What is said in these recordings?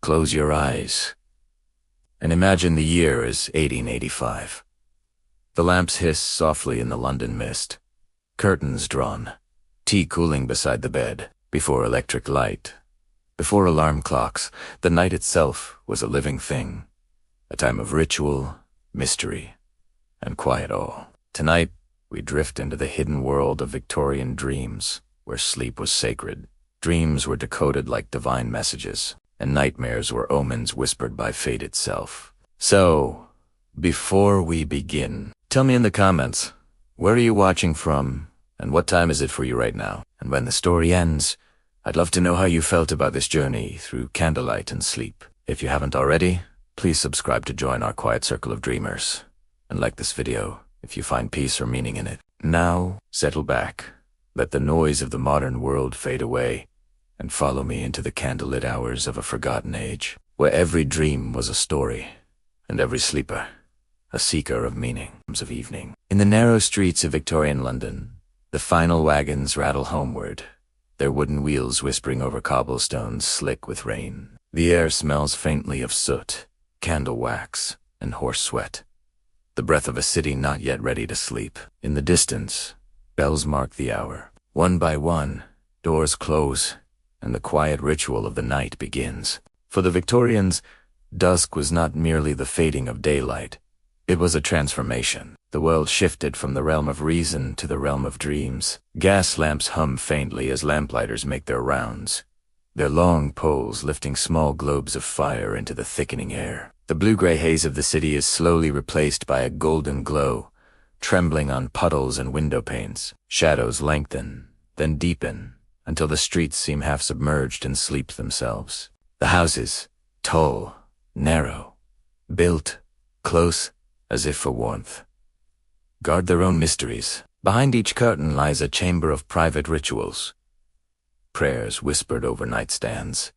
Close your eyes and imagine the year is 1885. The lamps hiss softly in the London mist. Curtains drawn, tea cooling beside the bed, before electric light, before alarm clocks. The night itself was a living thing, a time of ritual, mystery, and quiet awe. Tonight, we drift into the hidden world of Victorian dreams, where sleep was sacred. Dreams were decoded like divine messages, and nightmares were omens whispered by fate itself. So, before we begin, tell me in the comments, where are you watching from, and what time is it for you right now? And when the story ends, I'd love to know how you felt about this journey through candlelight and sleep. If you haven't already, please subscribe to join our quiet circle of dreamers, and like this video if you find peace or meaning in it. Now, settle back, let the noise of the modern world fade away, and follow me into the candlelit hours of a forgotten age, where every dream was a story, and every sleeper a seeker of meaning. Of evening. In the narrow streets of Victorian London, the final wagons rattle homeward, their wooden wheels whispering over cobblestones slick with rain. The air smells faintly of soot, candle wax, and horse sweat, the breath of a city not yet ready to sleep. In the distance, bells mark the hour. One by one, doors close, and the quiet ritual of the night begins. For the Victorians, dusk was not merely the fading of daylight. It was a transformation. The world shifted from the realm of reason to the realm of dreams. Gas lamps hum faintly as lamplighters make their rounds, their long poles lifting small globes of fire into the thickening air. The blue-gray haze of the city is slowly replaced by a golden glow, trembling on puddles and window panes. Shadows lengthen, then deepen, until the streets seem half submerged in sleep themselves. The houses, tall, narrow, built close as if for warmth, guard their own mysteries. Behind each curtain lies a chamber of private rituals, prayers whispered over nightstands,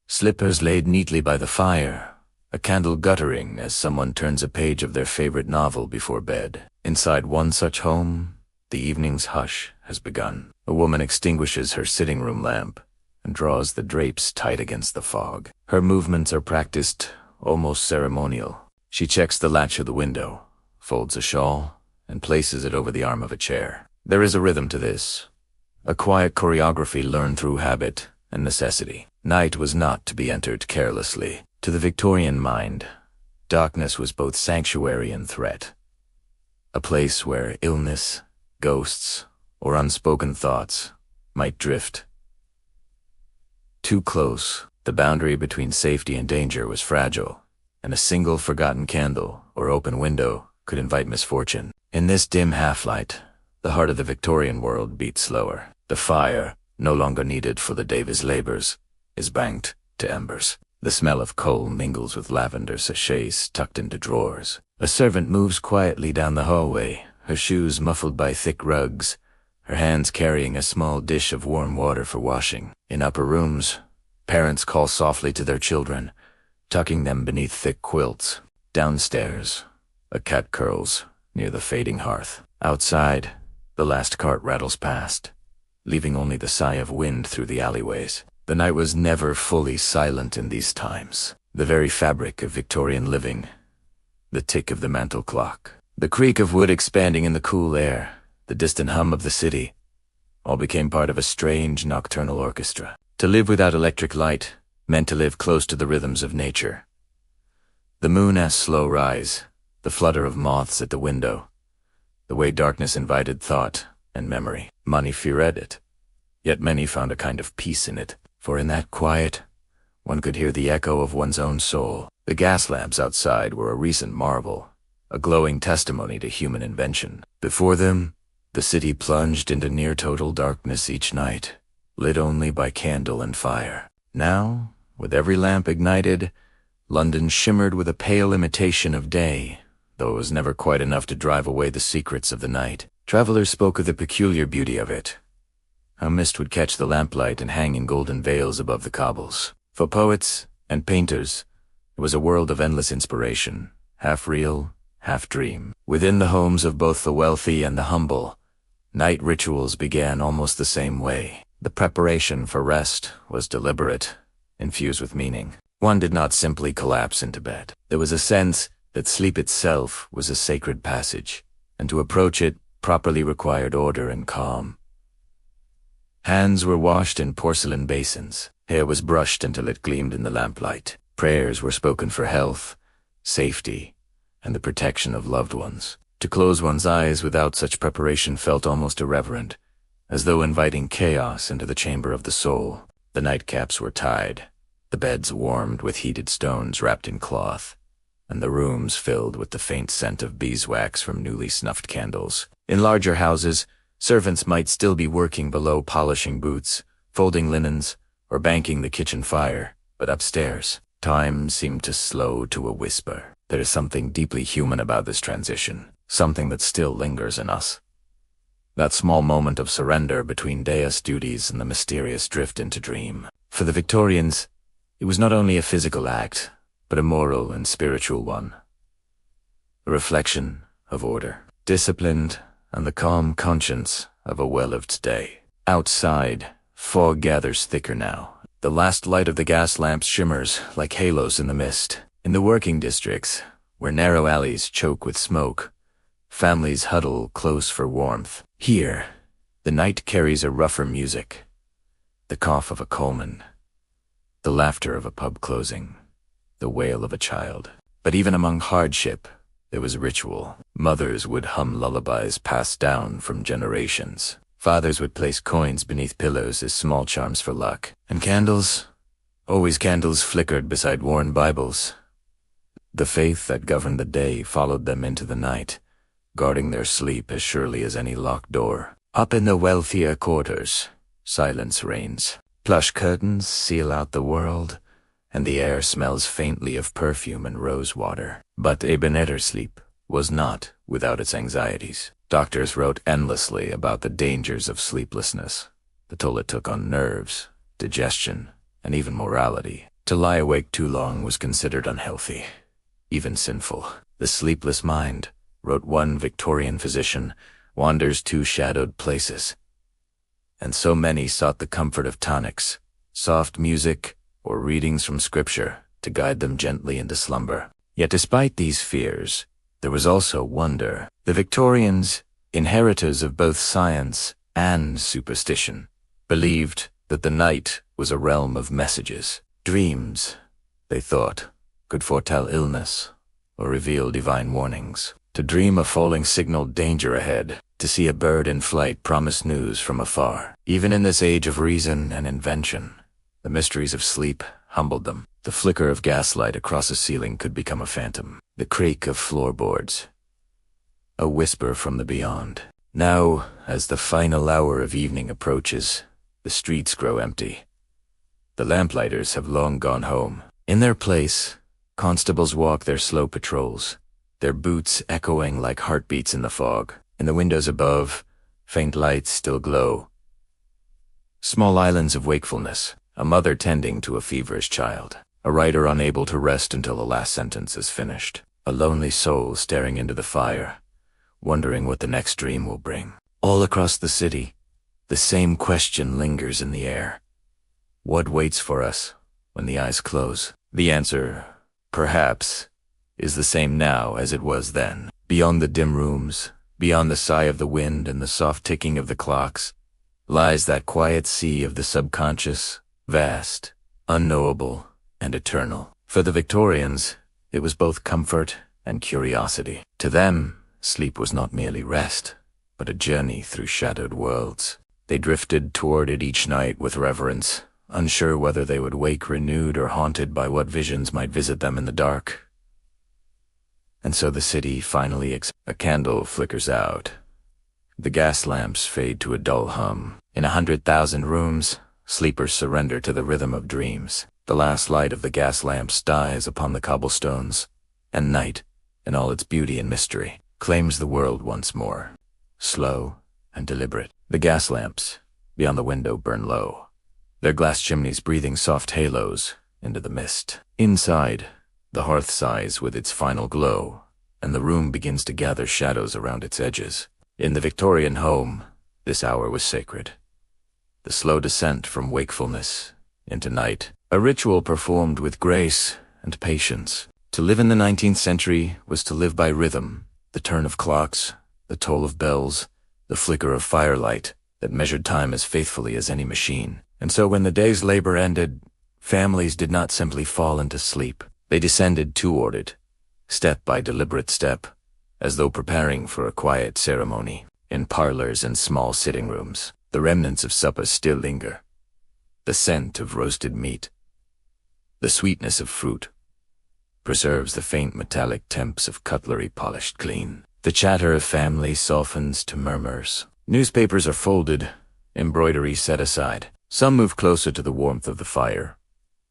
slippers laid neatly by the fire, a candle guttering as someone turns a page of their favorite novel before bed. Inside one such home, the evening's hush has begun. A woman extinguishes her sitting room lamp and draws the drapes tight against the fog. Her movements are practiced, almost ceremonial. She checks the latch of the window, folds a shawl, and places it over the arm of a chair. There is a rhythm to this, a quiet choreography learned through habit and necessity. Night was not to be entered carelessly. To the Victorian mind, darkness was both sanctuary and threat, a place where illness, ghosts, or unspoken thoughts might drift. Too close, the boundary between safety and danger was fragile, and a single forgotten candle or open window could invite misfortune. In this dim half-light, the heart of the Victorian world beat slower. The fire, no longer needed for the day's labors, is banked to embers. The smell of coal mingles with lavender sachets tucked into drawers. A servant moves quietly down the hallway, her shoes muffled by thick rugs, her hands carrying a small dish of warm water for washing. In upper rooms, parents call softly to their children, tucking them beneath thick quilts. Downstairs, a cat curls near the fading hearth. Outside, the last cart rattles past, leaving only the sigh of wind through the alleyways. The night was never fully silent in these times. The very fabric of Victorian living, the tick of the mantel clock, the creak of wood expanding in the cool air, the distant hum of the city, all became part of a strange nocturnal orchestra. To live without electric light meant to live close to the rhythms of nature. The moon's slow rise, the flutter of moths at the window, the way darkness invited thought and memory. Many feared it, yet many found a kind of peace in it, for in that quiet, one could hear the echo of one's own soul. The gas lamps outside were a recent marvel, a glowing testimony to human invention. Before them, the city plunged into near-total darkness each night, lit only by candle and fire. Now, with every lamp ignited, London shimmered with a pale imitation of day, though it was never quite enough to drive away the secrets of the night. Travelers spoke of the peculiar beauty of it, how mist would catch the lamplight and hang in golden veils above the cobbles. For poets and painters, it was a world of endless inspiration, half real, half dream. Within the homes of both the wealthy and the humble, night rituals began almost the same way. The preparation for rest was deliberate, infused with meaning. One did not simply collapse into bed. There was a sense that sleep itself was a sacred passage, and to approach it properly required order and calm. Hands were washed in porcelain basins. Hair was brushed until it gleamed in the lamplight. Prayers were spoken for health, safety, and the protection of loved ones. To close one's eyes without such preparation felt almost irreverent, as though inviting chaos into the chamber of the soul. The nightcaps were tied, the beds warmed with heated stones wrapped in cloth, and the rooms filled with the faint scent of beeswax from newly snuffed candles. In larger houses, servants might still be working below, polishing boots, folding linens, or banking the kitchen fire, but upstairs, time seemed to slow to a whisper. There is something deeply human about this transition, something that still lingers in us. That small moment of surrender between day's duties and the mysterious drift into dream. For the Victorians, it was not only a physical act, but a moral and spiritual one. A reflection of order, disciplined, and the calm conscience of a well-lived day. Outside, fog gathers thicker now. The last light of the gas lamps shimmers like halos in the mist. In the working districts, where narrow alleys choke with smoke, families huddle close for warmth. Here, the night carries a rougher music. The cough of a coalman, the laughter of a pub closing, the wail of a child. But even among hardship, there was ritual. Mothers would hum lullabies passed down from generations. Fathers would place coins beneath pillows as small charms for luck. And candles, always candles, flickered beside worn Bibles. The faith that governed the day followed them into the night, guarding their sleep as surely as any locked door. Up in the wealthier quarters, silence reigns. Plush curtains seal out the world, and the air smells faintly of perfume and rose water. But Ebenezer sleep was not without its anxieties. Doctors wrote endlessly about the dangers of sleeplessness, the toll it took on nerves, digestion, and even morality. To lie awake too long was considered unhealthy, even sinful. The sleepless mind, wrote one Victorian physician, wanders to shadowed places. And so many sought the comfort of tonics, soft music, or readings from scripture to guide them gently into slumber. Yet despite these fears, there was also wonder. The Victorians, inheritors of both science and superstition, believed that the night was a realm of messages. Dreams, they thought, could foretell illness or reveal divine warnings. To dream a falling signaled danger ahead, to see a bird in flight promise news from afar. Even in this age of reason and invention, the mysteries of sleep humbled them. The flicker of gaslight across a ceiling could become a phantom. The creak of floorboards, a whisper from the beyond. Now, as the final hour of evening approaches, the streets grow empty. The lamplighters have long gone home. In their place, constables walk their slow patrols, their boots echoing like heartbeats in the fog. In the windows above, faint lights still glow. Small islands of wakefulness, a mother tending to a feverish child, a writer unable to rest until the last sentence is finished, a lonely soul staring into the fire, wondering what the next dream will bring. All across the city, the same question lingers in the air. What waits for us when the eyes close? The answer, perhaps, is the same now as it was then. Beyond the dim rooms, beyond the sigh of the wind and the soft ticking of the clocks, lies that quiet sea of the subconscious, vast, unknowable, and eternal. For the Victorians, it was both comfort and curiosity. To them, sleep was not merely rest, but a journey through shadowed worlds. They drifted toward it each night with reverence, unsure whether they would wake renewed or haunted by what visions might visit them in the dark. And so the city finally a candle flickers out. The gas lamps fade to a dull hum. In 100,000 rooms, sleepers surrender to the rhythm of dreams. The last light of the gas lamps dies upon the cobblestones, and night, in all its beauty and mystery, claims the world once more. Slow and deliberate, the gas lamps beyond the window burn low, their glass chimneys breathing soft halos into the mist. Inside, the hearth sighs with its final glow, and the room begins to gather shadows around its edges. In the Victorian home, this hour was sacred. The slow descent from wakefulness into night. A ritual performed with grace and patience. To live in the 19th century was to live by rhythm, the turn of clocks, the toll of bells, the flicker of firelight that measured time as faithfully as any machine. And so when the day's labor ended, families did not simply fall into sleep. They descended two-ordered, step by deliberate step, as though preparing for a quiet ceremony. In parlors and small sitting rooms, the remnants of supper still linger. The scent of roasted meat, the sweetness of fruit, preserves the faint metallic temps of cutlery polished clean. The chatter of family softens to murmurs. Newspapers are folded, embroidery set aside. Some move closer to the warmth of the fire.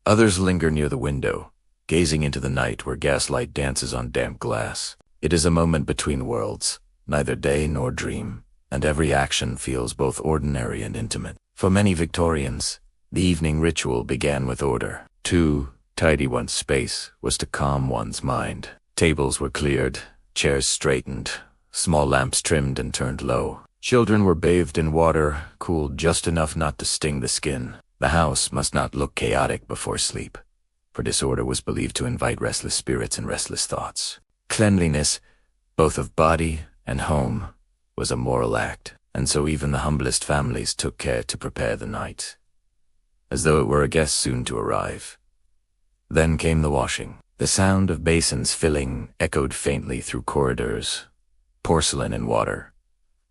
Others linger near the window, gazing into the night where gaslight dances on damp glass. It is a moment between worlds, neither day nor dream, and every action feels both ordinary and intimate. For many Victorians, the evening ritual began with order. To tidy one's space was to calm one's mind. Tables were cleared, chairs straightened, small lamps trimmed and turned low. Children were bathed in water, cooled just enough not to sting the skin. The house must not look chaotic before sleep, for disorder was believed to invite restless spirits and restless thoughts. Cleanliness, both of body and home, was a moral act, and so even the humblest families took care to prepare the night, as though it were a guest soon to arrive. Then came the washing. The sound of basins filling echoed faintly through corridors. Porcelain and water,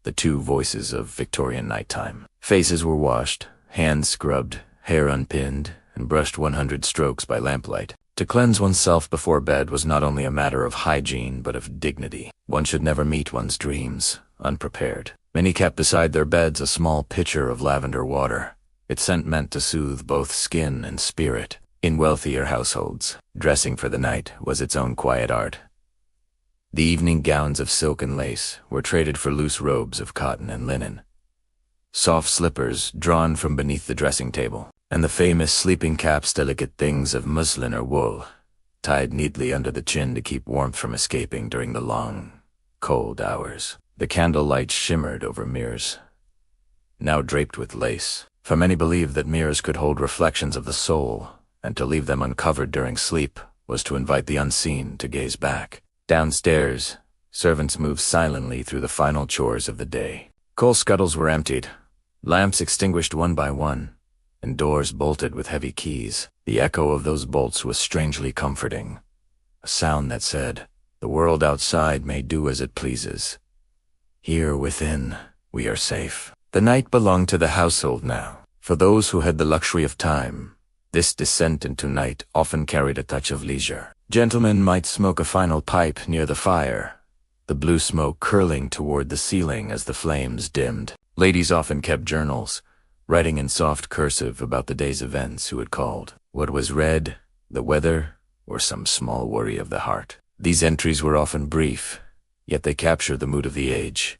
the two voices of Victorian nighttime. Faces were washed, hands scrubbed, hair unpinned, and brushed 100 strokes by lamplight. To cleanse oneself before bed was not only a matter of hygiene, but of dignity. One should never meet one's dreams unprepared. Many kept beside their beds a small pitcher of lavender water, its scent meant to soothe both skin and spirit. In wealthier households, dressing for the night was its own quiet art. The evening gowns of silk and lace were traded for loose robes of cotton and linen, soft slippers drawn from beneath the dressing table, and the famous sleeping caps, delicate things of muslin or wool, tied neatly under the chin to keep warmth from escaping during the long, cold hours. The candlelight shimmered over mirrors, now draped with lace, for many believed that mirrors could hold reflections of the soul, and to leave them uncovered during sleep was to invite the unseen to gaze back. Downstairs, servants moved silently through the final chores of the day. Coal scuttles were emptied, lamps extinguished one by one, and doors bolted with heavy keys. The echo of those bolts was strangely comforting, a sound that said, "The world outside may do as it pleases. Here within, we are safe." The night belonged to the household now. For those who had the luxury of time, this descent into night often carried a touch of leisure. Gentlemen might smoke a final pipe near the fire, the blue smoke curling toward the ceiling as the flames dimmed. Ladies often kept journals, writing in soft cursive about the day's events, who had called, what was read, the weather, or some small worry of the heart. These entries were often brief, yet they captured the mood of the age,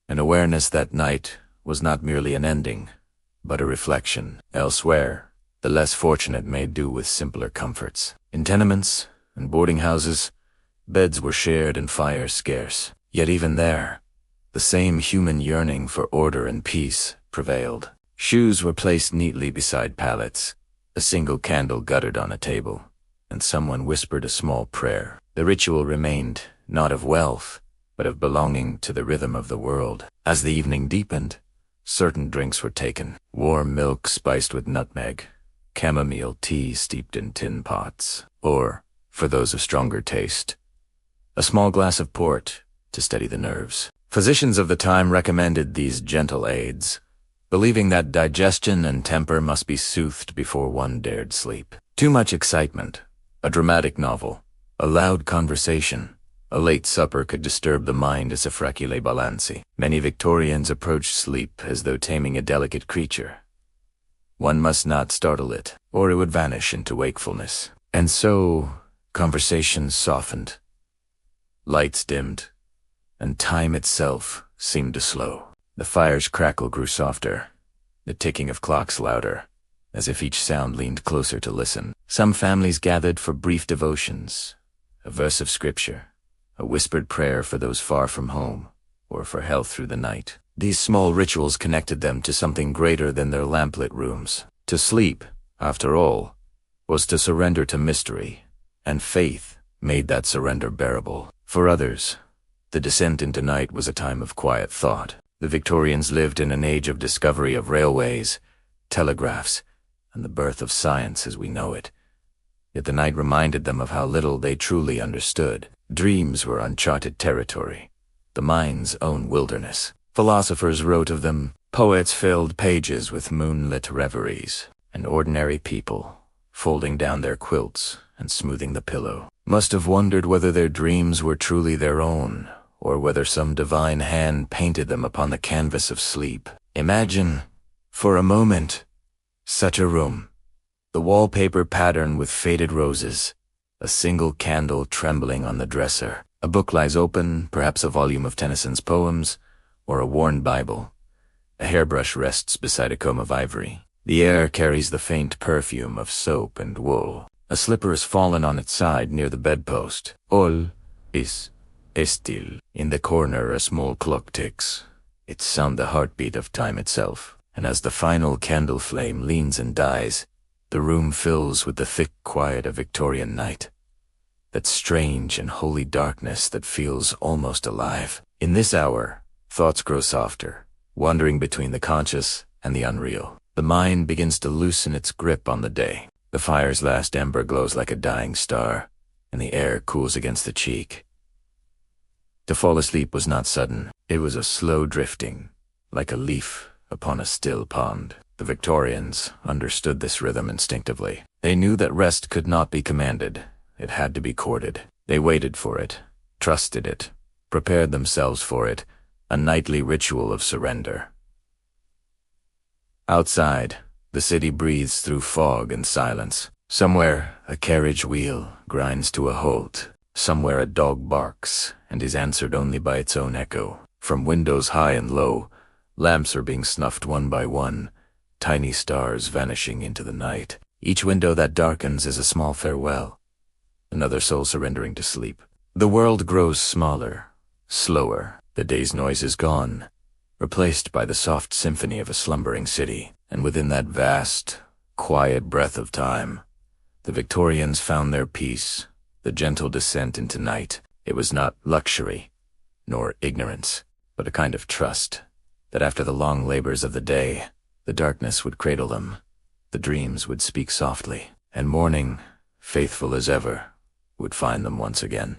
an awareness that night was not merely an ending, but a reflection. Elsewhere, the less fortunate made do with simpler comforts. In tenements and boarding houses, beds were shared and fires scarce. Yet even there, the same human yearning for order and peace prevailed. Shoes were placed neatly beside pallets, a single candle guttered on a table, and someone whispered a small prayer. The ritual remained not of wealth, but of belonging to the rhythm of the world. As the evening deepened, certain drinks were taken. Warm milk spiced with nutmeg, chamomile tea steeped in tin pots, or, for those of stronger taste, a small glass of port to steady the nerves. Physicians of the time recommended these gentle aids, believing that digestion and temper must be soothed before one dared sleep. Too much excitement, a dramatic novel, a loud conversation, a late supper could disturb the mind as a fragile balanci. Many Victorians approached sleep as though taming a delicate creature. One must not startle it, or it would vanish into wakefulness. And so, conversations softened, lights dimmed, and time itself seemed to slow. The fire's crackle grew softer, the ticking of clocks louder, as if each sound leaned closer to listen. Some families gathered for brief devotions, a verse of scripture, a whispered prayer for those far from home, or for health through the night. These small rituals connected them to something greater than their lamplit rooms. To sleep, after all, was to surrender to mystery, and faith made that surrender bearable. For others, the descent into night was a time of quiet thought. The Victorians lived in an age of discovery of railways, telegraphs, and the birth of science as we know it. Yet the night reminded them of how little they truly understood. Dreams were uncharted territory, the mind's own wilderness. Philosophers wrote of them, poets filled pages with moonlit reveries, and ordinary people, folding down their quilts and smoothing the pillow, must have wondered whether their dreams were truly their own, or whether some divine hand painted them upon the canvas of sleep. Imagine, for a moment, such a room. The wallpaper patterned with faded roses, a single candle trembling on the dresser. A book lies open, perhaps a volume of Tennyson's poems, or a worn Bible. A hairbrush rests beside a comb of ivory. The air carries the faint perfume of soap and wool. A slipper has fallen on its side near the bedpost. All is still. In the corner a small clock ticks. It sounds the heartbeat of time itself. And as the final candle flame leans and dies, the room fills with the thick quiet of Victorian night. That strange and holy darkness that feels almost alive. In this hour, thoughts grow softer, wandering between the conscious and the unreal. The mind begins to loosen its grip on the day. The fire's last ember glows like a dying star, and the air cools against the cheek. To fall asleep was not sudden. It was a slow drifting, like a leaf upon a still pond. The Victorians understood this rhythm instinctively. They knew that rest could not be commanded. It had to be courted. They waited for it, trusted it, prepared themselves for it, a nightly ritual of surrender. Outside, the city breathes through fog and silence. Somewhere, a carriage wheel grinds to a halt. Somewhere a dog barks and is answered only by its own echo. From windows high and low, lamps are being snuffed one by one, tiny stars vanishing into the night. Each window that darkens is a small farewell, another soul surrendering to sleep. The world grows smaller, slower. The day's noise is gone, replaced by the soft symphony of a slumbering city. And within that vast, quiet breath of time, the Victorians found their peace, the gentle descent into night. It was not luxury, nor ignorance, but a kind of trust, that after the long labors of the day, the darkness would cradle them, the dreams would speak softly, and morning, faithful as ever, would find them once again,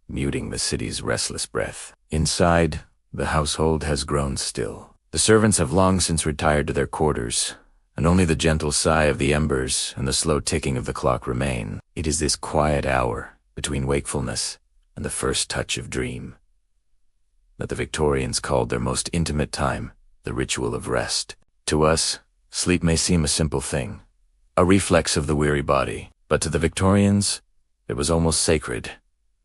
muting the city's restless breath. Inside, the household has grown still. The servants have long since retired to their quarters, and only the gentle sigh of the embers and the slow ticking of the clock remain. It is this quiet hour, between wakefulness and the first touch of dream, that the Victorians called their most intimate time, the ritual of rest. To us, sleep may seem a simple thing, a reflex of the weary body, but to the Victorians, it was almost sacred,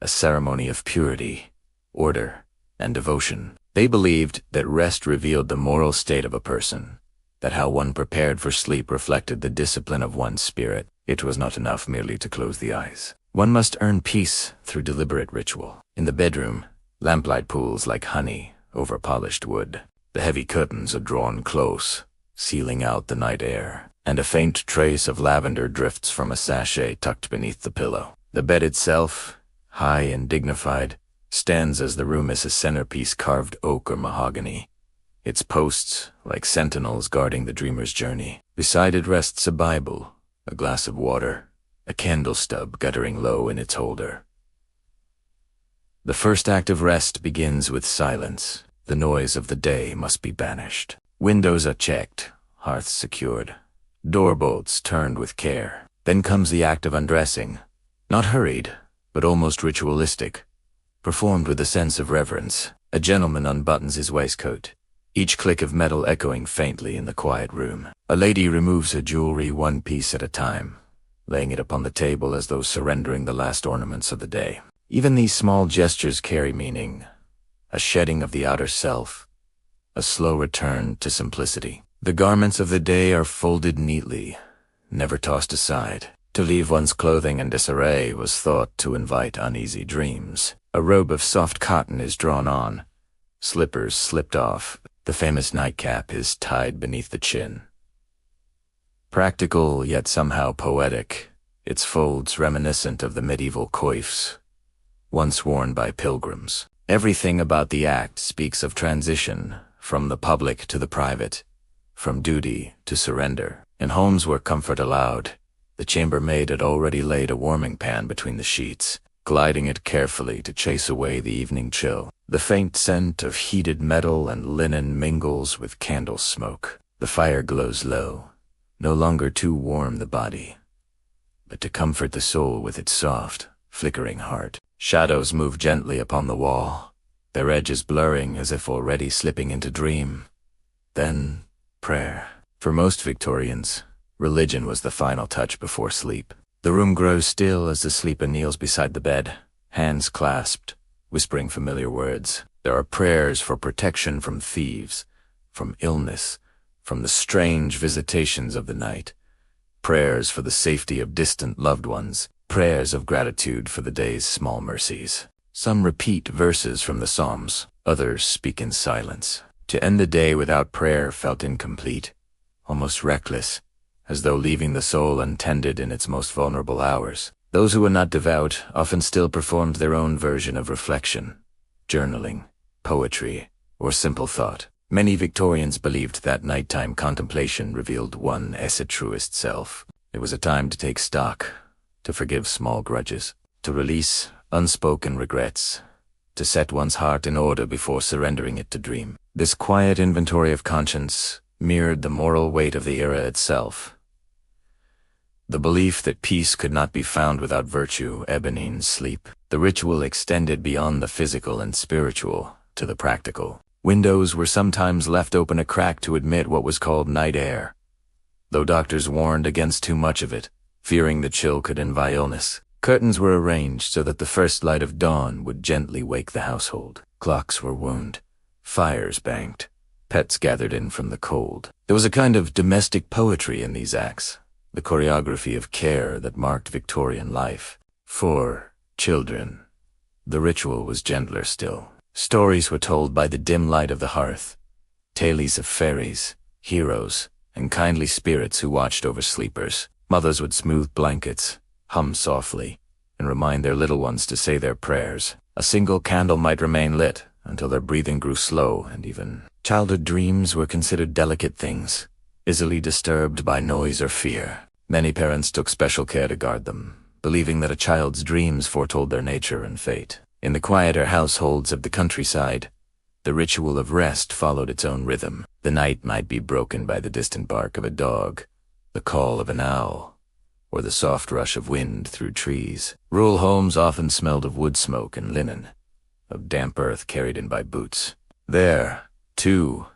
a ceremony of purity, order, and devotion. They believed that rest revealed the moral state of a person, that how one prepared for sleep reflected the discipline of one's spirit. It was not enough merely to close the eyes. One must earn peace through deliberate ritual. In the bedroom, lamplight pools like honey over polished wood. The heavy curtains are drawn close, sealing out the night air, and a faint trace of lavender drifts from a sachet tucked beneath the pillow. The bed itself, high and dignified, stands as the room is a centerpiece carved oak or mahogany, its posts like sentinels guarding the dreamer's journey. Beside it rests a Bible, a glass of water, a candle stub guttering low in its holder. The first act of rest begins with silence. The noise of the day must be banished. Windows are checked, hearths secured, door bolts turned with care. Then comes the act of undressing, not hurried, but almost ritualistic, performed with a sense of reverence. A gentleman unbuttons his waistcoat, each click of metal echoing faintly in the quiet room. A lady removes her jewelry one piece at a time, laying it upon the table as though surrendering the last ornaments of the day. Even these small gestures carry meaning, a shedding of the outer self, a slow return to simplicity. The garments of the day are folded neatly, never tossed aside. To leave one's clothing in disarray was thought to invite uneasy dreams. A robe of soft cotton is drawn on, slippers slipped off, the famous nightcap is tied beneath the chin. Practical yet somehow poetic, its folds reminiscent of the medieval coifs once worn by pilgrims. Everything about the act speaks of transition, from the public to the private, from duty to surrender. In homes where comfort allowed, the chambermaid had already laid a warming pan between the sheets, gliding it carefully to chase away the evening chill. The faint scent of heated metal and linen mingles with candle smoke. The fire glows low, no longer to warm the body, but to comfort the soul with its soft, flickering heart. Shadows move gently upon the wall, their edges blurring as if already slipping into dream. Then, prayer. For most Victorians, religion was the final touch before sleep. The room grows still as the sleeper kneels beside the bed, hands clasped, whispering familiar words. There are prayers for protection from thieves, from illness, from the strange visitations of the night. Prayers for the safety of distant loved ones. Prayers of gratitude for the day's small mercies. Some repeat verses from the Psalms, others speak in silence. To end the day without prayer felt incomplete, almost reckless, as though leaving the soul untended in its most vulnerable hours. Those who were not devout often still performed their own version of reflection, journaling, poetry, or simple thought. Many Victorians believed that nighttime contemplation revealed one's truest self. It was a time to take stock, to forgive small grudges, to release unspoken regrets, to set one's heart in order before surrendering it to dream. This quiet inventory of conscience mirrored the moral weight of the era itself. The belief that peace could not be found without virtue, ebony sleep. The ritual extended beyond the physical and spiritual to the practical. Windows were sometimes left open a crack to admit what was called night air, though doctors warned against too much of it, fearing the chill could invite illness. Curtains were arranged so that the first light of dawn would gently wake the household. Clocks were wound, fires banked, pets gathered in from the cold. There was a kind of domestic poetry in these acts, the choreography of care that marked Victorian life. For children, the ritual was gentler still. Stories were told by the dim light of the hearth, tales of fairies, heroes, and kindly spirits who watched over sleepers. Mothers would smooth blankets, hum softly, and remind their little ones to say their prayers. A single candle might remain lit until their breathing grew slow, and even childhood dreams were considered delicate things, easily disturbed by noise or fear. Many parents took special care to guard them, believing that a child's dreams foretold their nature and fate. In the quieter households of the countryside, the ritual of rest followed its own rhythm. The night might be broken by the distant bark of a dog, the call of an owl, or the soft rush of wind through trees. Rural homes often smelled of wood smoke and linen, of damp earth carried in by boots. There, too,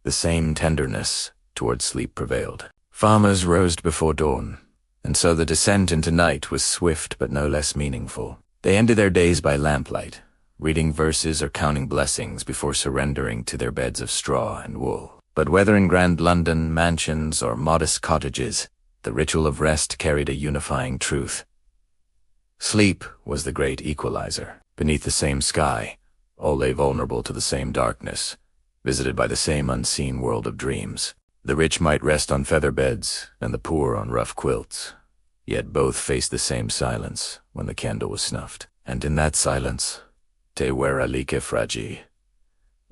the same tenderness toward sleep prevailed. Farmers rose before dawn, and so the descent into night was swift but no less meaningful. They ended their days by lamplight, reading verses or counting blessings before surrendering to their beds of straw and wool. But whether in grand London, mansions, or modest cottages, the ritual of rest carried a unifying truth. Sleep was the great equalizer. Beneath the same sky, all lay vulnerable to the same darkness, visited by the same unseen world of dreams. The rich might rest on feather beds, and the poor on rough quilts, yet both faced the same silence when the candle was snuffed. And in that silence, te vera like fragi,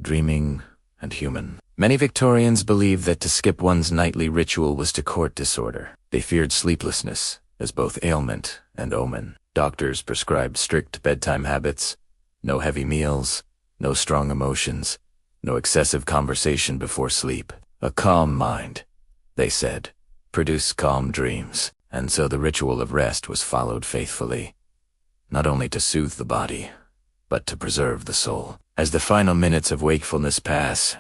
dreaming and human. Many Victorians believed that to skip one's nightly ritual was to court disorder. They feared sleeplessness as both ailment and omen. Doctors prescribed strict bedtime habits, no heavy meals, no strong emotions, no excessive conversation before sleep. A calm mind, they said, produced calm dreams, and so the ritual of rest was followed faithfully, not only to soothe the body, but to preserve the soul. As the final minutes of wakefulness pass,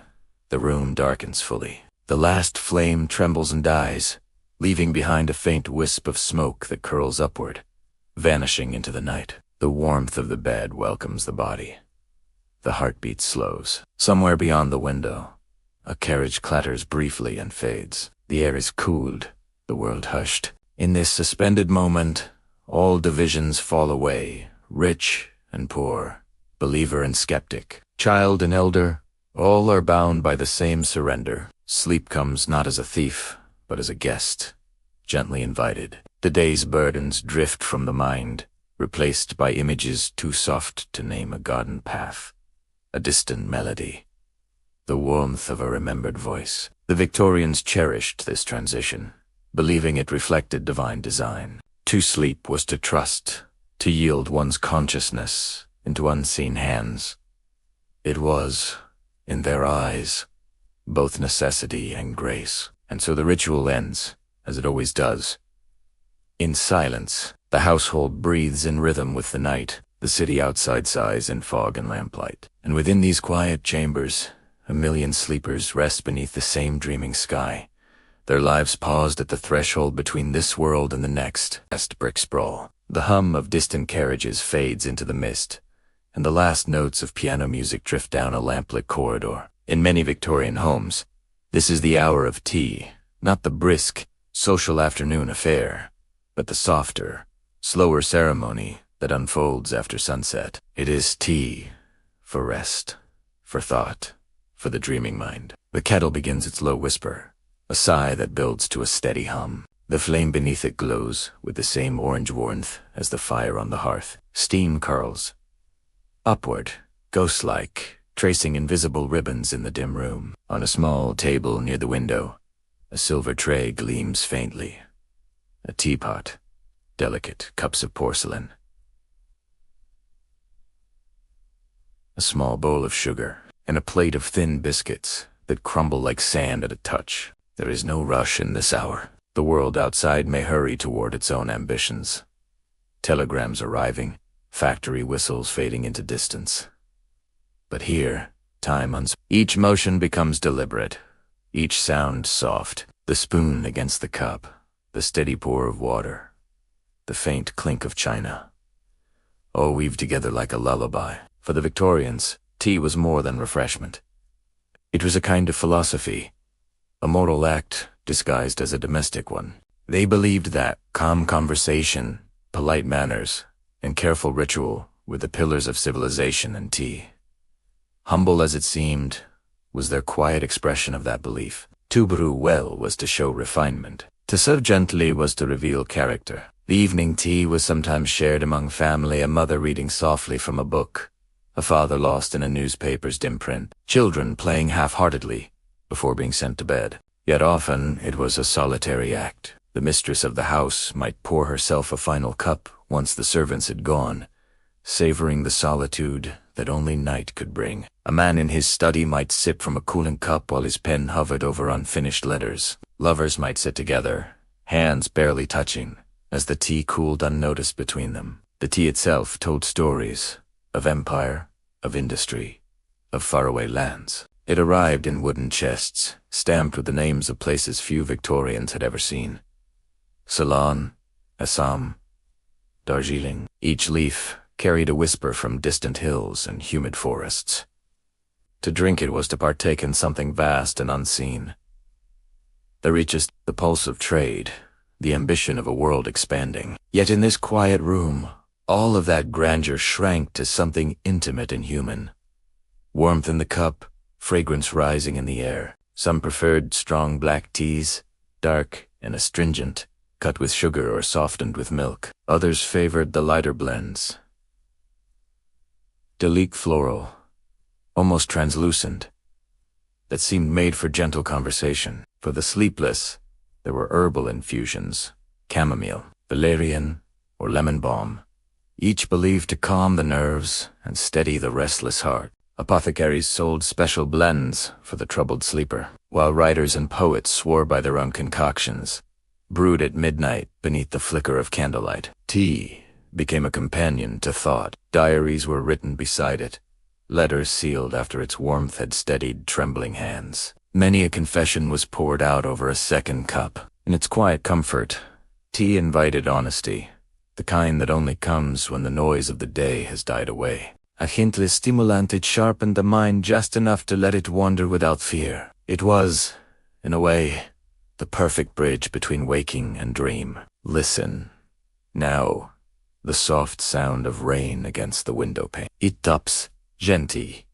the room darkens fully. The last flame trembles and dies, leaving behind a faint wisp of smoke that curls upward, vanishing into the night. The warmth of the bed welcomes the body. The heartbeat slows. Somewhere beyond the window, a carriage clatters briefly and fades. The air is cooled, the world hushed. In this suspended moment, all divisions fall away, rich and poor, believer and skeptic, child and elder, all are bound by the same surrender. Sleep comes not as a thief, but as a guest, gently invited. The day's burdens drift from the mind, replaced by images too soft to name a garden path, a distant melody, the warmth of a remembered voice. The Victorians cherished this transition, believing it reflected divine design. To sleep was to trust, to yield one's consciousness into unseen hands. It was, in their eyes, both necessity and grace. And so the ritual ends, as it always does. In silence, the household breathes in rhythm with the night. The city outside sighs in fog and lamplight. And within these quiet chambers, a million sleepers rest beneath the same dreaming sky. Their lives paused at the threshold between this world and the next. Past brick sprawl. The hum of distant carriages fades into the mist, and the last notes of piano music drift down a lamplit corridor. In many Victorian homes, this is the hour of tea, not the brisk, social afternoon affair, but the softer, slower ceremony that unfolds after sunset. It is tea for rest, for thought, for the dreaming mind. The kettle begins its low whisper, a sigh that builds to a steady hum. The flame beneath it glows with the same orange warmth as the fire on the hearth. Steam curls upward, ghost-like, tracing invisible ribbons in the dim room. On a small table near the window, a silver tray gleams faintly. A teapot, delicate cups of porcelain. A small bowl of sugar, and a plate of thin biscuits that crumble like sand at a touch. There is no rush in this hour. The world outside may hurry toward its own ambitions. Telegrams arriving, factory whistles fading into distance. But here, time each motion becomes deliberate, each sound soft. The spoon against the cup, the steady pour of water, the faint clink of china, all weave together like a lullaby. For the Victorians, tea was more than refreshment. It was a kind of philosophy, a moral act disguised as a domestic one. They believed that calm conversation, polite manners, and careful ritual were the pillars of civilization, and tea, humble as it seemed, was their quiet expression of that belief. To brew well was to show refinement. To serve gently was to reveal character. The evening tea was sometimes shared among family, a mother reading softly from a book, a father lost in a newspaper's dim print, children playing half-heartedly before being sent to bed. Yet often it was a solitary act. The mistress of the house might pour herself a final cup once the servants had gone, savoring the solitude that only night could bring. A man in his study might sip from a cooling cup while his pen hovered over unfinished letters. Lovers might sit together, hands barely touching, as the tea cooled unnoticed between them. The tea itself told stories of empire, of industry, of faraway lands. It arrived in wooden chests, stamped with the names of places few Victorians had ever seen. Ceylon, Assam, Darjeeling. Each leaf carried a whisper from distant hills and humid forests. To drink it was to partake in something vast and unseen. The richest, the pulse of trade, the ambition of a world expanding. Yet in this quiet room, all of that grandeur shrank to something intimate and human. Warmth in the cup, fragrance rising in the air. Some preferred strong black teas, dark and astringent, cut with sugar or softened with milk. Others favored the lighter blends, delicate floral, almost translucent, that seemed made for gentle conversation. For the sleepless, there were herbal infusions, chamomile, valerian, or lemon balm, each believed to calm the nerves and steady the restless heart. Apothecaries sold special blends for the troubled sleeper, while writers and poets swore by their own concoctions, brewed at midnight beneath the flicker of candlelight. Tea became a companion to thought. Diaries were written beside it, letters sealed after its warmth had steadied trembling hands. Many a confession was poured out over a second cup. In its quiet comfort, tea invited honesty, the kind that only comes when the noise of the day has died away. A hintless stimulant, it sharpened the mind just enough to let it wander without fear. It was, in a way, the perfect bridge between waking and dream. Listen. Now, the soft sound of rain against the window pane. It taps, gently,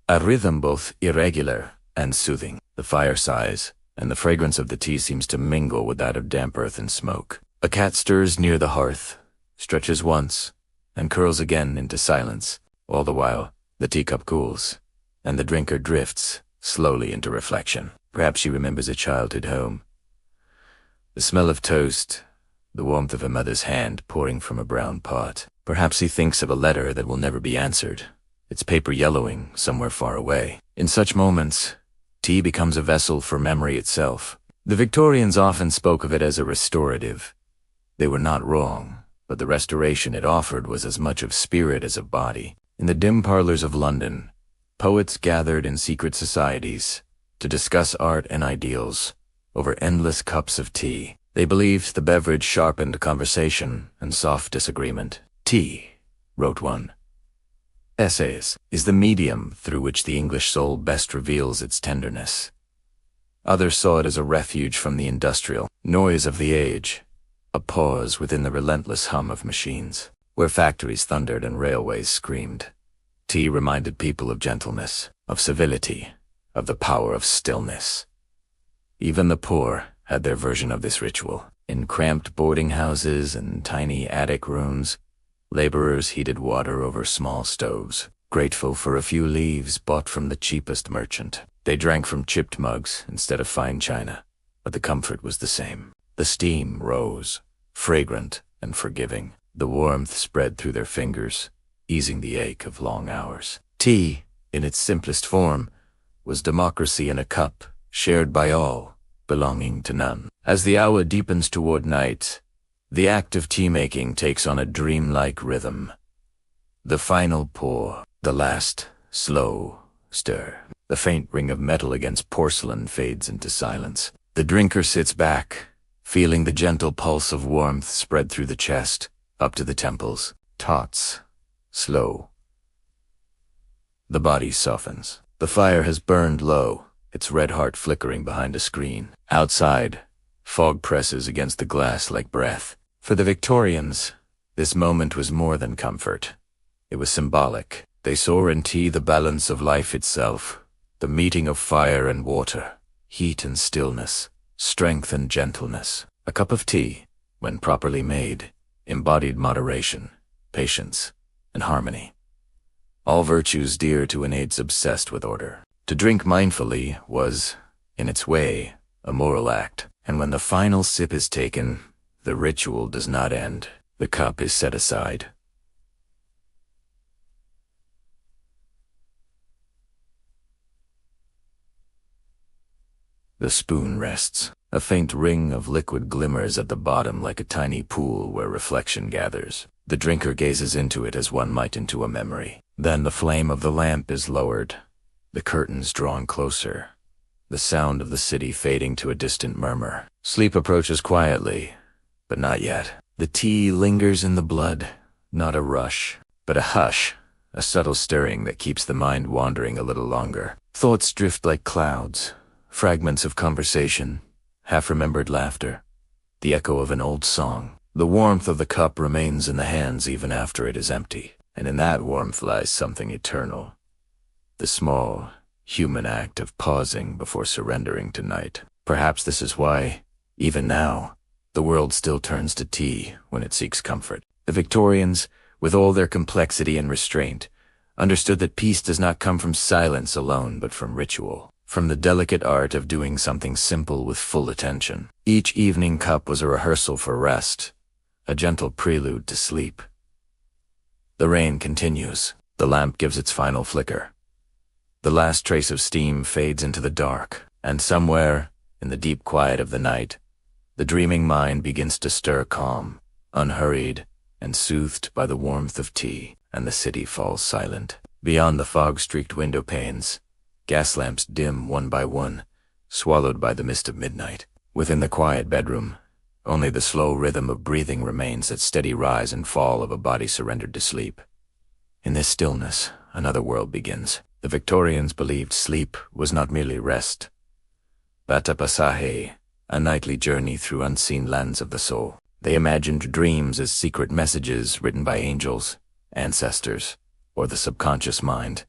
a rhythm both irregular and soothing. The fire sighs, and the fragrance of the tea seems to mingle with that of damp earth and smoke. A cat stirs near the hearth, stretches once, and curls again into silence. All the while, the teacup cools, and the drinker drifts slowly into reflection. Perhaps she remembers a childhood home. The smell of toast, the warmth of a mother's hand pouring from a brown pot. Perhaps he thinks of a letter that will never be answered, its paper yellowing somewhere far away. In such moments, tea becomes a vessel for memory itself. The Victorians often spoke of it as a restorative. They were not wrong, but the restoration it offered was as much of spirit as of body. In the dim parlors of London, poets gathered in secret societies to discuss art and ideals over endless cups of tea. They believed the beverage sharpened conversation and soft disagreement. Tea, wrote one, Essays, is the medium through which the English soul best reveals its tenderness. Others saw it as a refuge from the industrial noise of the age, a pause within the relentless hum of machines, where factories thundered and railways screamed. Tea reminded people of gentleness, of civility, of the power of stillness. Even the poor had their version of this ritual. In cramped boarding houses and tiny attic rooms, laborers heated water over small stoves, grateful for a few leaves bought from the cheapest merchant. They drank from chipped mugs instead of fine china, but the comfort was the same. The steam rose, fragrant and forgiving. The warmth spread through their fingers, easing the ache of long hours. Tea, in its simplest form, was democracy in a cup, shared by all, belonging to none. As the hour deepens toward night, the act of tea-making takes on a dreamlike rhythm. The final pour, the last slow stir, the faint ring of metal against porcelain fades into silence. The drinker sits back, feeling the gentle pulse of warmth spread through the chest, up to the temples. Taut's, slow. The body softens. The fire has burned low, its red heart flickering behind a screen. Outside, fog presses against the glass like breath. For the Victorians, this moment was more than comfort. It was symbolic. They saw in tea the balance of life itself, the meeting of fire and water, heat and stillness, strength and gentleness. A cup of tea, when properly made, embodied moderation, patience, and harmony. All virtues dear to an age obsessed with order. To drink mindfully was, in its way, a moral act. And when the final sip is taken, the ritual does not end. The cup is set aside. The spoon rests. A faint ring of liquid glimmers at the bottom like a tiny pool where reflection gathers. The drinker gazes into it as one might into a memory. Then the flame of the lamp is lowered, the curtains drawn closer, the sound of the city fading to a distant murmur. Sleep approaches quietly, but not yet. The tea lingers in the blood, not a rush, but a hush, a subtle stirring that keeps the mind wandering a little longer. Thoughts drift like clouds, fragments of conversation, half-remembered laughter, the echo of an old song. The warmth of the cup remains in the hands even after it is empty, and in that warmth lies something eternal. The small, human act of pausing before surrendering to night. Perhaps this is why, even now, the world still turns to tea when it seeks comfort. The Victorians, with all their complexity and restraint, understood that peace does not come from silence alone but from ritual, from the delicate art of doing something simple with full attention. Each evening cup was a rehearsal for rest, a gentle prelude to sleep. The rain continues. The lamp gives its final flicker. The last trace of steam fades into the dark, and somewhere, in the deep quiet of the night, the dreaming mind begins to stir calm, unhurried, and soothed by the warmth of tea, and the city falls silent. Beyond the fog-streaked window panes, gas lamps dim one by one, swallowed by the mist of midnight. Within the quiet bedroom, only the slow rhythm of breathing remains, that steady rise and fall of a body surrendered to sleep. In this stillness, another world begins. The Victorians believed sleep was not merely rest, but a passaje, a nightly journey through unseen lands of the soul. They imagined dreams as secret messages written by angels, ancestors, or the subconscious mind,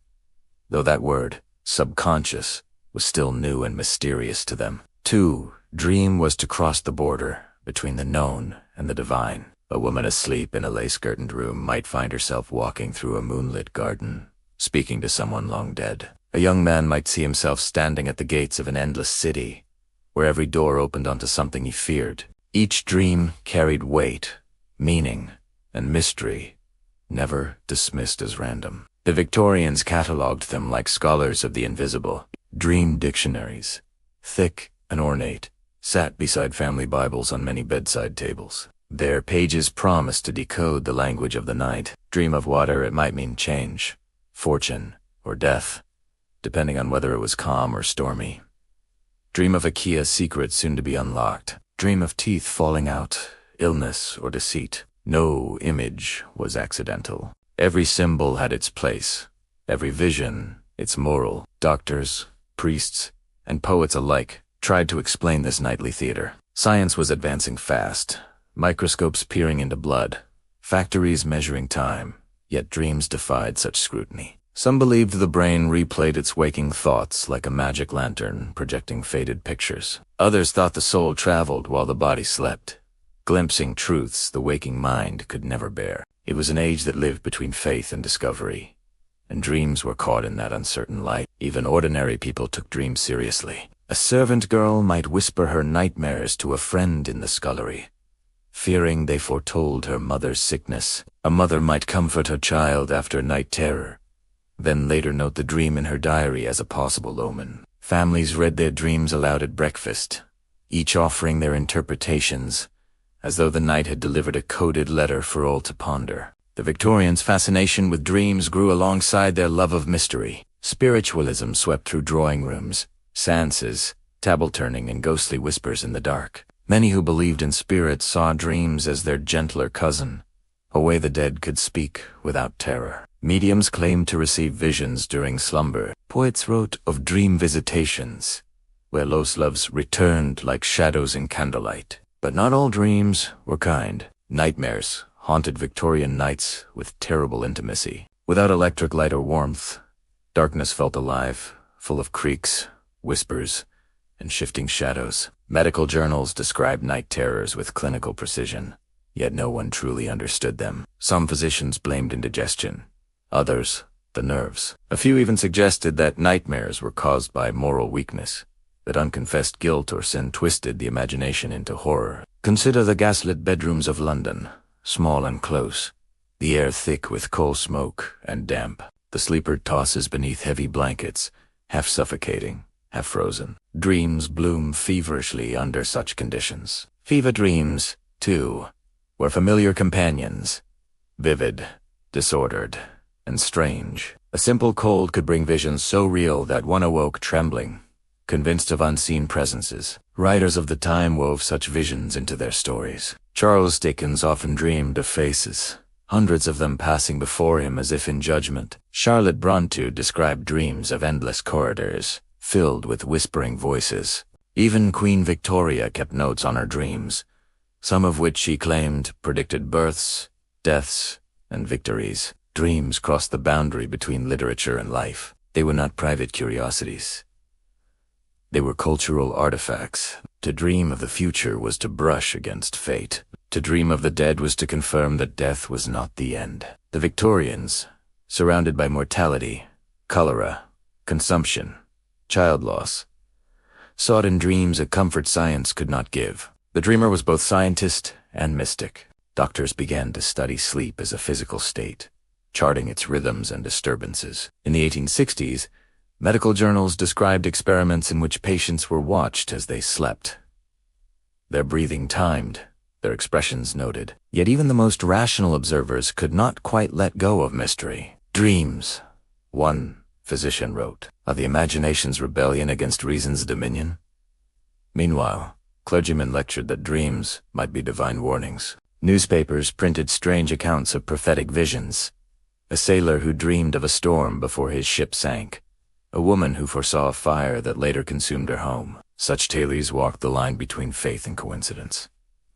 though that word, subconscious, was still new and mysterious to them. 2. Dream was to cross the border between the known and the divine. A woman asleep in a lace-curtained room might find herself walking through a moonlit garden, speaking to someone long dead. A young man might see himself standing at the gates of an endless city, where every door opened onto something he feared. Each dream carried weight, meaning, and mystery, never dismissed as random. The Victorians catalogued them like scholars of the invisible. Dream dictionaries, thick and ornate, sat beside family Bibles on many bedside tables. Their pages promised to decode the language of the night. Dream of water, it might mean change, fortune, or death, depending on whether it was calm or stormy. Dream of a key secret soon to be unlocked. Dream of teeth falling out, illness or deceit. No image was accidental. Every symbol had its place, every vision its moral. Doctors, priests, and poets alike tried to explain this nightly theater. Science was advancing fast, microscopes peering into blood, factories measuring time, yet dreams defied such scrutiny. Some believed the brain replayed its waking thoughts like a magic lantern projecting faded pictures. Others thought the soul traveled while the body slept, glimpsing truths the waking mind could never bear. It was an age that lived between faith and discovery, and dreams were caught in that uncertain light. Even ordinary people took dreams seriously. A servant girl might whisper her nightmares to a friend in the scullery, fearing they foretold her mother's sickness. A mother might comfort her child after night terror, then later note the dream in her diary as a possible omen. Families read their dreams aloud at breakfast, each offering their interpretations, as though the night had delivered a coded letter for all to ponder. The Victorians' fascination with dreams grew alongside their love of mystery. Spiritualism swept through drawing rooms, seances, table-turning, and ghostly whispers in the dark. Many who believed in spirits saw dreams as their gentler cousin, a way the dead could speak without terror. Mediums claimed to receive visions during slumber. Poets wrote of dream visitations, where lost loves returned like shadows in candlelight. But not all dreams were kind. Nightmares haunted Victorian nights with terrible intimacy. Without electric light or warmth, darkness felt alive, full of creaks, whispers, and shifting shadows. Medical journals described night terrors with clinical precision, yet no one truly understood them. Some physicians blamed indigestion, others the nerves. A few even suggested that nightmares were caused by moral weakness, that unconfessed guilt or sin twisted the imagination into horror. Consider the gaslit bedrooms of London, small and close, the air thick with coal smoke and damp. The sleeper tosses beneath heavy blankets, half suffocating, half frozen. Dreams bloom feverishly under such conditions. Fever dreams, too, were familiar companions, vivid, disordered, and strange. A simple cold could bring visions so real that one awoke trembling, convinced of unseen presences. Writers of the time wove such visions into their stories. Charles Dickens often dreamed of faces, hundreds of them passing before him as if in judgment. Charlotte Brontë described dreams of endless corridors, filled with whispering voices. Even Queen Victoria kept notes on her dreams, some of which she claimed predicted births, deaths, and victories. Dreams crossed the boundary between literature and life. They were not private curiosities. They were cultural artifacts. To dream of the future was to brush against fate. To dream of the dead was to confirm that death was not the end. The Victorians, surrounded by mortality, cholera, consumption, child loss, sought in dreams a comfort science could not give. The dreamer was both scientist and mystic. Doctors began to study sleep as a physical state, charting its rhythms and disturbances. In the 1860s, medical journals described experiments in which patients were watched as they slept, their breathing timed, their expressions noted. Yet even the most rational observers could not quite let go of mystery. Dreams, one physician wrote, are the imagination's rebellion against reason's dominion. Meanwhile, clergymen lectured that dreams might be divine warnings. Newspapers printed strange accounts of prophetic visions. A sailor who dreamed of a storm before his ship sank. A woman who foresaw a fire that later consumed her home. Such tales walked the line between faith and coincidence,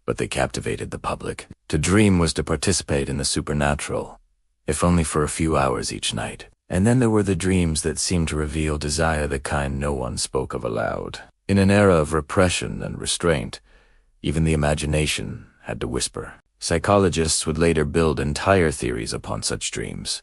but they captivated the public. To dream was to participate in the supernatural, if only for a few hours each night. And then there were the dreams that seemed to reveal desire, the kind no one spoke of aloud. In an era of repression and restraint, even the imagination had to whisper. Psychologists would later build entire theories upon such dreams.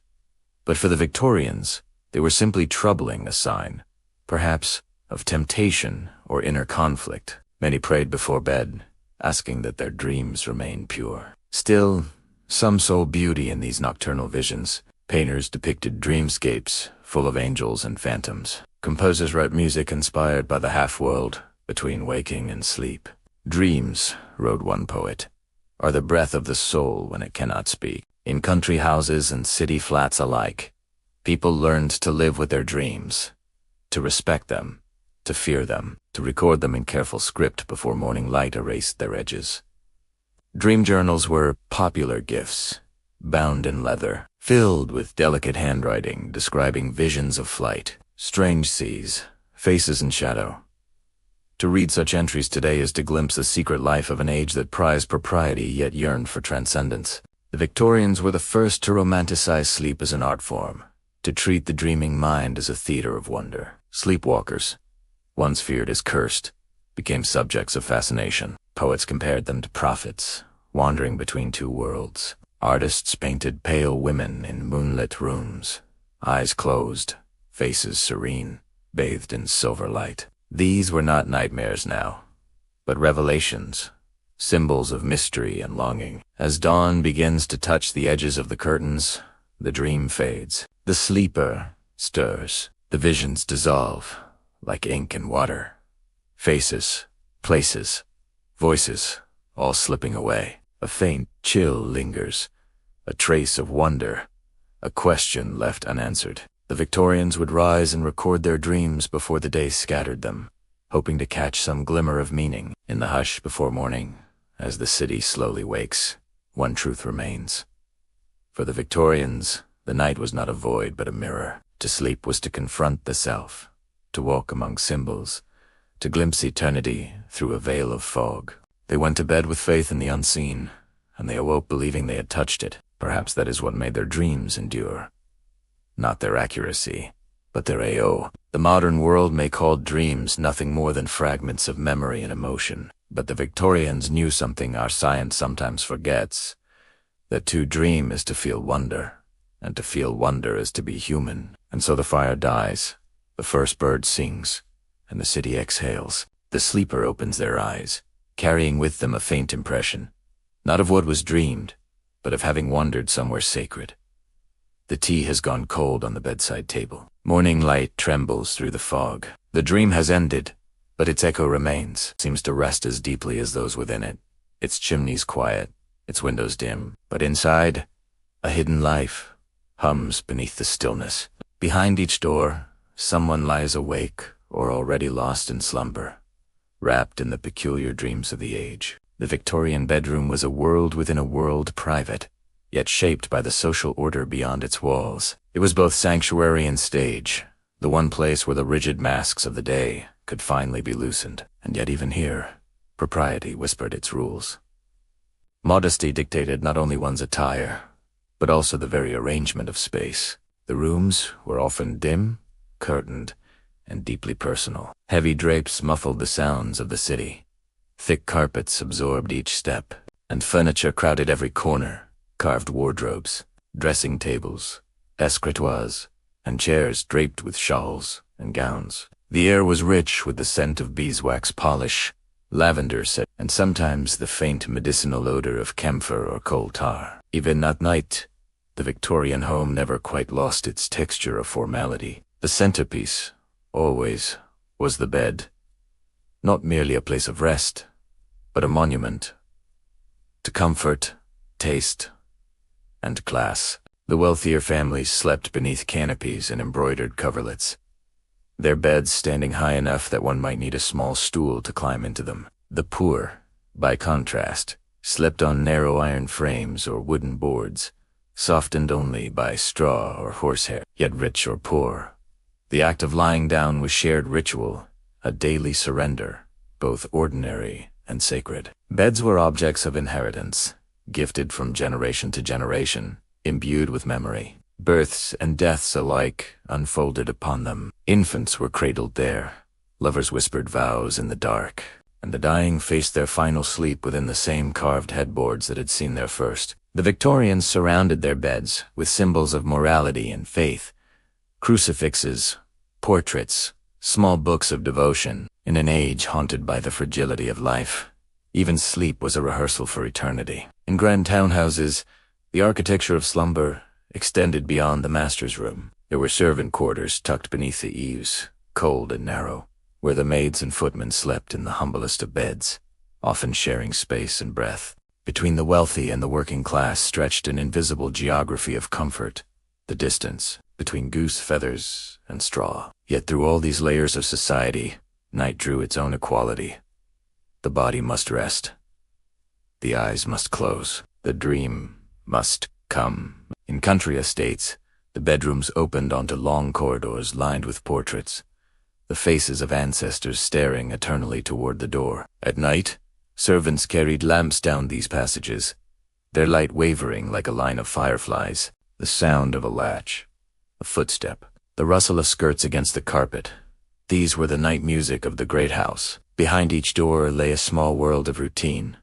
But for the Victorians, they were simply troubling a sign, perhaps of temptation or inner conflict. Many prayed before bed, asking that their dreams remain pure. Still, some saw beauty in these nocturnal visions. Painters depicted dreamscapes full of angels and phantoms. Composers wrote music inspired by the half-world between waking and sleep. Dreams, wrote one poet, are the breath of the soul when it cannot speak. In country houses and city flats alike, people learned to live with their dreams, to respect them, to fear them, to record them in careful script before morning light erased their edges. Dream journals were popular gifts, bound in leather, filled with delicate handwriting describing visions of flight, strange seas, faces in shadow. To read such entries today is to glimpse the secret life of an age that prized propriety yet yearned for transcendence. The Victorians were the first to romanticize sleep as an art form, to treat the dreaming mind as a theater of wonder. Sleepwalkers, once feared as cursed, became subjects of fascination. Poets compared them to prophets, wandering between two worlds. Artists painted pale women in moonlit rooms, eyes closed, faces serene, bathed in silver light. These were not nightmares now, but revelations, symbols of mystery and longing. As dawn begins to touch the edges of the curtains, the dream fades. The sleeper stirs. The visions dissolve, like ink in water. Faces, places, voices, all slipping away. A faint chill lingers, a trace of wonder, a question left unanswered. The Victorians would rise and record their dreams before the day scattered them, hoping to catch some glimmer of meaning. In the hush before morning, as the city slowly wakes, one truth remains. For the Victorians, the night was not a void but a mirror. To sleep was to confront the self, to walk among symbols, to glimpse eternity through a veil of fog. They went to bed with faith in the unseen, and they awoke believing they had touched it. Perhaps that is what made their dreams endure. Not their accuracy, but their AO. The modern world may call dreams nothing more than fragments of memory and emotion, but the Victorians knew something our science sometimes forgets, that to dream is to feel wonder, and to feel wonder is to be human. And so the fire dies, the first bird sings, and the city exhales. The sleeper opens their eyes, carrying with them a faint impression, not of what was dreamed, but of having wandered somewhere sacred. The tea has gone cold on the bedside table. Morning light trembles through the fog. The dream has ended, but its echo remains, seems to rest as deeply as those within it. Its chimneys quiet, its windows dim, but inside, a hidden life hums beneath the stillness. Behind each door, someone lies awake or already lost in slumber, wrapped in the peculiar dreams of the age. The Victorian bedroom was a world within a world, private, yet shaped by the social order beyond its walls. It was both sanctuary and stage, the one place where the rigid masks of the day could finally be loosened. And yet even here, propriety whispered its rules. Modesty dictated not only one's attire, but also the very arrangement of space. The rooms were often dim, curtained, and deeply personal. Heavy drapes muffled the sounds of the city. Thick carpets absorbed each step, and furniture crowded every corner. Carved wardrobes, dressing tables, escritoires, and chairs draped with shawls and gowns. The air was rich with the scent of beeswax polish, lavender scent, and sometimes the faint medicinal odor of camphor or coal tar. Even at night, the Victorian home never quite lost its texture of formality. The centerpiece, always, was the bed, not merely a place of rest, but a monument to comfort, taste, and class. The wealthier families slept beneath canopies and embroidered coverlets, their beds standing high enough that one might need a small stool to climb into them. The poor, by contrast, slept on narrow iron frames or wooden boards, softened only by straw or horsehair. Yet rich or poor, the act of lying down was shared ritual, a daily surrender, both ordinary and sacred. Beds were objects of inheritance, gifted from generation to generation, imbued with memory. Births and deaths alike unfolded upon them. Infants were cradled there, Lovers whispered vows in the dark, and the dying faced their final sleep within the same carved headboards that had seen their first. The Victorians surrounded their beds with symbols of morality and faith, crucifixes, portraits, small books of devotion. In an age haunted by the fragility of life, even sleep was a rehearsal for eternity. In grand townhouses, the architecture of slumber extended beyond the master's room. There were servant quarters tucked beneath the eaves, cold and narrow, where the maids and footmen slept in the humblest of beds, often sharing space and breath. Between the wealthy and the working class stretched an invisible geography of comfort, the distance between goose feathers and straw. Yet through all these layers of society, night drew its own equality. The body must rest. The eyes must close. The dream must come. In country estates, the bedrooms opened onto long corridors lined with portraits, the faces of ancestors staring eternally toward the door. At night, servants carried lamps down these passages, their light wavering like a line of fireflies. The sound of a latch, a footstep, the rustle of skirts against the carpet. These were the night music of the great house. Behind each door lay a small world of routine.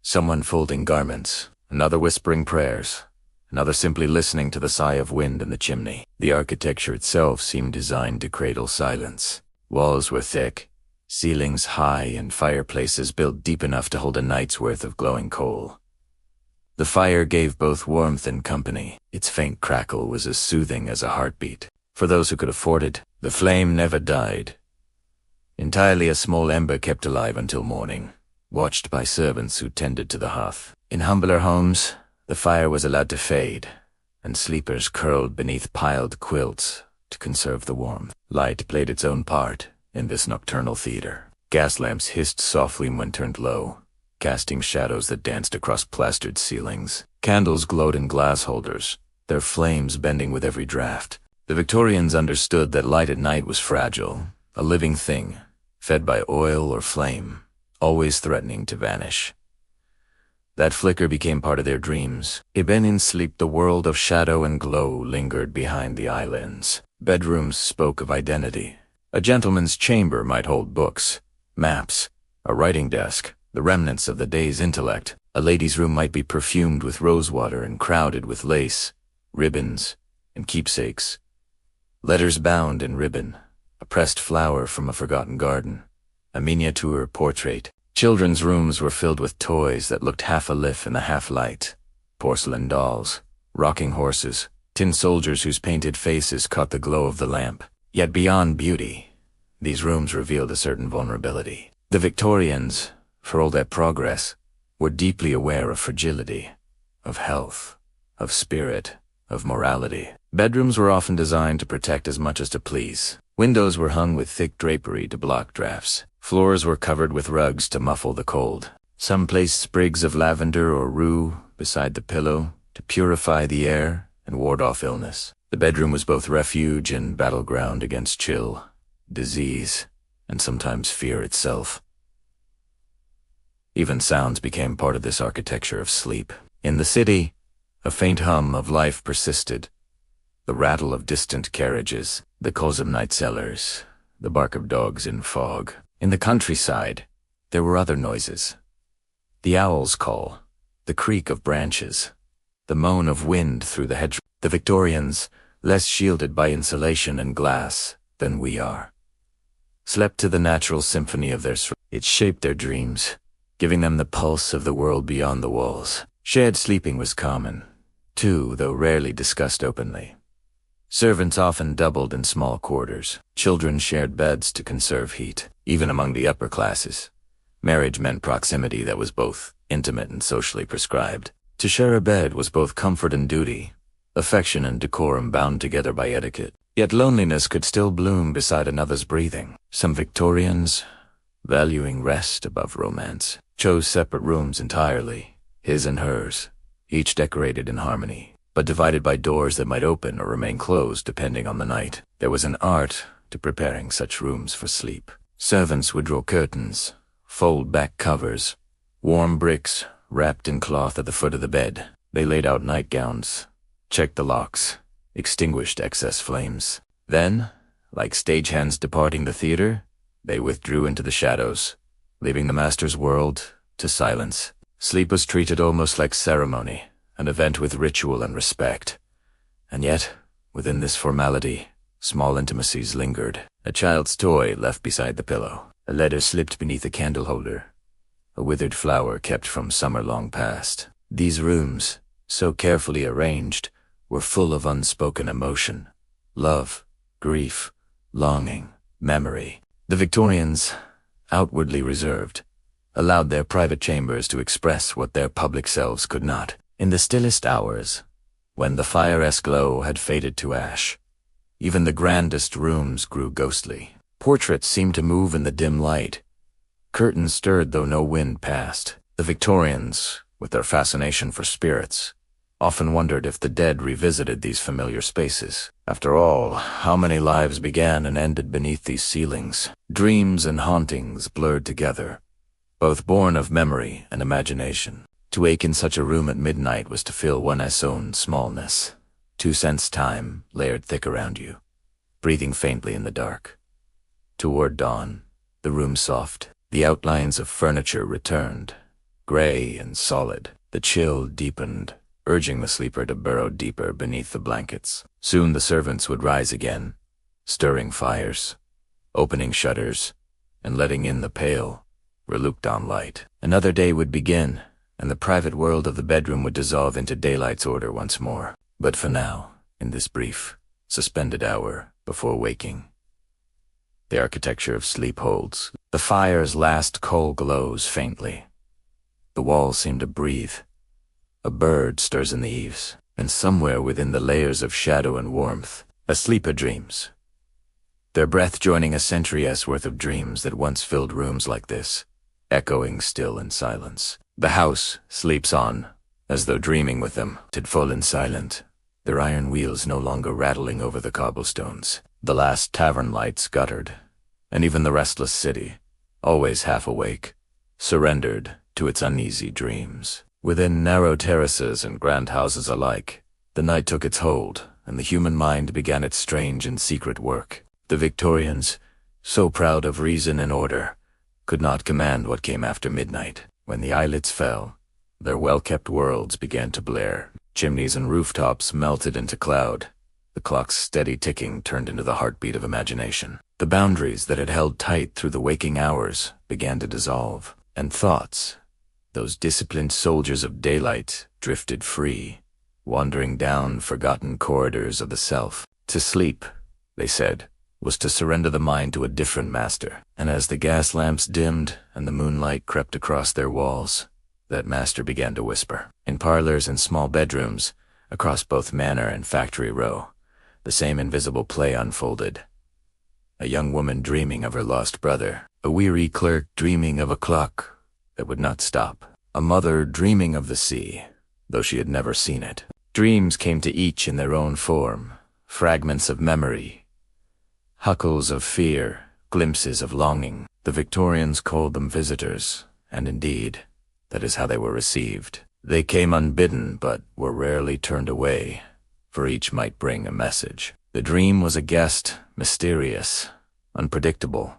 Someone folding garments, another whispering prayers, another simply listening to the sigh of wind in the chimney. The architecture itself seemed designed to cradle silence. Walls were thick, ceilings high, and fireplaces built deep enough to hold a night's worth of glowing coal. The fire gave both warmth and company. Its faint crackle was as soothing as a heartbeat. For those who could afford it, the flame never died. Entirely a small ember kept alive until morning, watched by servants who tended to the hearth. In humbler homes, the fire was allowed to fade, and sleepers curled beneath piled quilts to conserve the warmth. Light played its own part in this nocturnal theater. Gas lamps hissed softly when turned low, casting shadows that danced across plastered ceilings. Candles glowed in glass holders, their flames bending with every draft. The Victorians understood that light at night was fragile, a living thing, fed by oil or flame, always threatening to vanish. That flicker became part of their dreams. Even in sleep, the world of shadow and glow lingered behind the eyelids. Bedrooms spoke of identity. A gentleman's chamber might hold books, maps, a writing desk, the remnants of the day's intellect. A lady's room might be perfumed with rosewater and crowded with lace, ribbons, and keepsakes. Letters bound in ribbon, a pressed flower from a forgotten garden, a miniature portrait. Children's rooms were filled with toys that looked half aloof in the half-light. Porcelain dolls, rocking horses, tin soldiers whose painted faces caught the glow of the lamp. Yet beyond beauty, these rooms revealed a certain vulnerability. The Victorians, for all their progress, were deeply aware of fragility, of health, of spirit, of morality. Bedrooms were often designed to protect as much as to please. Windows were hung with thick drapery to block drafts. Floors were covered with rugs to muffle the cold. Some placed sprigs of lavender or rue beside the pillow to purify the air and ward off illness. The bedroom was both refuge and battleground against chill, disease, and sometimes fear itself. Even sounds became part of this architecture of sleep. In the city, a faint hum of life persisted. The rattle of distant carriages, the calls of night sellers, the bark of dogs in fog. In the countryside, there were other noises. The owl's call, the creak of branches, the moan of wind through the hedge. The Victorians, less shielded by insulation and glass than we are, slept to the natural symphony of their It shaped their dreams, giving them the pulse of the world beyond the walls. Shared sleeping was common, too, though rarely discussed openly. Servants often doubled in small quarters. Children shared beds to conserve heat. Even among the upper classes, marriage meant proximity that was both intimate and socially prescribed. To share a bed was both comfort and duty, affection and decorum bound together by etiquette. Yet loneliness could still bloom beside another's breathing. Some Victorians, valuing rest above romance, chose separate rooms entirely, his and hers, each decorated in harmony, but divided by doors that might open or remain closed depending on the night. There was an art to preparing such rooms for sleep. Servants would draw curtains, fold back covers, warm bricks wrapped in cloth at the foot of the bed. They laid out nightgowns, checked the locks, extinguished excess flames. Then, like stagehands departing the theater, They withdrew into the shadows, leaving the master's world to silence. Sleep was treated almost like ceremony, an event with ritual and respect. And yet, within this formality, small intimacies lingered. A child's toy left beside the pillow. A letter slipped beneath a candle holder. A withered flower kept from summer long past. These rooms, so carefully arranged, were full of unspoken emotion. Love, grief, longing, memory. The Victorians, outwardly reserved, allowed their private chambers to express what their public selves could not. In the stillest hours, when the fire-esque glow had faded to ash, even the grandest rooms grew ghostly. Portraits seemed to move in the dim light. Curtains stirred though no wind passed. The Victorians, with their fascination for spirits, often wondered if the dead revisited these familiar spaces. After all, how many lives began and ended beneath these ceilings? Dreams and hauntings blurred together, both born of memory and imagination. To wake in such a room at midnight was to feel one's own smallness. 2 cents time layered thick around you, breathing faintly in the dark. Toward dawn, the room soft. The outlines of furniture returned, gray and solid. The chill deepened, urging the sleeper to burrow deeper beneath the blankets. Soon the servants would rise again, stirring fires, opening shutters, and letting in the pale, reluctant light. Another day would begin, and the private world of the bedroom would dissolve into daylight's order once more. But for now, in this brief, suspended hour before waking, the architecture of sleep holds. The fire's last coal glows faintly. The walls seem to breathe. A bird stirs in the eaves, and somewhere within the layers of shadow and warmth, a sleeper dreams, their breath joining a century's worth of dreams that once filled rooms like this, echoing still in silence. The house sleeps on, as though dreaming with them, full and silent, their iron wheels no longer rattling over the cobblestones. The last tavern lights guttered, and even the restless city, always half awake, surrendered to its uneasy dreams. Within narrow terraces and grand houses alike, the night took its hold, and the human mind began its strange and secret work. The Victorians, so proud of reason and order, could not command what came after midnight. When the eyelids fell, their well-kept worlds began to blare. Chimneys and rooftops melted into cloud. The clock's steady ticking turned into the heartbeat of imagination. The boundaries that had held tight through the waking hours began to dissolve, and thoughts, those disciplined soldiers of daylight, drifted free, wandering down forgotten corridors of the self. To sleep, they said, was to surrender the mind to a different master. And as the gas lamps dimmed and the moonlight crept across their walls, that master began to whisper. In parlors and small bedrooms, across both manor and factory row, the same invisible play unfolded. A young woman dreaming of her lost brother, a weary clerk dreaming of a clock that would not stop, a mother dreaming of the sea, though she had never seen it. Dreams came to each in their own form, fragments of memory, huckles of fear, glimpses of longing. The Victorians called them visitors, and indeed, that is how they were received. They came unbidden, but were rarely turned away, for each might bring a message. The dream was a guest, mysterious, unpredictable,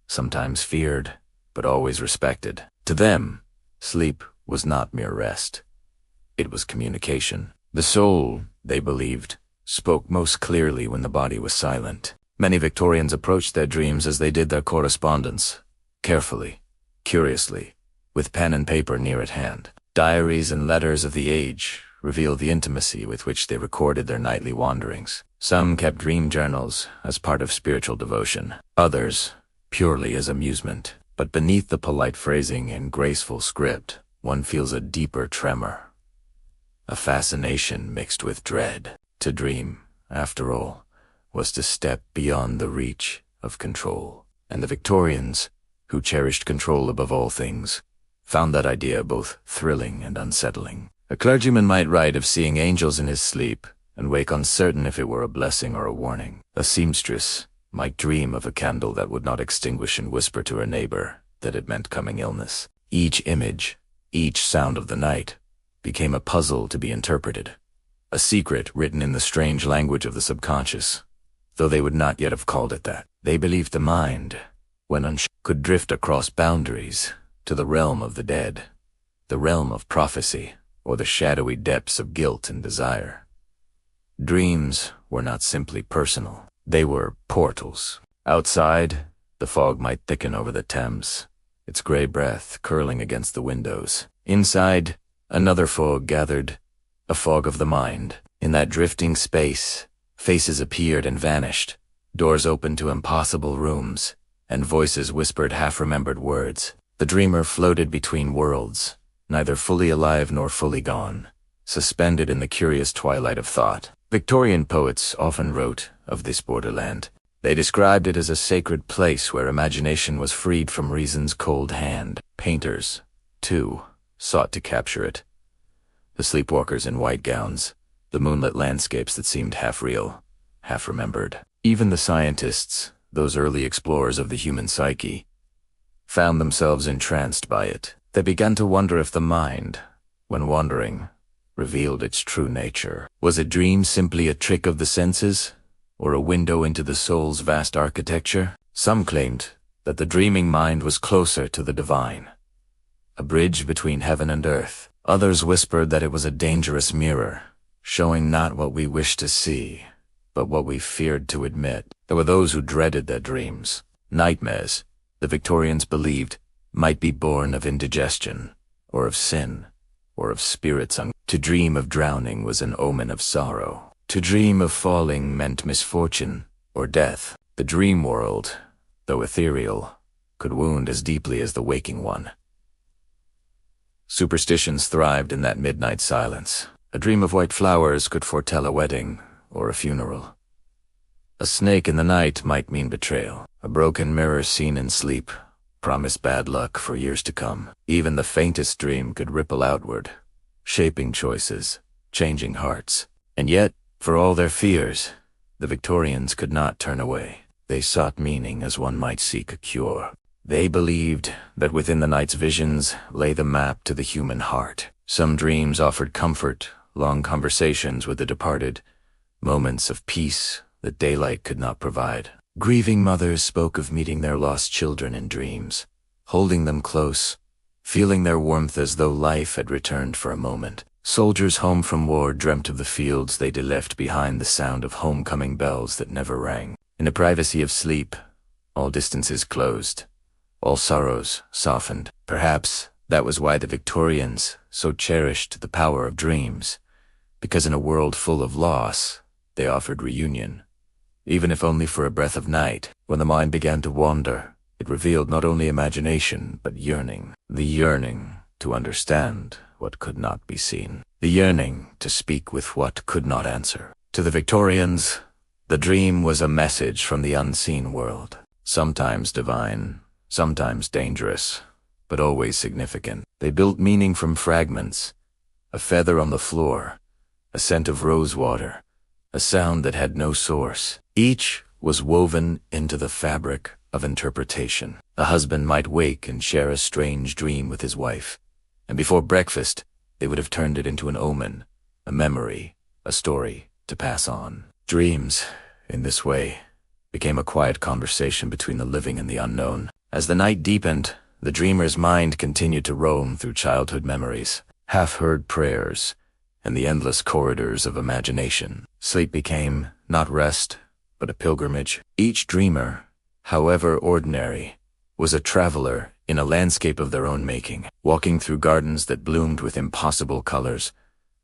sometimes feared, but always respected. To them, sleep was not mere rest. It was communication. The soul, they believed, spoke most clearly when the body was silent. Many Victorians approached their dreams as they did their correspondence, carefully, curiously, with pen and paper near at hand. Diaries and letters of the age revealed the intimacy with which they recorded their nightly wanderings. Some kept dream journals as part of spiritual devotion, others purely as amusement. But beneath the polite phrasing and graceful script, one feels a deeper tremor, a fascination mixed with dread. To dream, after all, was to step beyond the reach of control. And the Victorians, who cherished control above all things, found that idea both thrilling and unsettling. A clergyman might write of seeing angels in his sleep and wake uncertain if it were a blessing or a warning. A seamstress might dream of a candle that would not extinguish and whisper to her neighbor that it meant coming illness. Each image, each sound of the night, became a puzzle to be interpreted, a secret written in the strange language of the subconscious, though they would not yet have called it that. They believed the mind, when could drift across boundaries to the realm of the dead, the realm of prophecy, or the shadowy depths of guilt and desire. Dreams were not simply personal. They were portals. Outside, the fog might thicken over the Thames, its gray breath curling against the windows. Inside, another fog gathered, a fog of the mind. In that drifting space, faces appeared and vanished, doors opened to impossible rooms, and voices whispered half-remembered words. The dreamer floated between worlds, neither fully alive nor fully gone, suspended in the curious twilight of thought. Victorian poets often wrote of this borderland. They described it as a sacred place where imagination was freed from reason's cold hand. Painters, too, sought to capture it. The sleepwalkers in white gowns, the moonlit landscapes that seemed half-real, half-remembered. Even the scientists, those early explorers of the human psyche, found themselves entranced by it. They began to wonder if the mind, when wandering, revealed its true nature. Was a dream simply a trick of the senses, or a window into the soul's vast architecture? Some claimed that the dreaming mind was closer to the divine, a bridge between heaven and earth. Others whispered that it was a dangerous mirror, showing not what we wished to see, but what we feared to admit. There were those who dreaded their dreams. Nightmares, the Victorians believed, might be born of indigestion, or of sin, or of spirits. To dream of drowning was an omen of sorrow. To dream of falling meant misfortune or death. The dream world, though ethereal, could wound as deeply as the waking one. Superstitions thrived in that midnight silence. A dream of white flowers could foretell a wedding or a funeral. A snake in the night might mean betrayal. A broken mirror seen in sleep promised bad luck for years to come. Even the faintest dream could ripple outward, shaping choices, changing hearts. And yet, for all their fears, the Victorians could not turn away. They sought meaning as one might seek a cure. They believed that within the night's visions lay the map to the human heart. Some dreams offered comfort, long conversations with the departed, moments of peace that daylight could not provide. Grieving mothers spoke of meeting their lost children in dreams, holding them close, feeling their warmth as though life had returned for a moment. Soldiers home from war dreamt of the fields they'd left behind, the sound of homecoming bells that never rang. In the privacy of sleep, all distances closed, all sorrows softened. Perhaps that was why the Victorians so cherished the power of dreams, because in a world full of loss, they offered reunion, even if only for a breath of night. When the mind began to wander, it revealed not only imagination, but yearning. The yearning to understand what could not be seen. The yearning to speak with what could not answer. To the Victorians, the dream was a message from the unseen world, sometimes divine, sometimes dangerous, but always significant. They built meaning from fragments, a feather on the floor, a scent of rosewater, a sound that had no source. Each was woven into the fabric of interpretation. A husband might wake and share a strange dream with his wife, and before breakfast, they would have turned it into an omen, a memory, a story to pass on. Dreams, in this way, became a quiet conversation between the living and the unknown. As the night deepened, the dreamer's mind continued to roam through childhood memories, half-heard prayers, and the endless corridors of imagination. Sleep became not rest, but a pilgrimage. Each dreamer, however ordinary, was a traveler in a landscape of their own making, walking through gardens that bloomed with impossible colors,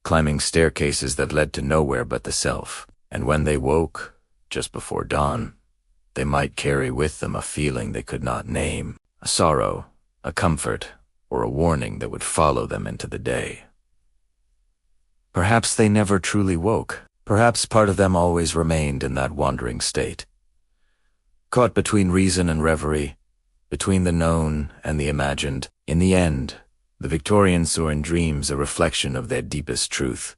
climbing staircases that led to nowhere but the self. And when they woke, just before dawn, they might carry with them a feeling they could not name, a sorrow, a comfort, or a warning that would follow them into the day. Perhaps they never truly woke. Perhaps part of them always remained in that wandering state, caught between reason and reverie, between the known and the imagined. In the end, the Victorians saw in dreams a reflection of their deepest truth,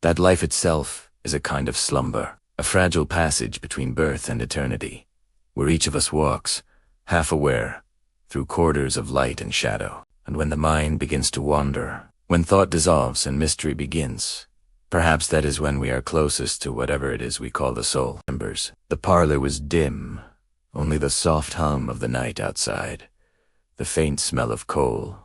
that life itself is a kind of slumber, a fragile passage between birth and eternity, where each of us walks, half aware, through corridors of light and shadow. And when the mind begins to wander, when thought dissolves and mystery begins, perhaps that is when we are closest to whatever it is we call the soul. The parlor was dim, only the soft hum of the night outside, the faint smell of coal,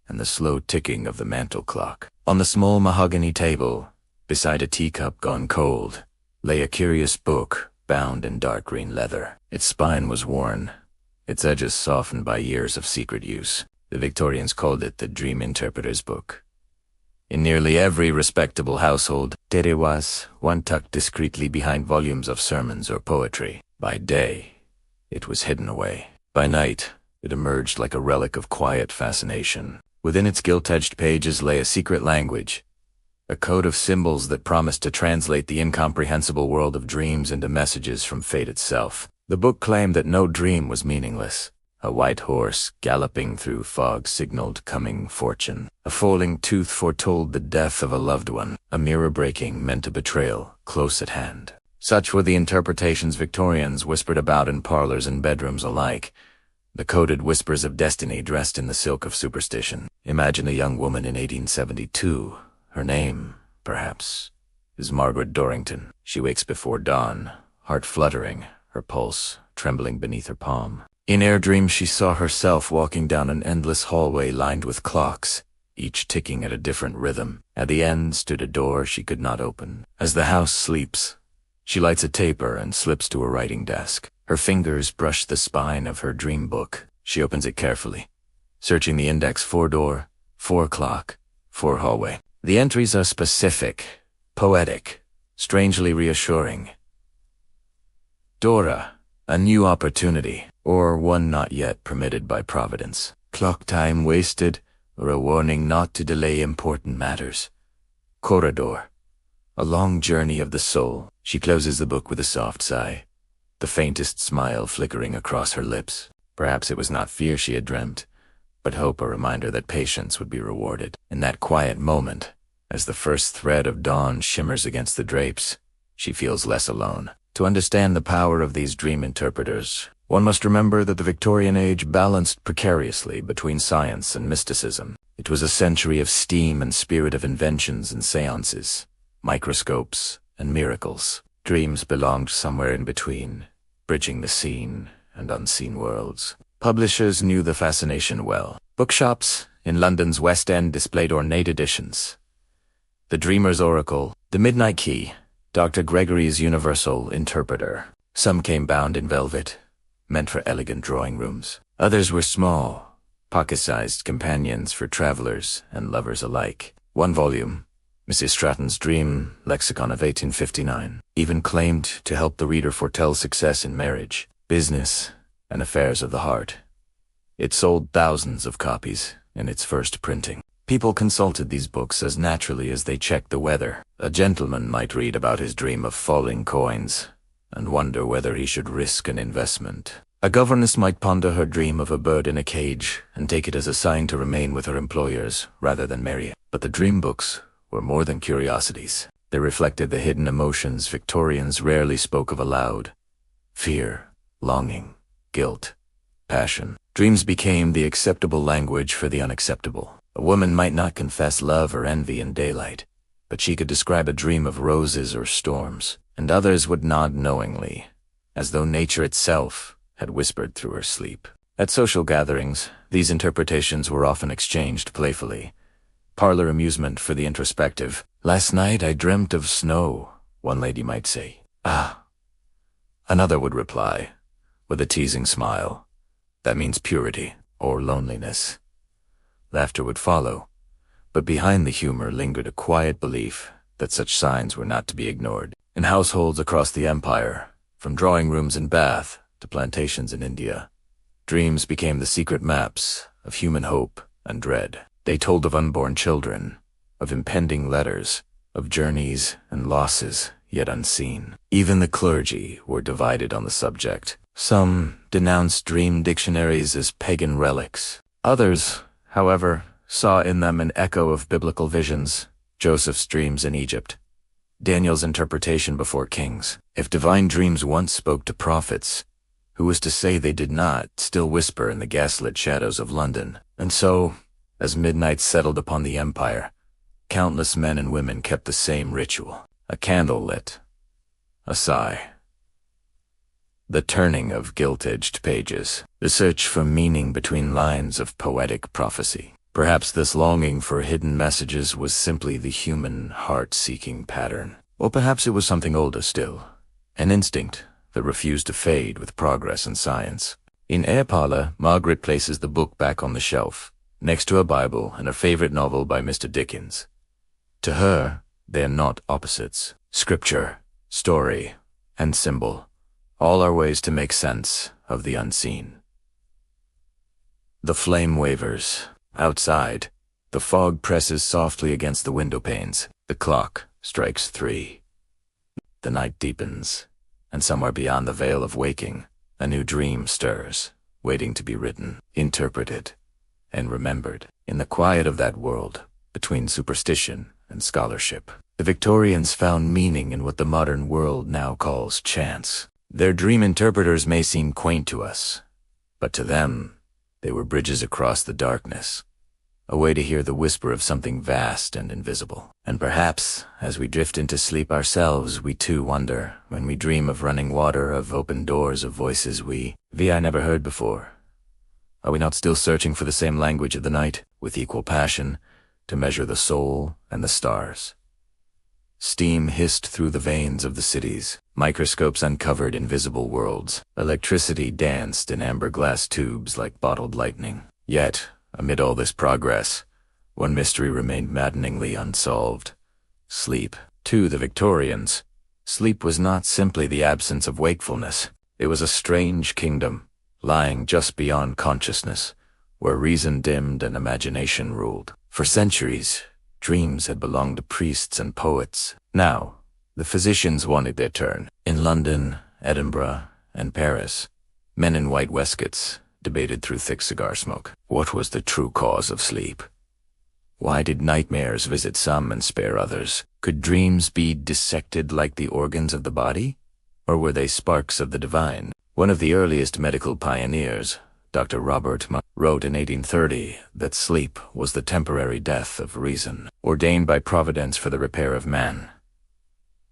and the slow ticking of the mantel clock. On the small mahogany table, beside a teacup gone cold, lay a curious book bound in dark green leather. Its spine was worn, its edges softened by years of secret use. The Victorians called it the Dream Interpreter's Book. In nearly every respectable household, there was one tucked discreetly behind volumes of sermons or poetry. By day, it was hidden away. By night, it emerged like a relic of quiet fascination. Within its gilt-edged pages lay a secret language, a code of symbols that promised to translate the incomprehensible world of dreams into messages from fate itself. The book claimed that no dream was meaningless. A white horse galloping through fog signaled coming fortune. A falling tooth foretold the death of a loved one. A mirror breaking meant a betrayal close at hand. Such were the interpretations Victorians whispered about in parlors and bedrooms alike, the coded whispers of destiny dressed in the silk of superstition. Imagine a young woman in 1872. Her name, perhaps, is Margaret Dorrington. She wakes before dawn, heart fluttering, her pulse trembling beneath her palm. In her dreams she saw herself walking down an endless hallway lined with clocks, each ticking at a different rhythm. At the end stood a door she could not open. As the house sleeps, she lights a taper and slips to a writing desk. Her fingers brush the spine of her dream book. She opens it carefully, searching the index 4 door, 4 clock, 4 hallway. The entries are specific, poetic, strangely reassuring. Dora, a new opportunity, or one not yet permitted by Providence. Clock time wasted, or a warning not to delay important matters. Corridor, a long journey of the soul. She closes the book with a soft sigh, the faintest smile flickering across her lips. Perhaps it was not fear she had dreamt, but hope, a reminder that patience would be rewarded. In that quiet moment, as the first thread of dawn shimmers against the drapes, she feels less alone. To understand the power of these dream interpreters, one must remember that the Victorian age balanced precariously between science and mysticism. It was a century of steam and spirit, of inventions and seances, microscopes and miracles. Dreams belonged somewhere in between, bridging the seen and unseen worlds. Publishers knew the fascination well. Bookshops in London's West End displayed ornate editions. The Dreamer's Oracle, The Midnight Key, Dr. Gregory's Universal Interpreter. Some came bound in velvet, meant for elegant drawing rooms. Others were small, pocket-sized companions for travelers and lovers alike. One volume, Mrs. Stratton's Dream Lexicon of 1859, even claimed to help the reader foretell success in marriage, business, and affairs of the heart. It sold thousands of copies in its first printing. People consulted these books as naturally as they checked the weather. A gentleman might read about his dream of falling coins and wonder whether he should risk an investment. A governess might ponder her dream of a bird in a cage and take it as a sign to remain with her employers rather than marry. But the dream books were more than curiosities. They reflected the hidden emotions Victorians rarely spoke of aloud: fear, longing, guilt, passion. Dreams became the acceptable language for the unacceptable. A woman might not confess love or envy in daylight, but she could describe a dream of roses or storms, and others would nod knowingly, as though nature itself had whispered through her sleep. At social gatherings, these interpretations were often exchanged playfully. Parlor amusement for the introspective. "Last night I dreamt of snow," one lady might say. "Ah." Another would reply, with a teasing smile, "That means purity or loneliness." Laughter would follow, but behind the humor lingered a quiet belief that such signs were not to be ignored. In households across the empire, from drawing rooms in Bath to plantations in India, dreams became the secret maps of human hope and dread. They told of unborn children, of impending letters, of journeys and losses yet unseen. Even the clergy were divided on the subject. Some denounced dream dictionaries as pagan relics. Others, however, saw in them an echo of biblical visions: Joseph's dreams in Egypt, Daniel's interpretation before kings. If divine dreams once spoke to prophets, who was to say they did not still whisper in the gaslit shadows of London? And so, as midnight settled upon the empire, countless men and women kept the same ritual: a candle lit, a sigh, the turning of gilt-edged pages, the search for meaning between lines of poetic prophecy. Perhaps this longing for hidden messages was simply the human heart-seeking pattern. Or perhaps it was something older still, an instinct that refused to fade with progress and science. In Air Parlour, Margaret places the book back on the shelf, next to a Bible and a favorite novel by Mr. Dickens. To her, they are not opposites. Scripture, story, and symbol, all are ways to make sense of the unseen. The flame wavers. Outside, the fog presses softly against the window panes. The clock strikes 3. The night deepens, and somewhere beyond the veil of waking, a new dream stirs, waiting to be written, interpreted, and remembered. In the quiet of that world, between superstition and scholarship, the Victorians found meaning in what the modern world now calls chance. Their dream interpreters may seem quaint to us, but to them, they were bridges across the darkness, a way to hear the whisper of something vast and invisible. And perhaps, as we drift into sleep ourselves, we too wonder, when we dream of running water, of open doors, of voices I never heard before. Are we not still searching for the same language of the night, with equal passion, to measure the soul and the stars? Steam hissed through the veins of the cities. Microscopes uncovered invisible worlds. Electricity danced in amber glass tubes like bottled lightning. Yet, amid all this progress, one mystery remained maddeningly unsolved. Sleep. To the Victorians, sleep was not simply the absence of wakefulness. It was a strange kingdom, lying just beyond consciousness, where reason dimmed and imagination ruled. For centuries, dreams had belonged to priests and poets. Now, the physicians wanted their turn. In London, Edinburgh, and Paris, men in white waistcoats debated through thick cigar smoke. What was the true cause of sleep? Why did nightmares visit some and spare others? Could dreams be dissected like the organs of the body? Or were they sparks of the divine? One of the earliest medical pioneers, Dr. Robert wrote in 1830 that sleep was the temporary death of reason, ordained by Providence for the repair of man.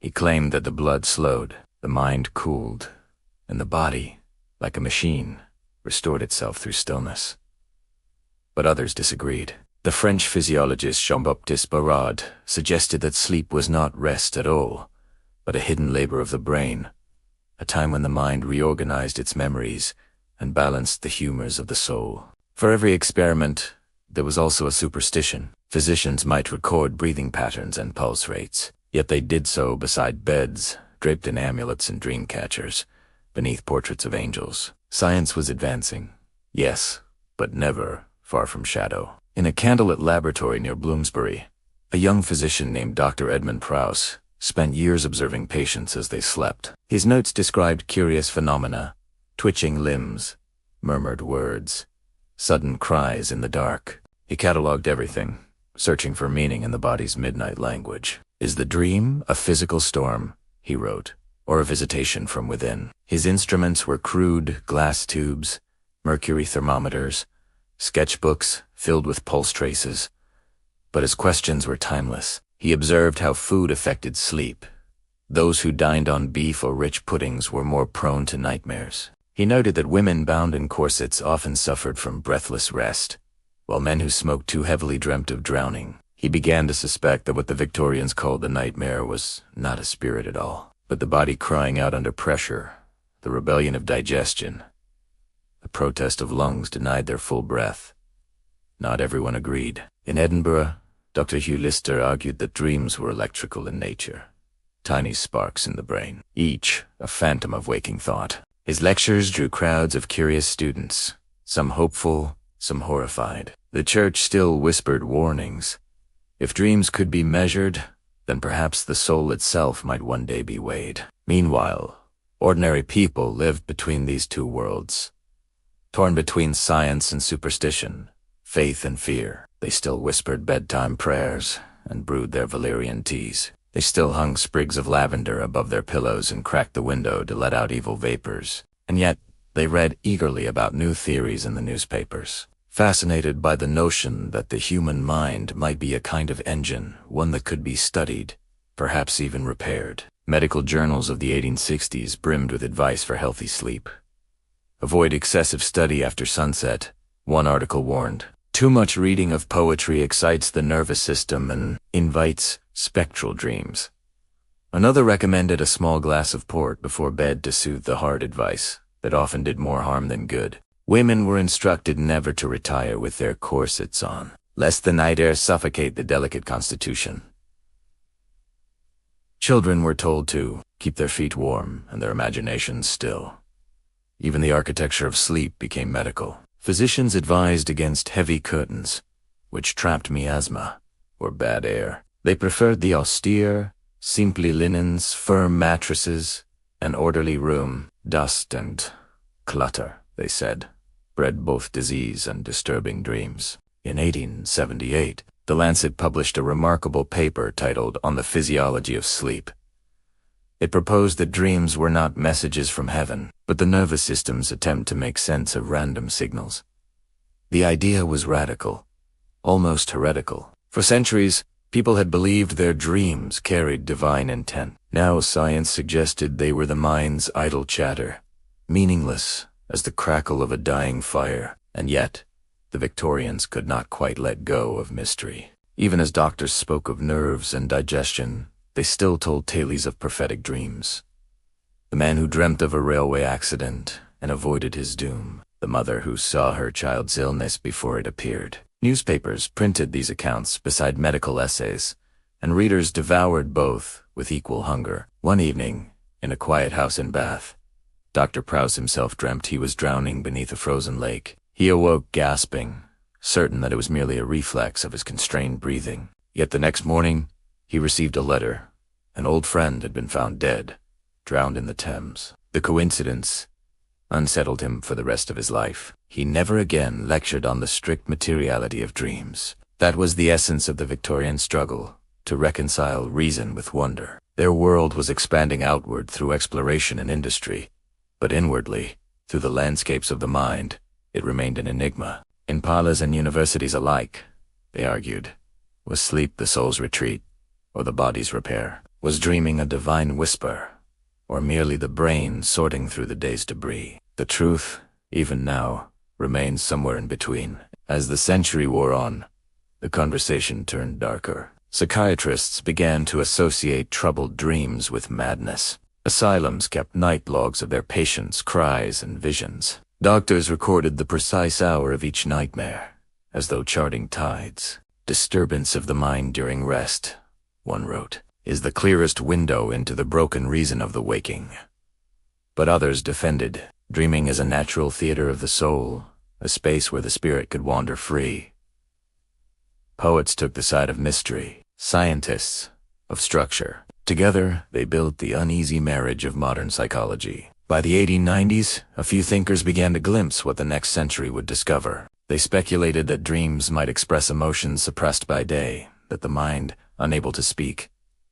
He claimed that the blood slowed, the mind cooled, and the body, like a machine, restored itself through stillness. But others disagreed. The French physiologist Jean-Baptiste Barrade suggested that sleep was not rest at all, but a hidden labor of the brain, a time when the mind reorganized its memories and balanced the humors of the soul. For every experiment, there was also a superstition. Physicians might record breathing patterns and pulse rates, yet they did so beside beds, draped in amulets and dream catchers, beneath portraits of angels. Science was advancing, yes, but never far from shadow. In a candlelit laboratory near Bloomsbury, a young physician named Dr. Edmund Prowse spent years observing patients as they slept. His notes described curious phenomena: twitching limbs, murmured words, sudden cries in the dark. He cataloged everything, searching for meaning in the body's midnight language. "Is the dream a physical storm," he wrote, "or a visitation from within?" His instruments were crude glass tubes, mercury thermometers, sketchbooks filled with pulse traces. But his questions were timeless. He observed how food affected sleep. Those who dined on beef or rich puddings were more prone to nightmares. He noted that women bound in corsets often suffered from breathless rest, while men who smoked too heavily dreamt of drowning. He began to suspect that what the Victorians called the nightmare was not a spirit at all, but the body crying out under pressure, the rebellion of digestion, the protest of lungs denied their full breath. Not everyone agreed. In Edinburgh, Dr. Hugh Lister argued that dreams were electrical in nature, tiny sparks in the brain, each a phantom of waking thought. His lectures drew crowds of curious students, some hopeful, some horrified. The church still whispered warnings. If dreams could be measured, then perhaps the soul itself might one day be weighed. Meanwhile, ordinary people lived between these two worlds, torn between science and superstition, faith and fear. They still whispered bedtime prayers and brewed their valerian teas. They still hung sprigs of lavender above their pillows and cracked the window to let out evil vapors. And yet, they read eagerly about new theories in the newspapers, fascinated by the notion that the human mind might be a kind of engine, one that could be studied, perhaps even repaired. Medical journals of the 1860s brimmed with advice for healthy sleep. Avoid excessive study after sunset, one article warned. Too much reading of poetry excites the nervous system and invites spectral dreams. Another recommended a small glass of port before bed to soothe the heart, advice that often did more harm than good. Women were instructed never to retire with their corsets on, lest the night air suffocate the delicate constitution. Children were told to keep their feet warm and their imaginations still. Even the architecture of sleep became medical. Physicians advised against heavy curtains, which trapped miasma, or bad air. They preferred the austere, simply linens, firm mattresses, an orderly room. Dust and clutter, they said, bred both disease and disturbing dreams. In 1878, The Lancet published a remarkable paper titled On the Physiology of Sleep. It proposed that dreams were not messages from heaven, but the nervous system's attempt to make sense of random signals. The idea was radical, almost heretical. For centuries, people had believed their dreams carried divine intent. Now science suggested they were the mind's idle chatter, meaningless as the crackle of a dying fire. And yet, the Victorians could not quite let go of mystery. Even as doctors spoke of nerves and digestion, they still told tales of prophetic dreams. The man who dreamt of a railway accident and avoided his doom. The mother who saw her child's illness before it appeared. Newspapers printed these accounts beside medical essays, and readers devoured both with equal hunger. One evening, in a quiet house in Bath, Dr. Prowse himself dreamt he was drowning beneath a frozen lake. He awoke gasping, certain that it was merely a reflex of his constrained breathing. Yet the next morning, he received a letter. An old friend had been found dead, drowned in the Thames. The coincidence unsettled him for the rest of his life. He never again lectured on the strict materiality of dreams. That was the essence of the Victorian struggle, to reconcile reason with wonder. Their world was expanding outward through exploration and industry, but inwardly, through the landscapes of the mind, it remained an enigma. In parlors and universities alike, they argued, was sleep the soul's retreat, or the body's repair? Was dreaming a divine whisper, or merely the brain sorting through the day's debris? The truth, even now, remains somewhere in between. As the century wore on, the conversation turned darker. Psychiatrists began to associate troubled dreams with madness. Asylums kept night logs of their patients' cries and visions. Doctors recorded the precise hour of each nightmare, as though charting tides. Disturbance of the mind during rest, one wrote, is the clearest window into the broken reason of the waking. But others defended dreaming as a natural theater of the soul, a space where the spirit could wander free. Poets took the side of mystery, scientists of structure. Together, they built the uneasy marriage of modern psychology. By the 1890s, a few thinkers began to glimpse what the next century would discover. They speculated that dreams might express emotions suppressed by day, that the mind, unable to speak,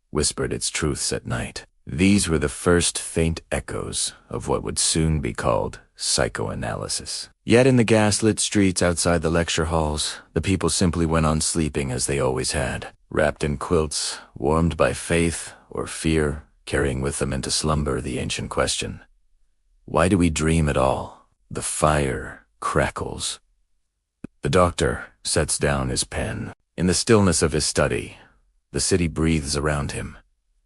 whispered its truths at night. These were the first faint echoes of what would soon be called psychoanalysis. Yet in the gas-lit streets outside the lecture halls, the people simply went on sleeping as they always had, wrapped in quilts, warmed by faith or fear, carrying with them into slumber the ancient question, why do we dream at all? The fire crackles. The doctor sets down his pen. In the stillness of his study, the city breathes around him.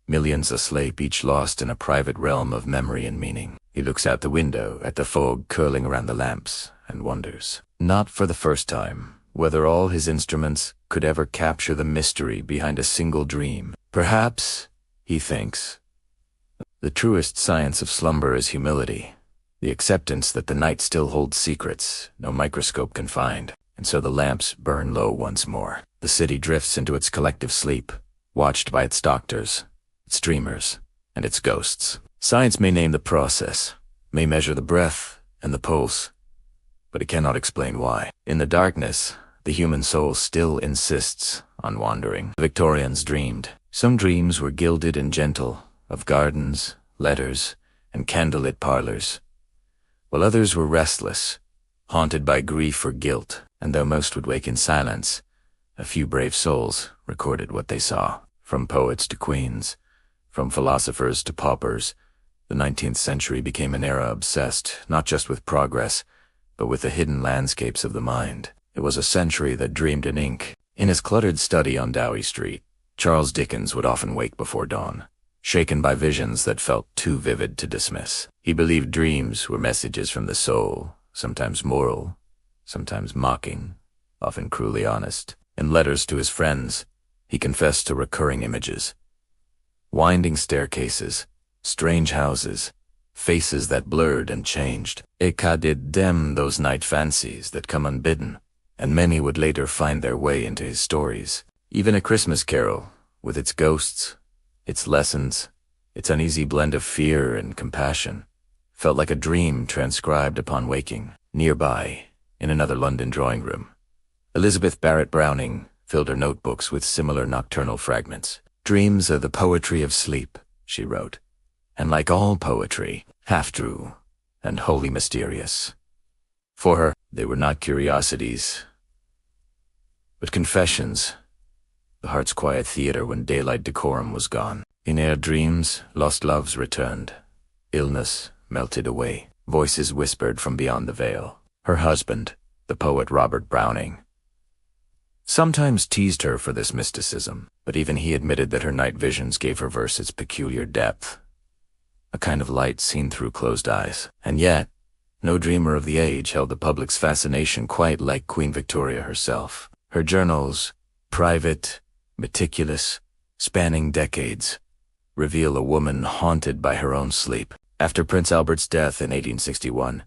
Millions asleep, each lost in a private realm of memory and meaning. He looks out the window at the fog curling around the lamps and wonders, not for the first time, whether all his instruments could ever capture the mystery behind a single dream. Perhaps, he thinks, the truest science of slumber is humility, the acceptance that the night still holds secrets no microscope can find. And so the lamps burn low once more. The city drifts into its collective sleep, watched by its doctors, its dreamers, and its ghosts. Science may name the process, may measure the breath and the pulse, but it cannot explain why. In the darkness, the human soul still insists on wandering. The Victorians dreamed. Some dreams were gilded and gentle, of gardens, letters, and candlelit parlors, while others were restless, haunted by grief or guilt. And though most would wake in silence, a few brave souls recorded what they saw. From poets to queens, From philosophers to paupers, the 19th century became an era obsessed not just with progress, but with the hidden landscapes of the mind. It was a century that dreamed in ink. In his cluttered study on Dowey Street, Charles Dickens would often wake before dawn, shaken by visions that felt too vivid to dismiss. He believed dreams were messages from the soul, sometimes moral, sometimes mocking, often cruelly honest. In letters to his friends, he confessed to recurring images. Winding staircases, strange houses, faces that blurred and changed. Et qu'a did them those night fancies that come unbidden, and many would later find their way into his stories. Even A Christmas Carol, with its ghosts, its lessons, its uneasy blend of fear and compassion, felt like a dream transcribed upon waking. Nearby, in another London drawing room, Elizabeth Barrett Browning filled her notebooks with similar nocturnal fragments. "Dreams are the poetry of sleep," she wrote, "and like all poetry, half-true and wholly mysterious." For her, they were not curiosities, but confessions, the heart's quiet theater when daylight decorum was gone. In her dreams, lost loves returned. Illness melted away. Voices whispered from beyond the veil. Her husband, the poet Robert Browning, sometimes teased her for this mysticism, but even he admitted that her night visions gave her verse its peculiar depth, a kind of light seen through closed eyes. And yet, no dreamer of the age held the public's fascination quite like Queen Victoria herself. Her journals, private, meticulous, spanning decades, reveal a woman haunted by her own sleep. After Prince Albert's death in 1861,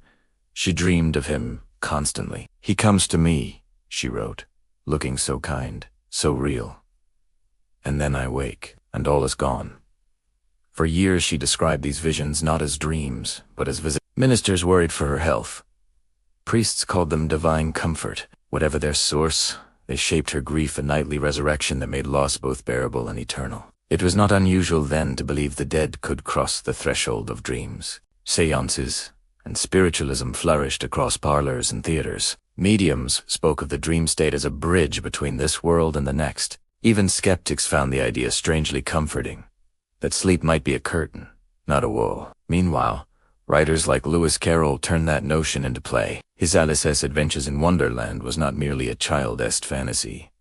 she dreamed of him constantly. "He comes to me," she wrote, "looking so kind, so real. And then I wake, and all is gone." For years she described these visions not as dreams, but as visits. Ministers worried for her health. Priests called them divine comfort. Whatever their source, they shaped her grief a nightly resurrection that made loss both bearable and eternal. It was not unusual then to believe the dead could cross the threshold of dreams. Seances and spiritualism flourished across parlors and theaters. Mediums spoke of the dream state as a bridge between this world and the next. Even skeptics found the idea strangely comforting, that sleep might be a curtain, not a wall. Meanwhile, writers like Lewis Carroll turned that notion into play. His Alice's Adventures in Wonderland was not merely a child-esque fantasy.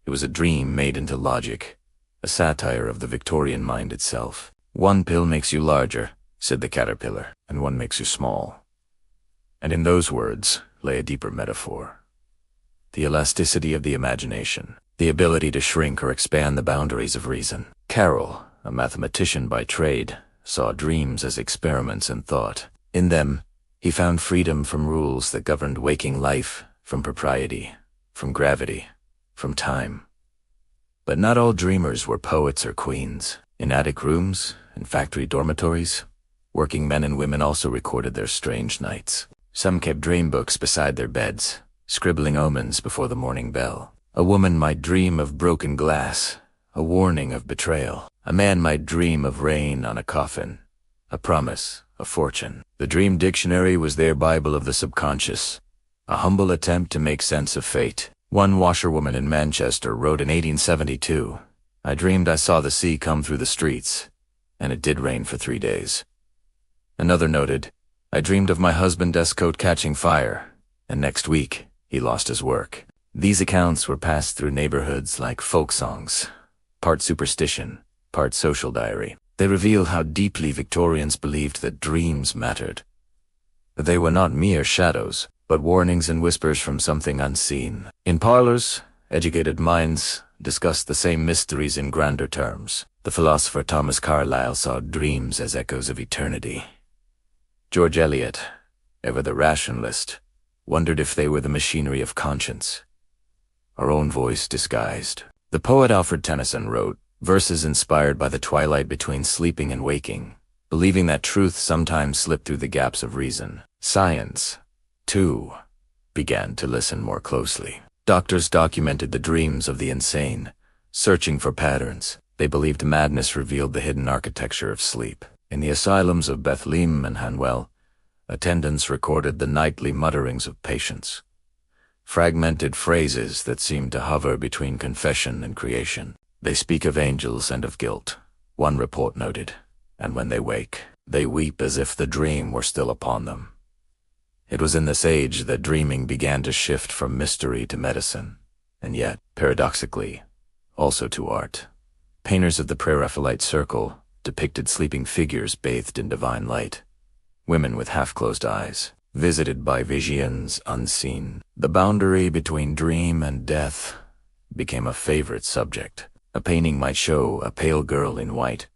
It was a dream made into logic, a satire of the Victorian mind itself. "One pill makes you larger," said the caterpillar, "and one makes you small." And in those words lay a deeper metaphor. The elasticity of the imagination, the ability to shrink or expand the boundaries of reason. Carroll, a mathematician by trade, saw dreams as experiments in thought. In them, he found freedom from rules that governed waking life, from propriety, from gravity, from time. But not all dreamers were poets or queens. In attic rooms, in factory dormitories, working men and women also recorded their strange nights. Some kept dream books beside their beds, scribbling omens before the morning bell. A woman might dream of broken glass, a warning of betrayal. A man might dream of rain on a coffin, a promise, a fortune. The dream dictionary was their Bible of the subconscious, a humble attempt to make sense of fate. One washerwoman in Manchester wrote in 1872, "I dreamed I saw the sea come through the streets, and it did rain for 3 days." Another noted, "I dreamed of my husband's coat catching fire, and next week he lost his work." These accounts were passed through neighborhoods like folk songs, part superstition, part social diary. They reveal how deeply Victorians believed that dreams mattered, that they were not mere shadows, but warnings and whispers from something unseen. In parlors, educated minds discussed the same mysteries in grander terms. The philosopher Thomas Carlyle saw dreams as echoes of eternity. George Eliot, ever the rationalist, wondered if they were the machinery of conscience, our own voice disguised. The poet Alfred Tennyson wrote verses inspired by the twilight between sleeping and waking, believing that truth sometimes slipped through the gaps of reason. Science, too, began to listen more closely. Doctors documented the dreams of the insane, searching for patterns. They believed madness revealed the hidden architecture of sleep. In the asylums of Bethlehem and Hanwell, attendants recorded the nightly mutterings of patients, fragmented phrases that seemed to hover between confession and creation. They speak of angels and of guilt, one report noted, and when they wake, they weep as if the dream were still upon them. It was in this age that dreaming began to shift from mystery to medicine, and yet, paradoxically, also to art. Painters of the Pre-Raphaelite circle depicted sleeping figures bathed in divine light, women with half-closed eyes, visited by visions unseen. The boundary between dream and death became a favorite subject. A painting might show a pale girl in white,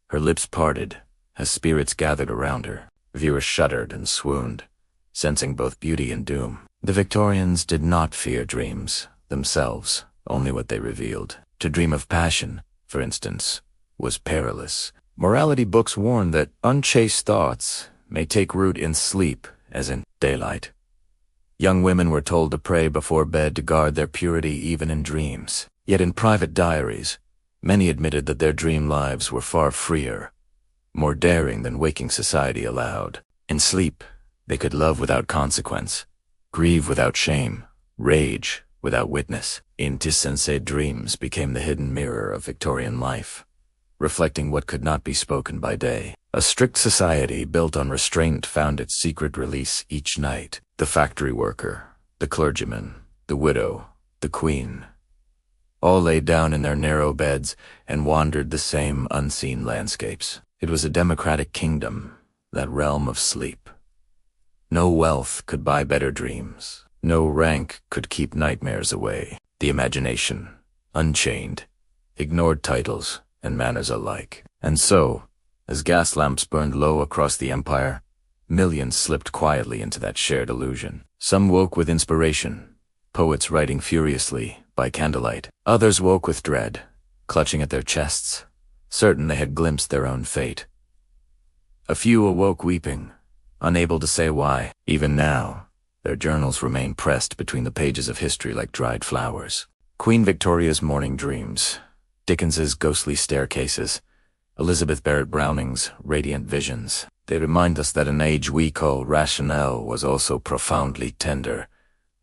her lips parted as spirits gathered around her. Viewers shuddered and swooned, sensing both beauty and doom. The Victorians did not fear dreams themselves, only what they revealed. To dream of passion, for instance, was perilous. Morality books warned that unchaste thoughts may take root in sleep, as in daylight. Young women were told to pray before bed to guard their purity even in dreams. Yet in private diaries, many admitted that their dream lives were far freer, more daring than waking society allowed. In sleep, they could love without consequence, grieve without shame, rage without witness. Insensate dreams became the hidden mirror of Victorian life, reflecting what could not be spoken by day. A strict society built on restraint found its secret release each night. The factory worker, the clergyman, the widow, the queen, all lay down in their narrow beds and wandered the same unseen landscapes. It was a democratic kingdom, that realm of sleep. No wealth could buy better dreams. No rank could keep nightmares away. The imagination, unchained, ignored titles and manners alike. And so, as gas lamps burned low across the empire, millions slipped quietly into that shared illusion. Some woke with inspiration, poets writing furiously by candlelight. Others woke with dread, clutching at their chests, certain they had glimpsed their own fate. A few awoke weeping, unable to say why. Even now, their journals remain pressed between the pages of history like dried flowers. Queen Victoria's morning dreams, Dickens's ghostly staircases, Elizabeth Barrett Browning's radiant visions. They remind us that an age we call rationale was also profoundly tender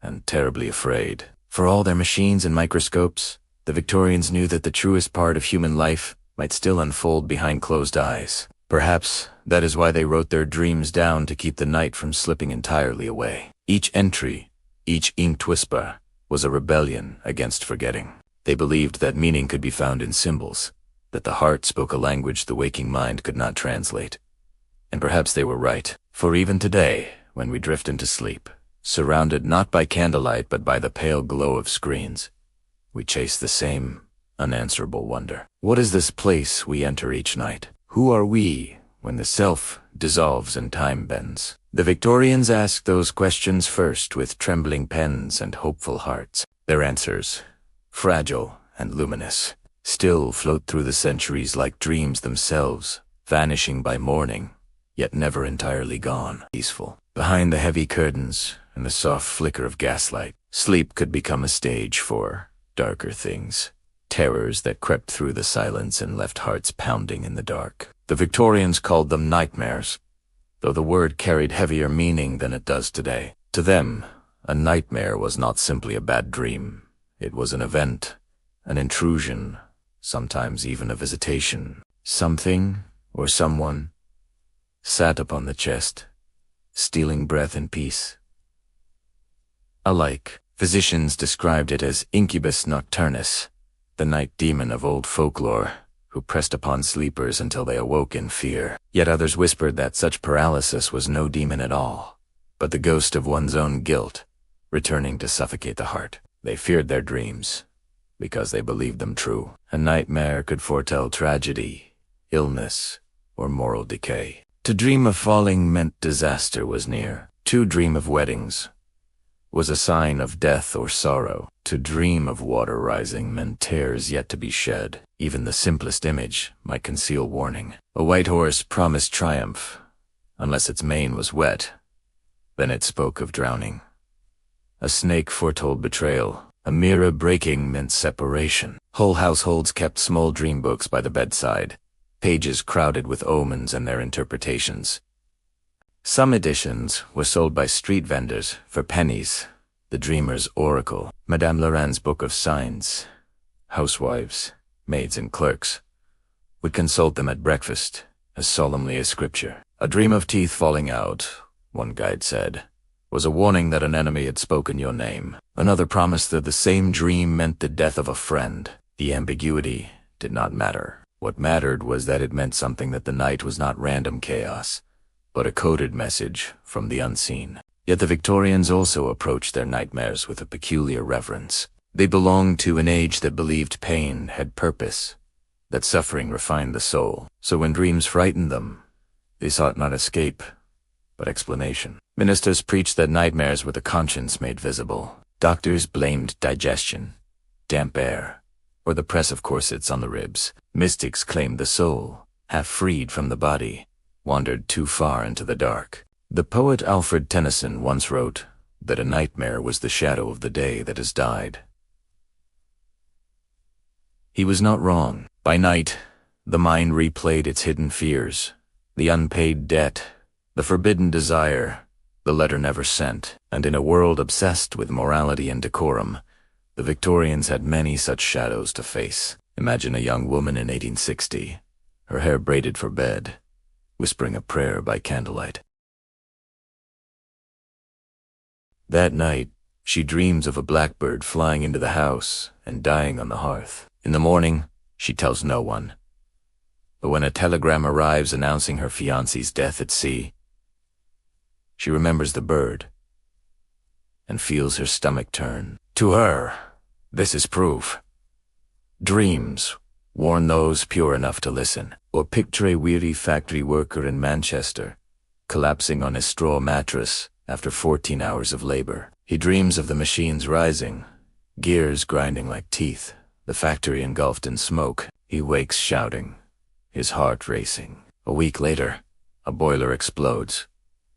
and terribly afraid. For all their machines and microscopes, the Victorians knew that the truest part of human life might still unfold behind closed eyes. Perhaps that is why they wrote their dreams down, to keep the night from slipping entirely away. Each entry, each inked whisper, was a rebellion against forgetting. They believed that meaning could be found in symbols, that the heart spoke a language the waking mind could not translate. And perhaps they were right, for even today, when we drift into sleep, surrounded not by candlelight but by the pale glow of screens, we chase the same unanswerable wonder. What is this place we enter each night? Who are we when the self dissolves and time bends? The Victorians asked those questions first with trembling pens and hopeful hearts. Their answers, fragile and luminous, still float through the centuries like dreams themselves, vanishing by morning, yet never entirely gone. Peaceful. Behind the heavy curtains and the soft flicker of gaslight, sleep could become a stage for darker things, terrors that crept through the silence and left hearts pounding in the dark. The Victorians called them nightmares, though the word carried heavier meaning than it does today. To them, a nightmare was not simply a bad dream. It was an event, an intrusion, sometimes even a visitation. Something or someone sat upon the chest, stealing breath and peace. Alike, physicians described it as incubus nocturnus, the night demon of old folklore, who pressed upon sleepers until they awoke in fear. Yet others whispered that such paralysis was no demon at all, but the ghost of one's own guilt, returning to suffocate the heart. They feared their dreams, because they believed them true. A nightmare could foretell tragedy, illness, or moral decay. To dream of falling meant disaster was near. To dream of weddings was a sign of death or sorrow. To dream of water rising meant tears yet to be shed. Even the simplest image might conceal warning. A white horse promised triumph, unless its mane was wet. Then it spoke of drowning. A snake foretold betrayal. A mirror breaking meant separation. Whole households kept small dream books by the bedside, pages crowded with omens and their interpretations. Some editions were sold by street vendors for pennies. The Dreamer's Oracle, Madame Laurent's Book of Signs, housewives, maids and clerks, would consult them at breakfast, as solemnly as scripture. A dream of teeth falling out, one guide said, was a warning that an enemy had spoken your name. Another promised that the same dream meant the death of a friend. The ambiguity did not matter. What mattered was that it meant something, that the night was not random chaos, but a coded message from the unseen. Yet the Victorians also approached their nightmares with a peculiar reverence. They belonged to an age that believed pain had purpose, that suffering refined the soul. So when dreams frightened them, they sought not escape, but explanation. Ministers preached that nightmares were the conscience made visible. Doctors blamed digestion, damp air, or the press of corsets on the ribs. Mystics claimed the soul, half freed from the body, wandered too far into the dark. The poet Alfred Tennyson once wrote that a nightmare was the shadow of the day that has died. He was not wrong. By night, the mind replayed its hidden fears, the unpaid debt, the forbidden desire, the letter never sent. And in a world obsessed with morality and decorum, the Victorians had many such shadows to face. Imagine a young woman in 1860, her hair braided for bed, whispering a prayer by candlelight. That night, she dreams of a blackbird flying into the house and dying on the hearth. In the morning, she tells no one. But when a telegram arrives announcing her fiancé's death at sea, she remembers the bird and feels her stomach turn. To her, this is proof. Dreams warn those pure enough to listen. Or picture a weary factory worker in Manchester, collapsing on his straw mattress after 14 hours of labor. He dreams of the machines rising, gears grinding like teeth, the factory engulfed in smoke. He wakes shouting, his heart racing. A week later, a boiler explodes,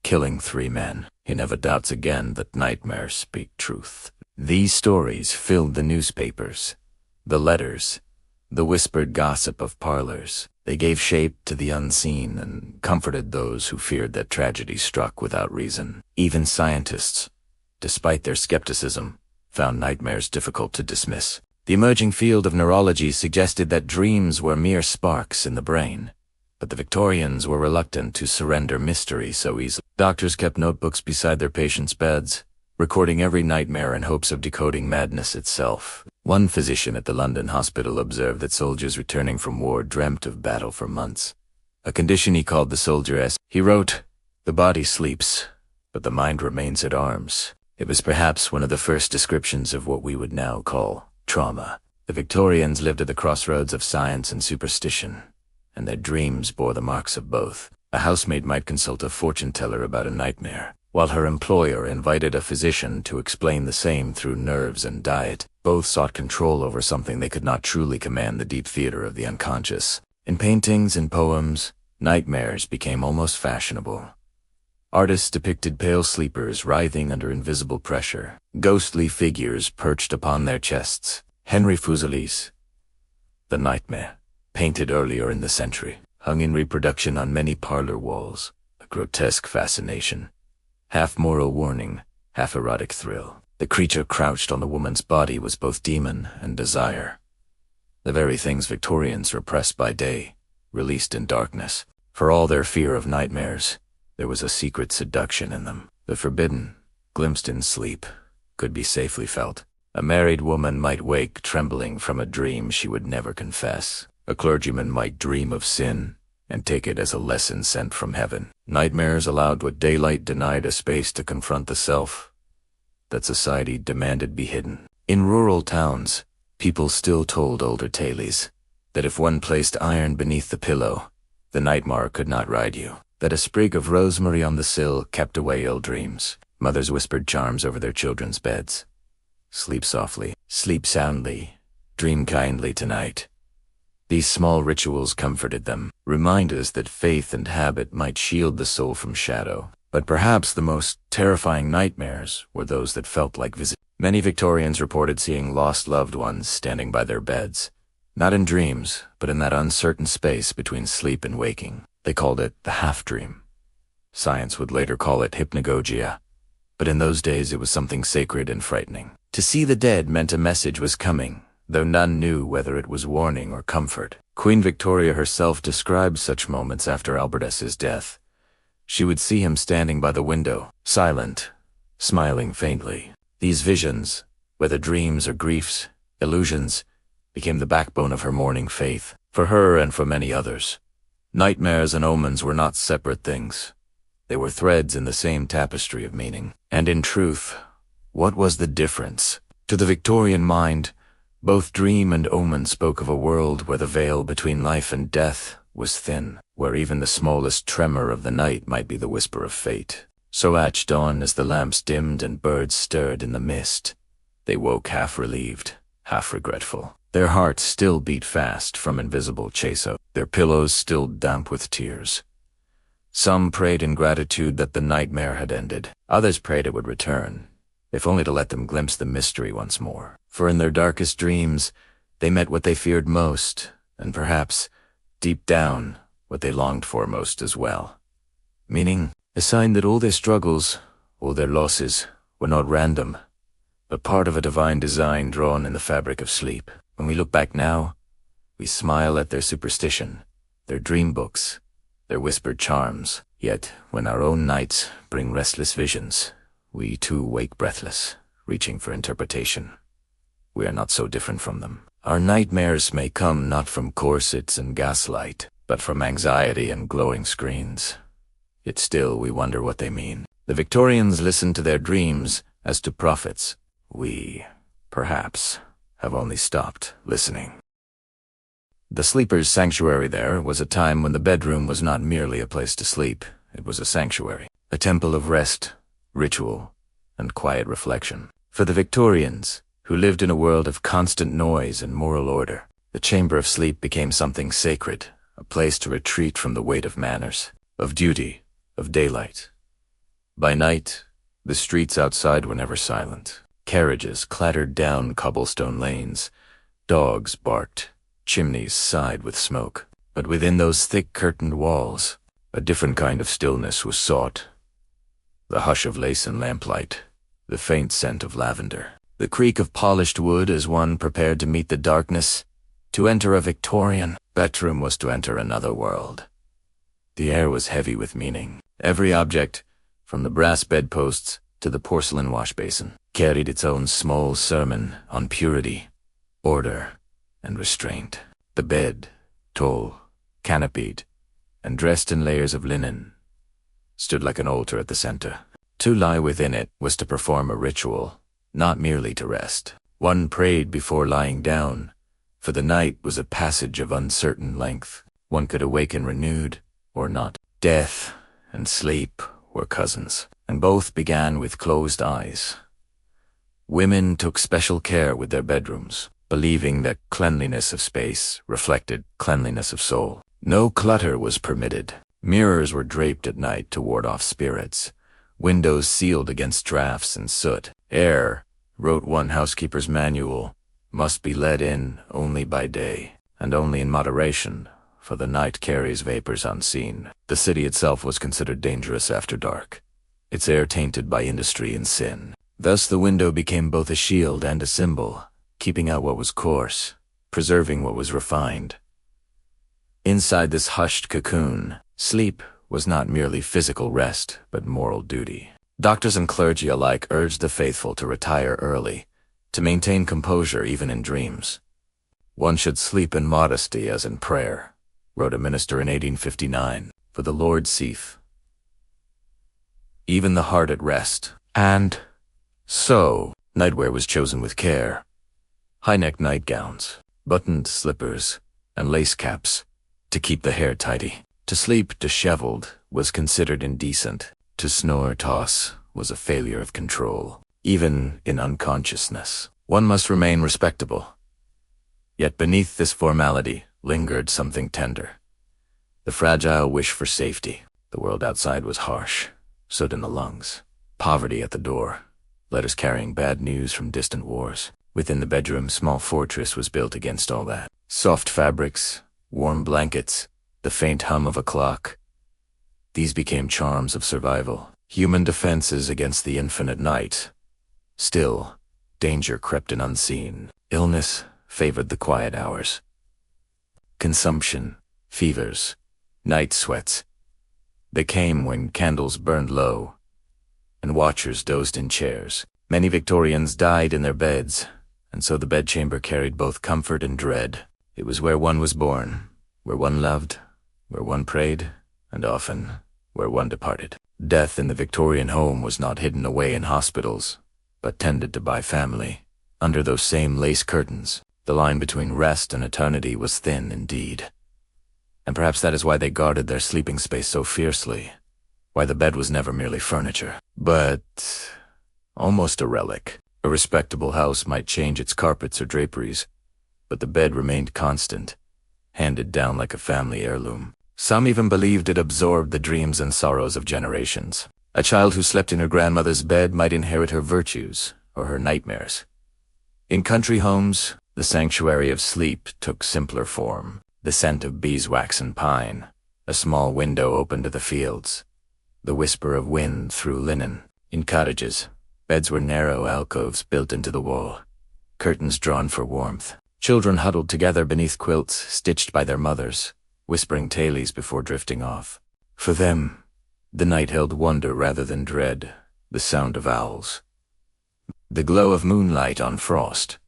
killing 3 men. He never doubts again that nightmares speak truth. These stories filled the newspapers, the letters, the whispered gossip of parlors. They gave shape to the unseen and comforted those who feared that tragedy struck without reason. Even scientists, despite their skepticism, found nightmares difficult to dismiss. The emerging field of neurology suggested that dreams were mere sparks in the brain, but the Victorians were reluctant to surrender mystery so easily. Doctors kept notebooks beside their patients' beds, recording every nightmare in hopes of decoding madness itself. One physician at the London hospital observed that soldiers returning from war dreamt of battle for months, a condition he called the soldier-esque. He wrote, "The body sleeps, but the mind remains at arms." It was perhaps one of the first descriptions of what we would now call trauma. The Victorians lived at the crossroads of science and superstition, and their dreams bore the marks of both. A housemaid might consult a fortune-teller about a nightmare, while her employer invited a physician to explain the same through nerves and diet. Both sought control over something they could not truly command, the deep theater of the unconscious. In paintings and poems, nightmares became almost fashionable. Artists depicted pale sleepers writhing under invisible pressure, ghostly figures perched upon their chests. Henry Fuseli's The Nightmare, painted earlier in the century, hung in reproduction on many parlor walls, a grotesque fascination, half moral warning, half erotic thrill. The creature crouched on the woman's body was both demon and desire. The very things Victorians repressed by day, released in darkness. For all their fear of nightmares, there was a secret seduction in them. The forbidden, glimpsed in sleep, could be safely felt. A married woman might wake trembling from a dream she would never confess. A clergyman might dream of sin and take it as a lesson sent from heaven. Nightmares allowed what daylight denied a space to confront the self that society demanded be hidden. In rural towns, people still told older tales, that if one placed iron beneath the pillow, the nightmare could not ride you, that a sprig of rosemary on the sill kept away ill dreams. Mothers whispered charms over their children's beds. Sleep softly, sleep soundly, dream kindly tonight. These small rituals comforted them, reminders that faith and habit might shield the soul from shadow. But perhaps the most terrifying nightmares were those that felt like visitors. Many Victorians reported seeing lost loved ones standing by their beds, not in dreams, but in that uncertain space between sleep and waking. They called it the half-dream. Science would later call it hypnagogia, but in those days it was something sacred and frightening. To see the dead meant a message was coming, though none knew whether it was warning or comfort. Queen Victoria herself described such moments after Albertus's death. She would see him standing by the window, silent, smiling faintly. These visions, whether dreams or griefs, illusions, became the backbone of her mourning faith, for her and for many others. Nightmares and omens were not separate things. They were threads in the same tapestry of meaning. And in truth, what was the difference? To the Victorian mind, both dream and omen spoke of a world where the veil between life and death was thin, where even the smallest tremor of the night might be the whisper of fate. So at dawn, as the lamps dimmed and birds stirred in the mist, they woke half relieved, half regretful. Their hearts still beat fast from invisible chase-out, their pillows still damp with tears. Some prayed in gratitude that the nightmare had ended. Others prayed it would return, if only to let them glimpse the mystery once more. For in their darkest dreams, they met what they feared most, and perhaps, deep down, what they longed for most as well. Meaning, a sign that all their struggles, all their losses, were not random, but part of a divine design drawn in the fabric of sleep. When we look back now, we smile at their superstition, their dream books, their whispered charms. Yet, when our own nights bring restless visions, we too wake breathless, reaching for interpretation. We are not so different from them. Our nightmares may come not from corsets and gaslight, but from anxiety and glowing screens. Yet still we wonder what they mean. The Victorians listened to their dreams as to prophets. We, perhaps, have only stopped listening. The sleeper's sanctuary there was a time when the bedroom was not merely a place to sleep. It was a sanctuary, a temple of rest, ritual, and quiet reflection. For the Victorians, who lived in a world of constant noise and moral order, the chamber of sleep became something sacred, a place to retreat from the weight of manners, of duty, of daylight. By night, the streets outside were never silent. Carriages clattered down cobblestone lanes, dogs barked, chimneys sighed with smoke. But within those thick curtained walls, a different kind of stillness was sought. The hush of lace and lamplight, the faint scent of lavender, the creak of polished wood as one prepared to meet the darkness. To enter a Victorian bedroom was to enter another world. The air was heavy with meaning. Every object, from the brass bedposts to the porcelain washbasin, carried its own small sermon on purity, order, and restraint. The bed, tall, canopied, and dressed in layers of linen, stood like an altar at the center. To lie within it was to perform a ritual, not merely to rest. One prayed before lying down, for the night was a passage of uncertain length. One could awaken renewed or not. Death and sleep were cousins, and both began with closed eyes. Women took special care with their bedrooms, believing that cleanliness of space reflected cleanliness of soul. No clutter was permitted. Mirrors were draped at night to ward off spirits. Windows sealed against drafts and soot. Air, wrote one housekeeper's manual, must be let in only by day, and only in moderation, for the night carries vapors unseen. The city itself was considered dangerous after dark, its air tainted by industry and sin. Thus the window became both a shield and a symbol, keeping out what was coarse, preserving what was refined. Inside this hushed cocoon, sleep was not merely physical rest, but moral duty. Doctors and clergy alike urged the faithful to retire early, to maintain composure even in dreams. One should sleep in modesty as in prayer, wrote a minister in 1859, for the Lord seeth even the heart at rest. And so, nightwear was chosen with care. High-necked nightgowns, buttoned slippers, and lace caps to keep the hair tidy. To sleep disheveled was considered indecent. To snore toss was a failure of control. Even in unconsciousness, one must remain respectable. Yet beneath this formality lingered something tender. The fragile wish for safety. The world outside was harsh, soot in the lungs, poverty at the door, letters carrying bad news from distant wars. Within the bedroom, small fortress was built against all that. Soft fabrics, warm blankets, the faint hum of a clock. These became charms of survival, human defenses against the infinite night. Still, danger crept in unseen. Illness favored the quiet hours. consumption, fevers, night sweats. They came when candles burned low, and watchers dozed in chairs. Many Victorians died in their beds, and so the bedchamber carried both comfort and dread. It was where one was born, where one loved, where one prayed, and often where one departed. Death in the Victorian home was not hidden away in hospitals, but tended to by family. Under those same lace curtains, the line between rest and eternity was thin indeed. And perhaps that is why they guarded their sleeping space so fiercely, why the bed was never merely furniture, but almost a relic. A respectable house might change its carpets or draperies, but the bed remained constant, handed down like a family heirloom. Some even believed it absorbed the dreams and sorrows of generations. A child who slept in her grandmother's bed might inherit her virtues or her nightmares. In country homes, the sanctuary of sleep took simpler form. The scent of beeswax and pine, a small window open to the fields, the whisper of wind through linen. In cottages, beds were narrow alcoves built into the wall, curtains drawn for warmth. Children huddled together beneath quilts stitched by their mothers, whispering tales before drifting off. For them, the night held wonder rather than dread, the sound of owls, the glow of moonlight on frost.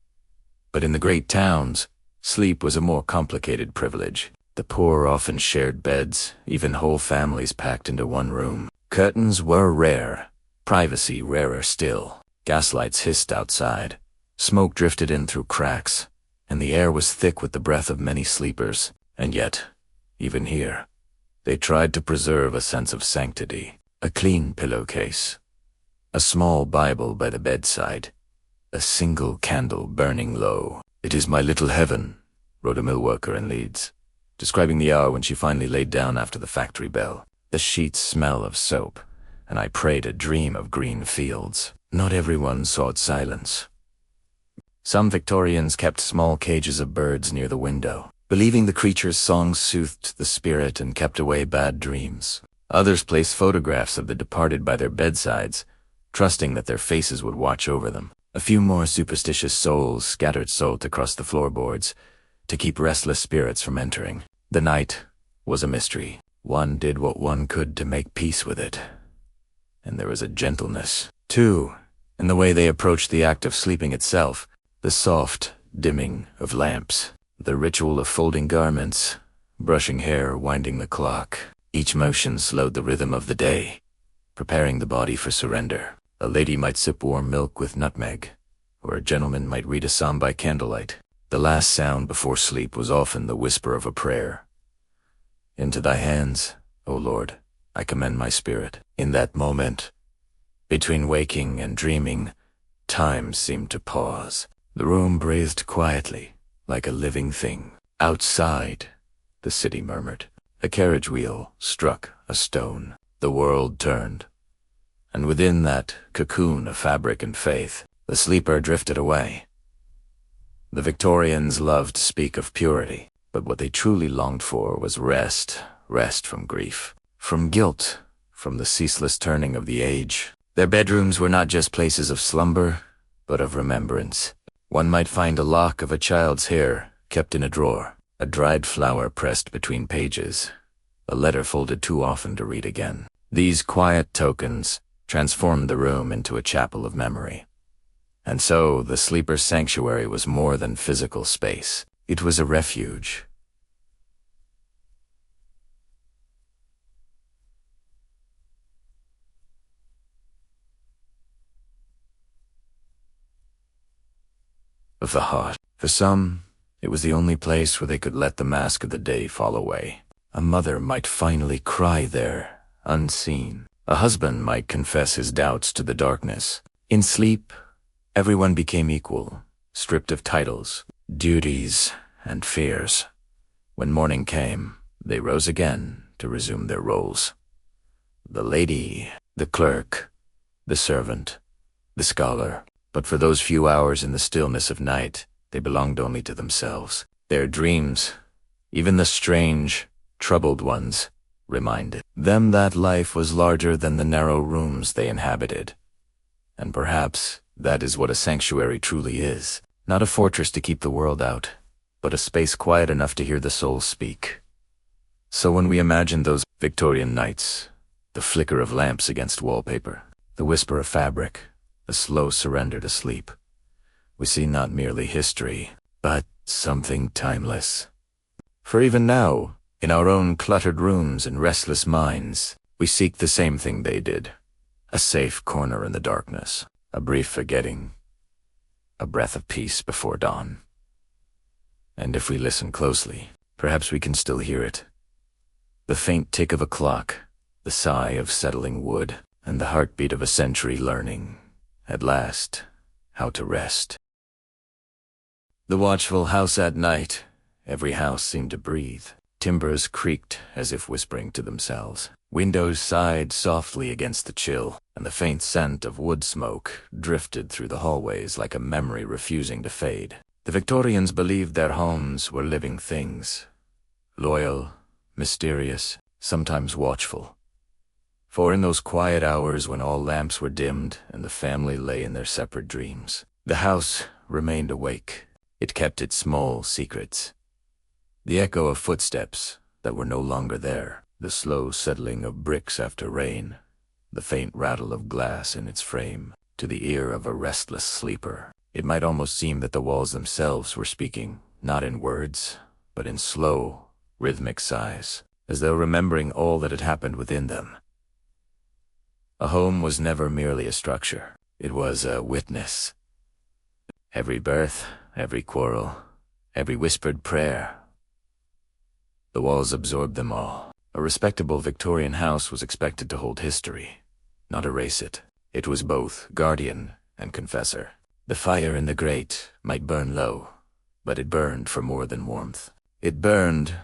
But in the great towns, sleep was a more complicated privilege. The poor often shared beds, even whole families packed into one room. Curtains were rare, privacy rarer still. Gaslights hissed outside, smoke drifted in through cracks, and the air was thick with the breath of many sleepers. And yet, even here, they tried to preserve a sense of sanctity. A clean pillowcase, a small Bible by the bedside, a single candle burning low. "It is my little heaven," wrote a millworker in Leeds, describing the hour when she finally laid down after the factory bell. "The sheets smell of soap, and I pray to dream of green fields." Not everyone sought silence. Some Victorians kept small cages of birds near the window, believing the creatures' songs soothed the spirit and kept away bad dreams. Others placed photographs of the departed by their bedsides, trusting that their faces would watch over them. A few more superstitious souls scattered salt across the floorboards to keep restless spirits from entering. The night was a mystery. One did what one could to make peace with it. And there was a gentleness, too, in the way they approached the act of sleeping itself. The soft dimming of lamps, the ritual of folding garments, brushing hair, winding the clock. Each motion slowed the rhythm of the day, preparing the body for surrender. A lady might sip warm milk with nutmeg, or a gentleman might read a psalm by candlelight. The last sound before sleep was often the whisper of a prayer. "Into thy hands, O Lord, I commend my spirit." In that moment, between waking and dreaming, time seemed to pause. The room breathed quietly, like a living thing. Outside, the city murmured. A carriage wheel struck a stone. The world turned. And within that cocoon of fabric and faith, the sleeper drifted away. The Victorians loved to speak of purity, but what they truly longed for was rest from grief, from guilt, from the ceaseless turning of the age. Their bedrooms were not just places of slumber, but of remembrance. One might find a lock of a child's hair kept in a drawer, a dried flower pressed between pages, a letter folded too often to read again. These quiet tokens transformed the room into a chapel of memory. And so the sleeper's sanctuary was more than physical space. It was a refuge. Of the heart. For some, it was the only place where they could let the mask of the day fall away. A mother might finally cry there, unseen. A husband might confess his doubts to the darkness. In sleep, everyone became equal, stripped of titles, duties, and fears. When morning came, they rose again to resume their roles. The lady, the clerk, the servant, the scholar. But for those few hours in the stillness of night, they belonged only to themselves. Their dreams, even the strange, troubled ones, reminded them that life was larger than the narrow rooms they inhabited. And perhaps that is what a sanctuary truly is. Not a fortress to keep the world out, but a space quiet enough to hear the soul speak. So when we imagine those Victorian nights, the flicker of lamps against wallpaper, the whisper of fabric, the slow surrender to sleep, we see not merely history, but something timeless. For even now, in our own cluttered rooms and restless minds, we seek the same thing they did. A safe corner in the darkness, a brief forgetting, a breath of peace before dawn. And if we listen closely, perhaps we can still hear it. The faint tick of a clock, the sigh of settling wood, and the heartbeat of a century learning, at last, how to rest. The watchful house at night, every house seemed to breathe. Timbers creaked as if whispering to themselves. Windows sighed softly against the chill, and the faint scent of wood smoke drifted through the hallways like a memory refusing to fade. The Victorians believed their homes were living things, loyal, mysterious, sometimes watchful. For in those quiet hours when all lamps were dimmed and the family lay in their separate dreams, the house remained awake. It kept its small secrets. The echo of footsteps that were no longer there, the slow settling of bricks after rain, the faint rattle of glass in its frame, to the ear of a restless sleeper. It might almost seem that the walls themselves were speaking, not in words, but in slow, rhythmic sighs, as though remembering all that had happened within them. A home was never merely a structure. It was a witness. Every birth, every quarrel, every whispered prayer. The walls absorbed them all. A respectable Victorian house was expected to hold history, not erase it. It was both guardian and confessor. The fire in the grate might burn low, but it burned for more than warmth. It burned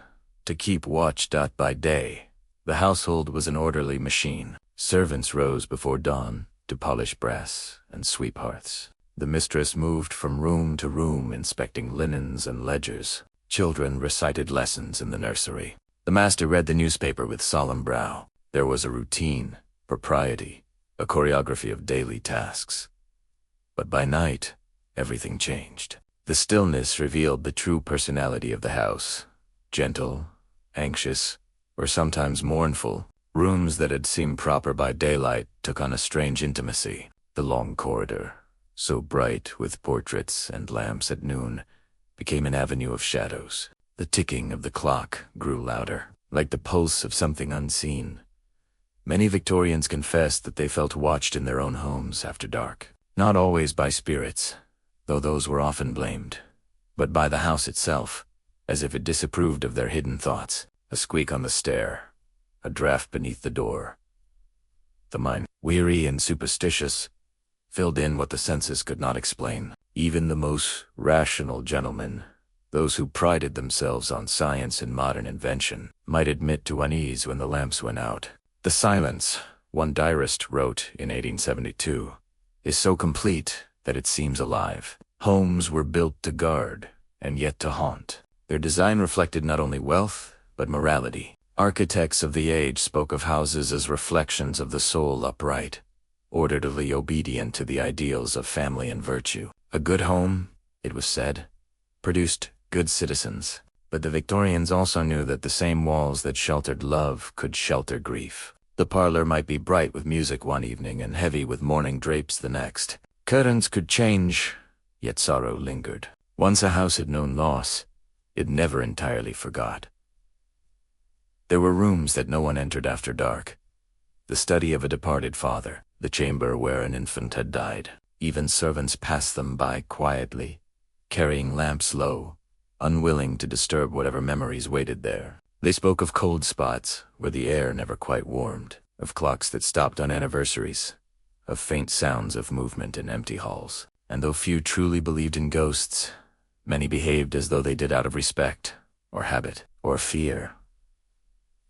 to keep watch. By day, the household was an orderly machine. Servants rose before dawn to polish brass and sweep hearths. The mistress moved from room to room inspecting linens and ledgers. Children recited lessons in the nursery. The master read the newspaper with solemn brow. There was a routine, propriety, a choreography of daily tasks. But by night, everything changed. The stillness revealed the true personality of the house. Gentle, anxious, or sometimes mournful, rooms that had seemed proper by daylight took on a strange intimacy. The long corridor, so bright with portraits and lamps at noon, became an avenue of shadows. The ticking of the clock grew louder, like the pulse of something unseen. Many Victorians confessed that they felt watched in their own homes after dark. Not always by spirits, though those were often blamed, but by the house itself, as if it disapproved of their hidden thoughts. A squeak on the stair, a draft beneath the door. The mind, weary and superstitious, filled in what the senses could not explain. Even the most rational gentlemen, those who prided themselves on science and modern invention, might admit to unease when the lamps went out. The silence, one diarist wrote in 1872, is so complete that it seems alive. Homes were built to guard, and yet to haunt. Their design reflected not only wealth, but morality. Architects of the age spoke of houses as reflections of the soul upright, orderly obedient to the ideals of family and virtue. A good home, it was said, produced good citizens. But the Victorians also knew that the same walls that sheltered love could shelter grief. The parlor might be bright with music one evening and heavy with mourning drapes the next. Curtains could change, yet sorrow lingered. Once a house had known loss, it never entirely forgot. There were rooms that no one entered after dark. The study of a departed father, the chamber where an infant had died. Even servants passed them by quietly, carrying lamps low, unwilling to disturb whatever memories waited there. They spoke of cold spots where the air never quite warmed, of clocks that stopped on anniversaries, of faint sounds of movement in empty halls. And though few truly believed in ghosts, many behaved as though they did out of respect, or habit, or fear.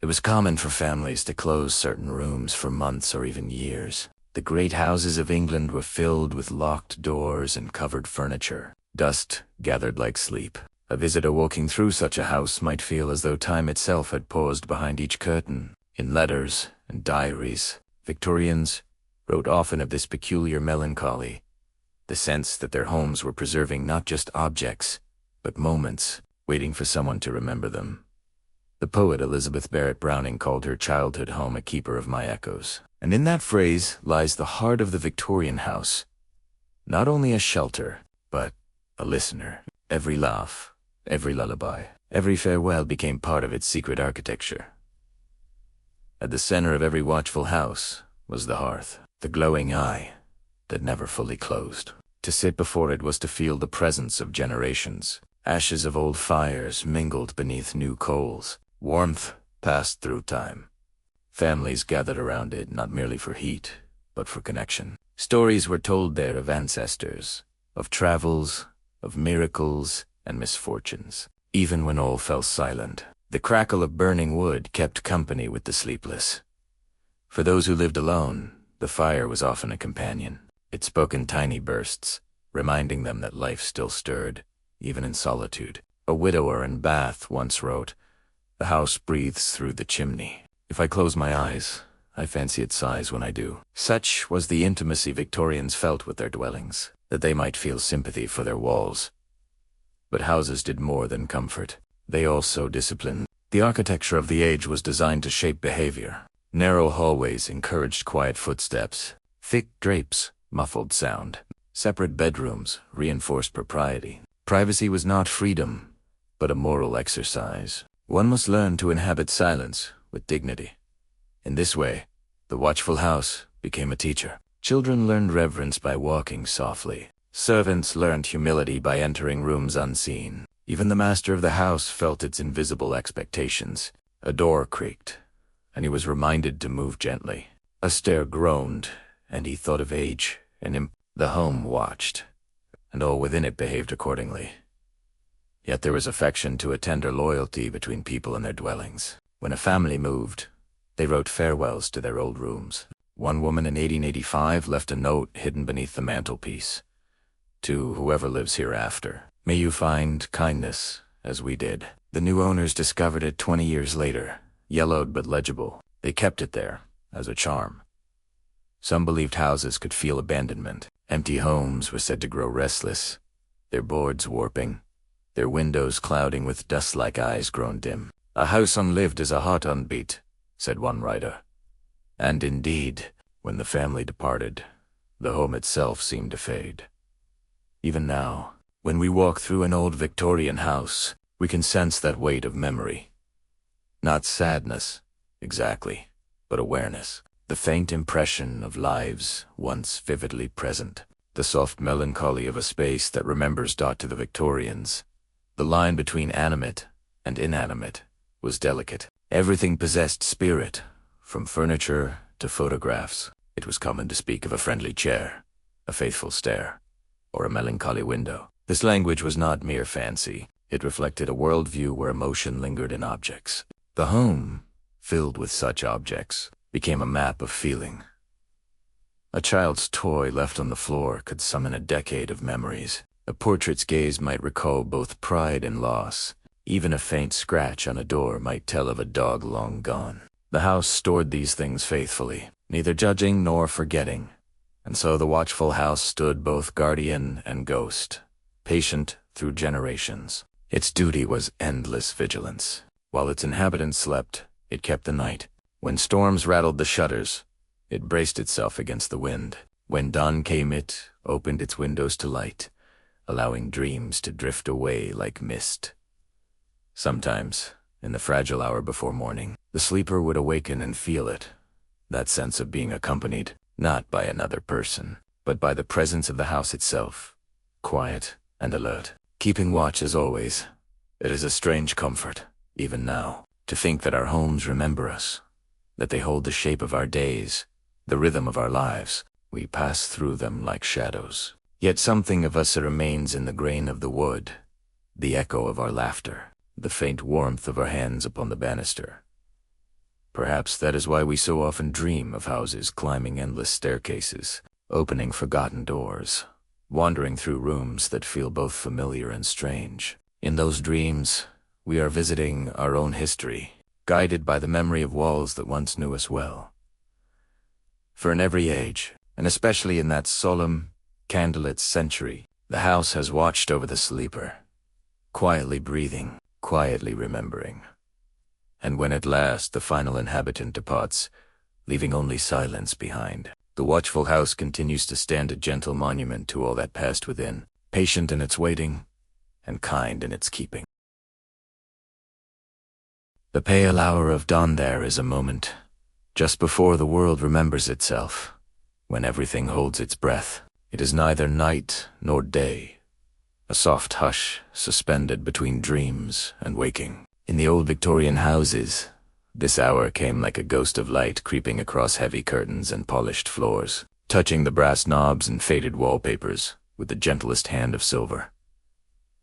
It was common for families to close certain rooms for months or even years. The great houses of England were filled with locked doors and covered furniture. Dust gathered like sleep. A visitor walking through such a house might feel as though time itself had paused behind each curtain. In letters and diaries, Victorians wrote often of this peculiar melancholy, the sense that their homes were preserving not just objects, but moments waiting for someone to remember them. The poet Elizabeth Barrett Browning called her childhood home a keeper of my echoes. And in that phrase lies the heart of the Victorian house. Not only a shelter, but a listener. Every laugh, every lullaby, every farewell became part of its secret architecture. At the center of every watchful house was the hearth, the glowing eye that never fully closed. To sit before it was to feel the presence of generations. Ashes of old fires mingled beneath new coals. Warmth passed through time. Families gathered around it not merely for heat, but for connection. Stories were told there of ancestors, of travels, of miracles and misfortunes. Even when all fell silent, the crackle of burning wood kept company with the sleepless. For those who lived alone, the fire was often a companion. It spoke in tiny bursts, reminding them that life still stirred, even in solitude. A widower in Bath once wrote, "The house breathes through the chimney. If I close my eyes, I fancy it sighs when I do." Such was the intimacy Victorians felt with their dwellings, that they might feel sympathy for their walls. But houses did more than comfort. They also disciplined. The architecture of the age was designed to shape behavior. Narrow hallways encouraged quiet footsteps. Thick drapes muffled sound. Separate bedrooms reinforced propriety. Privacy was not freedom, but a moral exercise. One must learn to inhabit silence with dignity. In this way, the watchful house became a teacher. Children learned reverence by walking softly. Servants learned humility by entering rooms unseen. Even the master of the house felt its invisible expectations. A door creaked, and he was reminded to move gently. A stair groaned, and he thought of age and the home watched, and all within it behaved accordingly. Yet there was affection to a tender loyalty between people and their dwellings. When a family moved, they wrote farewells to their old rooms. One woman in 1885 left a note hidden beneath the mantelpiece. "To whoever lives hereafter, may you find kindness as we did." The new owners discovered it 20 years later, yellowed but legible. They kept it there as a charm. Some believed houses could feel abandonment. Empty homes were said to grow restless, their boards warping, their windows clouding with dust-like eyes grown dim. "A house unlived is a heart unbeat," said one writer. And indeed, when the family departed, the home itself seemed to fade. Even now, when we walk through an old Victorian house, we can sense that weight of memory. Not sadness, exactly, but awareness. The faint impression of lives once vividly present. The soft melancholy of a space that remembers. To the Victorians, the line between animate and inanimate was delicate. Everything possessed spirit, from furniture to photographs. It was common to speak of a friendly chair, a faithful stare, or a melancholy window. This language was not mere fancy. It reflected a worldview where emotion lingered in objects. The home, filled with such objects, became a map of feeling. A child's toy left on the floor could summon a decade of memories. A portrait's gaze might recall both pride and loss. Even a faint scratch on a door might tell of a dog long gone. The house stored these things faithfully, neither judging nor forgetting. And so the watchful house stood both guardian and ghost, patient through generations. Its duty was endless vigilance. While its inhabitants slept, it kept the night. When storms rattled the shutters, it braced itself against the wind. When dawn came, it opened its windows to light, allowing dreams to drift away like mist. Sometimes, in the fragile hour before morning, the sleeper would awaken and feel it, that sense of being accompanied, not by another person, but by the presence of the house itself, quiet and alert, keeping watch as always. It is a strange comfort, even now, to think that our homes remember us, that they hold the shape of our days, the rhythm of our lives. We pass through them like shadows. Yet something of us remains in the grain of the wood, the echo of our laughter, the faint warmth of our hands upon the banister. Perhaps that is why we so often dream of houses climbing endless staircases, opening forgotten doors, wandering through rooms that feel both familiar and strange. In those dreams, we are visiting our own history, guided by the memory of walls that once knew us well. For in every age, and especially in that solemn, candlelit century, the house has watched over the sleeper, quietly breathing, quietly remembering. And when at last the final inhabitant departs, leaving only silence behind, the watchful house continues to stand a gentle monument to all that passed within, patient in its waiting and kind in its keeping. The pale hour of dawn there is a moment, just before the world remembers itself, when everything holds its breath. It is neither night nor day, a soft hush suspended between dreams and waking. In the old Victorian houses, this hour came like a ghost of light creeping across heavy curtains and polished floors, touching the brass knobs and faded wallpapers with the gentlest hand of silver.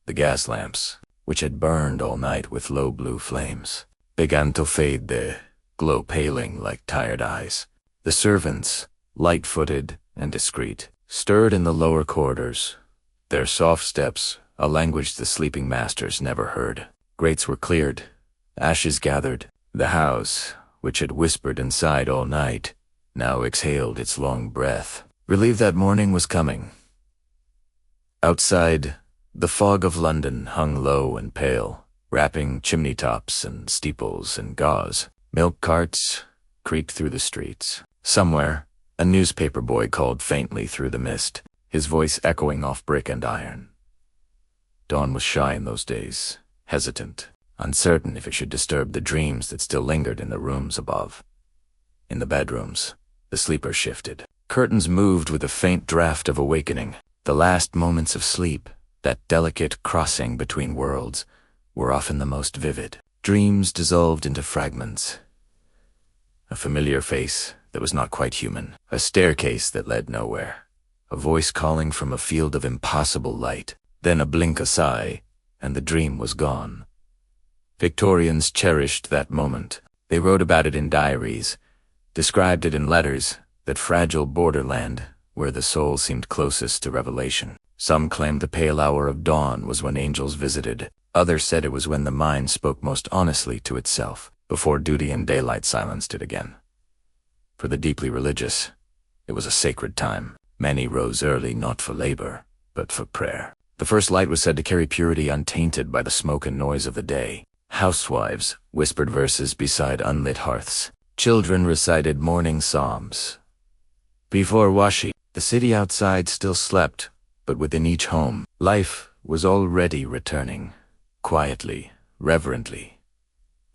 The gas lamps, which had burned all night with low blue flames, began to fade, the glow paling like tired eyes. The servants, light-footed and discreet, stirred in the lower corridors, their soft steps a language the sleeping masters never heard. Grates were cleared, ashes gathered. The house, which had whispered inside all night, now exhaled its long breath, relieved that morning was coming. Outside, the fog of London hung low and pale, wrapping chimney tops and steeples in gauze. Milk carts creaked through the streets. Somewhere, a newspaper boy called faintly through the mist, his voice echoing off brick and iron. Dawn was shy in those days, hesitant, uncertain if it should disturb the dreams that still lingered in the rooms above. In the bedrooms, the sleepers shifted. Curtains moved with a faint draft of awakening. The last moments of sleep, that delicate crossing between worlds, were often the most vivid. Dreams dissolved into fragments. A familiar face that was not quite human, a staircase that led nowhere, a voice calling from a field of impossible light, then a blink, a sigh, and the dream was gone. Victorians cherished that moment. They wrote about it in diaries, described it in letters, that fragile borderland where the soul seemed closest to revelation. Some claimed the pale hour of dawn was when angels visited. Others said it was when the mind spoke most honestly to itself, before duty and daylight silenced it again. For the deeply religious, it was a sacred time. Many rose early not for labor, but for prayer. The first light was said to carry purity untainted by the smoke and noise of the day. Housewives whispered verses beside unlit hearths. Children recited morning psalms. Before washing, the city outside still slept, but within each home, life was already returning, quietly, reverently.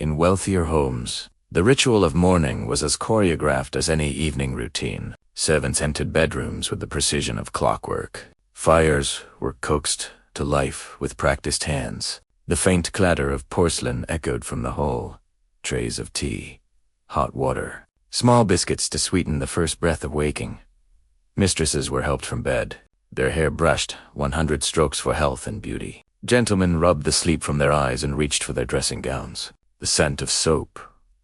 In wealthier homes, the ritual of mourning was as choreographed as any evening routine. Servants entered bedrooms with the precision of clockwork. Fires were coaxed to life with practiced hands. The faint clatter of porcelain echoed from the hall. Trays of tea, hot water, small biscuits to sweeten the first breath of waking. Mistresses were helped from bed, their hair brushed 100 strokes for health and beauty. Gentlemen rubbed the sleep from their eyes and reached for their dressing gowns. The scent of soap,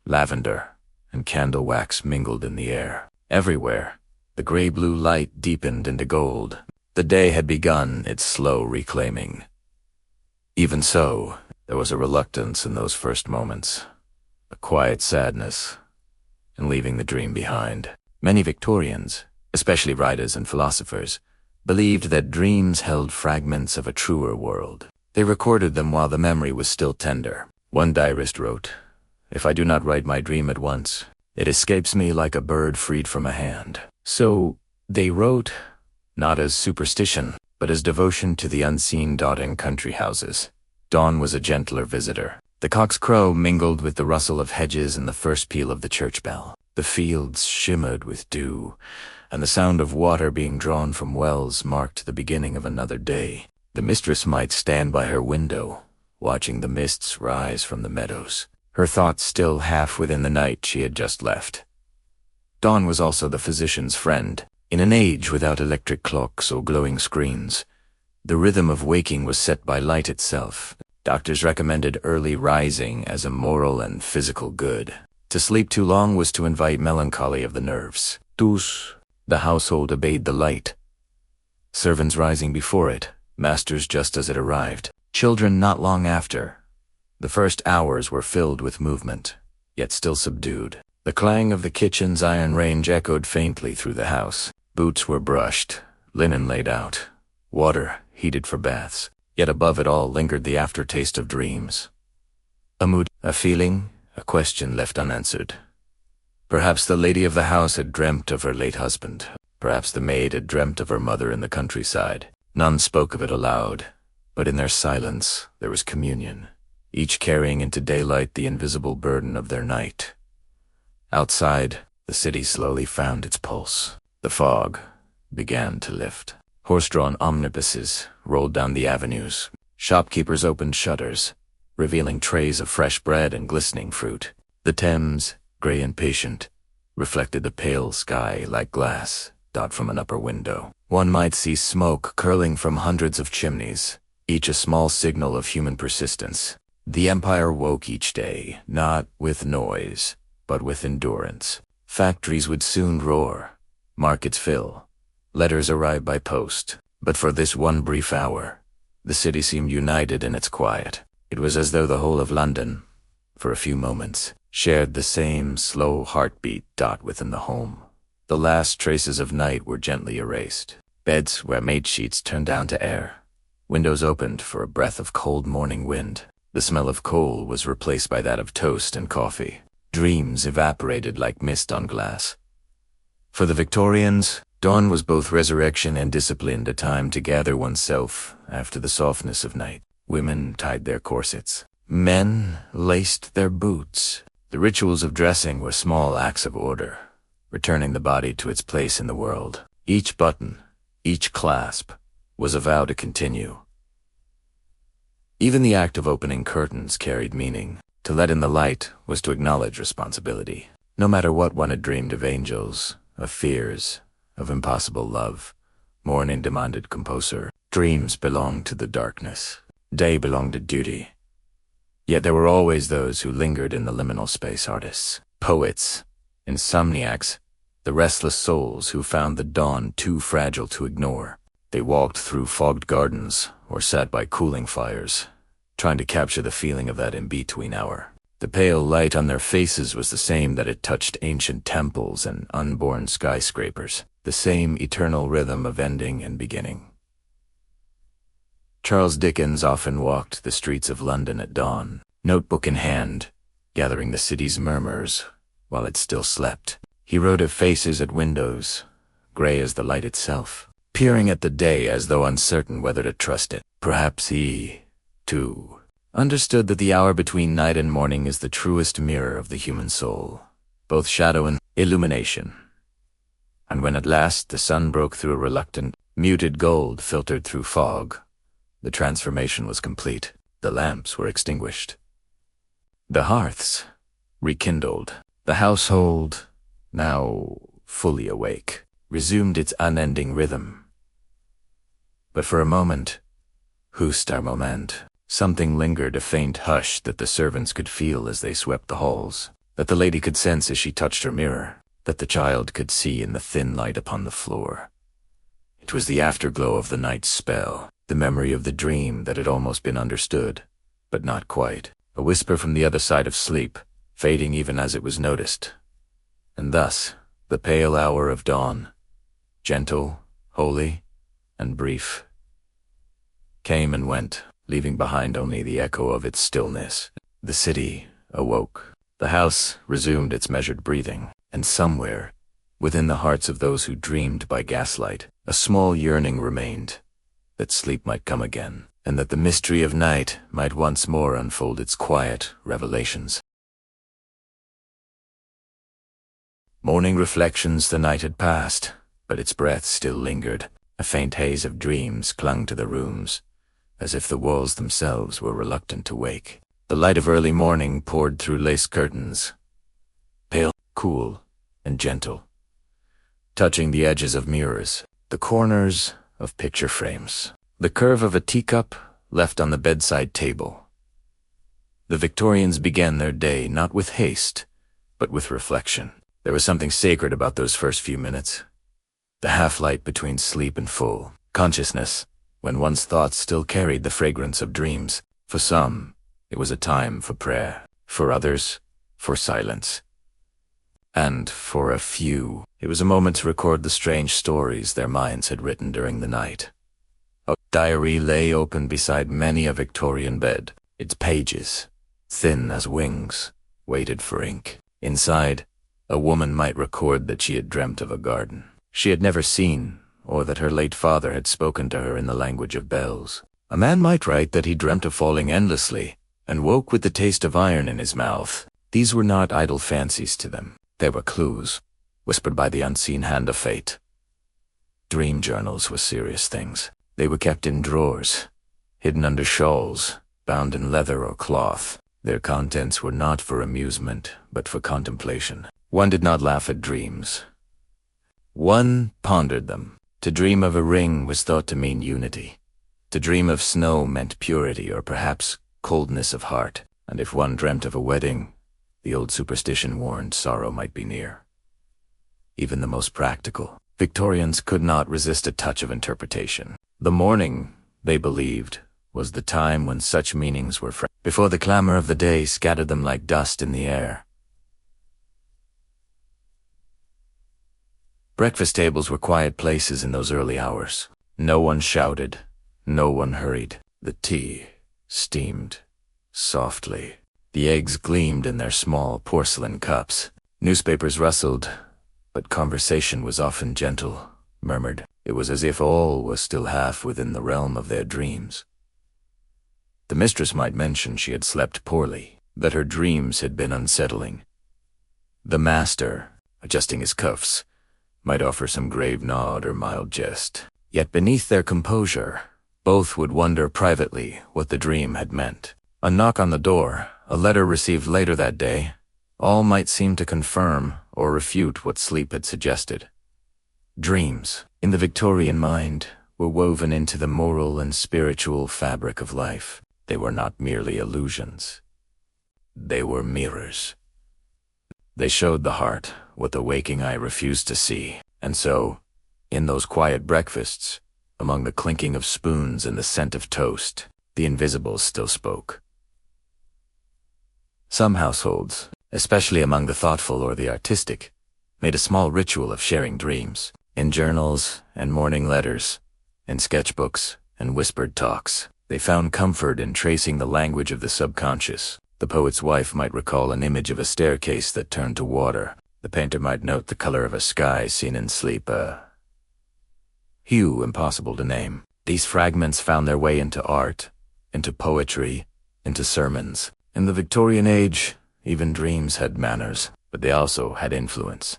lavender, and candle wax mingled in the air. Everywhere, the gray-blue light deepened into gold. The day had begun its slow reclaiming. Even so, there was a reluctance in those first moments, a quiet sadness in leaving the dream behind. Many Victorians, especially writers and philosophers, believed that dreams held fragments of a truer world. They recorded them while the memory was still tender. One diarist wrote, "If I do not write my dream at once, it escapes me like a bird freed from a hand." So they wrote, not as superstition, but as devotion to the unseen dotting country houses. Dawn was a gentler visitor. The cock's crow mingled with the rustle of hedges and the first peal of the church bell. The fields shimmered with dew, and the sound of water being drawn from wells marked the beginning of another day. The mistress might stand by her window, watching the mists rise from the meadows, her thoughts still half within the night she had just left. Dawn was also the physician's friend. In an age without electric clocks or glowing screens, the rhythm of waking was set by light itself. Doctors recommended early rising as a moral and physical good. To sleep too long was to invite melancholy of the nerves. Thus, the household obeyed the light. Servants rising before it, masters just as it arrived, children not long after. The first hours were filled with movement, yet still subdued. The clang of the kitchen's iron range echoed faintly through the house. Boots were brushed, linen laid out, water heated for baths. Yet above it all lingered the aftertaste of dreams. A mood, a feeling, a question left unanswered. Perhaps the lady of the house had dreamt of her late husband. Perhaps the maid had dreamt of her mother in the countryside. None spoke of it aloud, but in their silence there was communion, each carrying into daylight the invisible burden of their night. Outside, the city slowly found its pulse. The fog began to lift. Horse-drawn omnibuses rolled down the avenues. Shopkeepers opened shutters, revealing trays of fresh bread and glistening fruit. The Thames, gray and patient, reflected the pale sky like glass dot from an upper window. One might see smoke curling from hundreds of chimneys, each a small signal of human persistence. The empire woke each day, not with noise, but with endurance. Factories would soon roar, markets fill, letters arrive by post. But for this one brief hour, the city seemed united in its quiet. It was as though the whole of London, for a few moments, shared the same slow heartbeat dot within the home. The last traces of night were gently erased. Beds where made sheets turned down to air. Windows opened for a breath of cold morning wind. The smell of coal was replaced by that of toast and coffee. Dreams evaporated like mist on glass. For the Victorians, dawn was both resurrection and discipline, a time to gather oneself after the softness of night. Women tied their corsets. Men laced their boots. The rituals of dressing were small acts of order, returning the body to its place in the world. Each button, each clasp, was a vow to continue. Even the act of opening curtains carried meaning. To let in the light was to acknowledge responsibility. No matter what one had dreamed of angels, of fears, of impossible love, morning demanded composure. Dreams belonged to the darkness. Day belonged to duty. Yet there were always those who lingered in the liminal space: artists, poets, insomniacs, the restless souls who found the dawn too fragile to ignore. They walked through fogged gardens or sat by cooling fires, trying to capture the feeling of that in-between hour. The pale light on their faces was the same that had touched ancient temples and unborn skyscrapers, the same eternal rhythm of ending and beginning. Charles Dickens often walked the streets of London at dawn, notebook in hand, gathering the city's murmurs while it still slept. He wrote of faces at windows, gray as the light itself, peering at the day as though uncertain whether to trust it. Perhaps he, too, understood that the hour between night and morning is the truest mirror of the human soul, both shadow and illumination. And when at last the sun broke through a reluctant, muted gold filtered through fog, the transformation was complete. The lamps were extinguished. The hearths rekindled. The household, now fully awake, resumed its unending rhythm. But for a moment, juste un moment, something lingered, a faint hush that the servants could feel as they swept the halls, that the lady could sense as she touched her mirror, that the child could see in the thin light upon the floor. It was the afterglow of the night's spell, the memory of the dream that had almost been understood, but not quite, a whisper from the other side of sleep, fading even as it was noticed. And thus, the pale hour of dawn, gentle, holy, and brief, came and went, leaving behind only the echo of its stillness. The city awoke. The house resumed its measured breathing, and somewhere, within the hearts of those who dreamed by gaslight, a small yearning remained, that sleep might come again, and that the mystery of night might once more unfold its quiet revelations. Morning reflections, the night had passed, but its breath still lingered. A faint haze of dreams clung to the rooms, as if the walls themselves were reluctant to wake. The light of early morning poured through lace curtains, pale, cool, and gentle, touching the edges of mirrors, the corners of picture frames, the curve of a teacup left on the bedside table. The Victorians began their day not with haste, but with reflection. There was something sacred about those first few minutes. The half-light between sleep and full consciousness, when one's thoughts still carried the fragrance of dreams. For some, it was a time for prayer. For others, for silence. And for a few, it was a moment to record the strange stories their minds had written during the night. A diary lay open beside many a Victorian bed, its pages thin as wings, waited for ink. Inside, a woman might record that she had dreamt of a garden she had never seen, or that her late father had spoken to her in the language of bells. A man might write that he dreamt of falling endlessly, and woke with the taste of iron in his mouth. These were not idle fancies to them. They were clues, whispered by the unseen hand of fate. Dream journals were serious things. They were kept in drawers, hidden under shawls, bound in leather or cloth. Their contents were not for amusement, but for contemplation. One did not laugh at dreams. One pondered them. To dream of a ring was thought to mean unity. To dream of snow meant purity or perhaps coldness of heart. And if one dreamt of a wedding, the old superstition warned sorrow might be near. Even the most practical Victorians could not resist a touch of interpretation. The morning, they believed, was the time when such meanings were fresh, before the clamor of the day scattered them like dust in the air. Breakfast tables were quiet places in those early hours. No one shouted, no one hurried. The tea steamed softly. The eggs gleamed in their small porcelain cups. Newspapers rustled, but conversation was often gentle, murmured. It was as if all was still half within the realm of their dreams. The mistress might mention she had slept poorly, that her dreams had been unsettling. The master, adjusting his cuffs, might offer some grave nod or mild jest. Yet beneath their composure, both would wonder privately what the dream had meant. A knock on the door, a letter received later that day, all might seem to confirm or refute what sleep had suggested. Dreams, in the Victorian mind, were woven into the moral and spiritual fabric of life. They were not merely illusions. They were mirrors. They showed the heart what the waking eye refused to see. And so, in those quiet breakfasts, among the clinking of spoons and the scent of toast, the invisibles still spoke. Some households, especially among the thoughtful or the artistic, made a small ritual of sharing dreams, in journals and morning letters, in sketchbooks and whispered talks. They found comfort in tracing the language of the subconscious. The poet's wife might recall an image of a staircase that turned to water. The painter might note the color of a sky seen in sleep, a hue impossible to name. These fragments found their way into art, into poetry, into sermons. In the Victorian age, even dreams had manners, but they also had influence.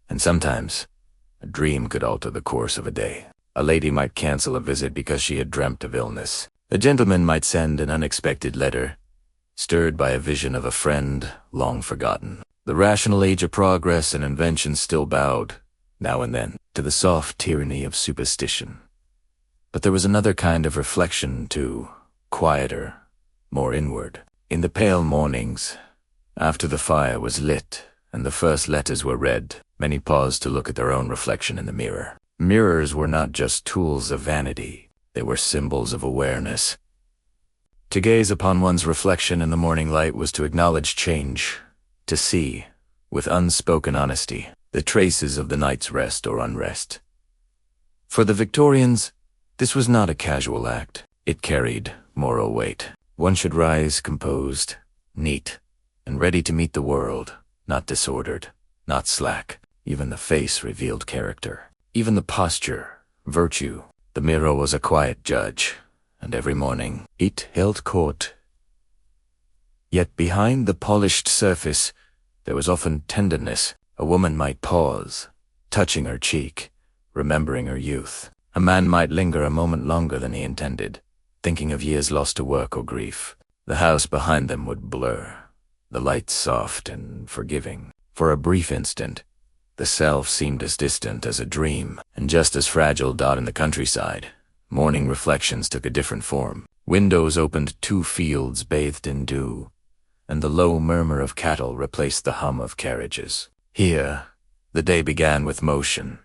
And sometimes, a dream could alter the course of a day. A lady might cancel a visit because she had dreamt of illness. A gentleman might send an unexpected letter, stirred by a vision of a friend long forgotten. The rational age of progress and invention still bowed, now and then, to the soft tyranny of superstition. But there was another kind of reflection too, quieter, more inward. In the pale mornings, after the fire was lit and the first letters were read, many paused to look at their own reflection in the mirror. Mirrors were not just tools of vanity, they were symbols of awareness. To gaze upon one's reflection in the morning light was to acknowledge change, to see, with unspoken honesty, the traces of the night's rest or unrest. For the Victorians, this was not a casual act. It carried moral weight. One should rise composed, neat, and ready to meet the world, not disordered, not slack. Even the face revealed character. Even the posture, virtue. The mirror was a quiet judge, and every morning it held court. Yet behind the polished surface, there was often tenderness. A woman might pause, touching her cheek, remembering her youth. A man might linger a moment longer than he intended, thinking of years lost to work or grief. The house behind them would blur, the light soft and forgiving. For a brief instant, the self seemed as distant as a dream, and just as fragile dot in the countryside. Morning reflections took a different form. Windows opened 2 fields bathed in dew, and the low murmur of cattle replaced the hum of carriages. Here, the day began with motion,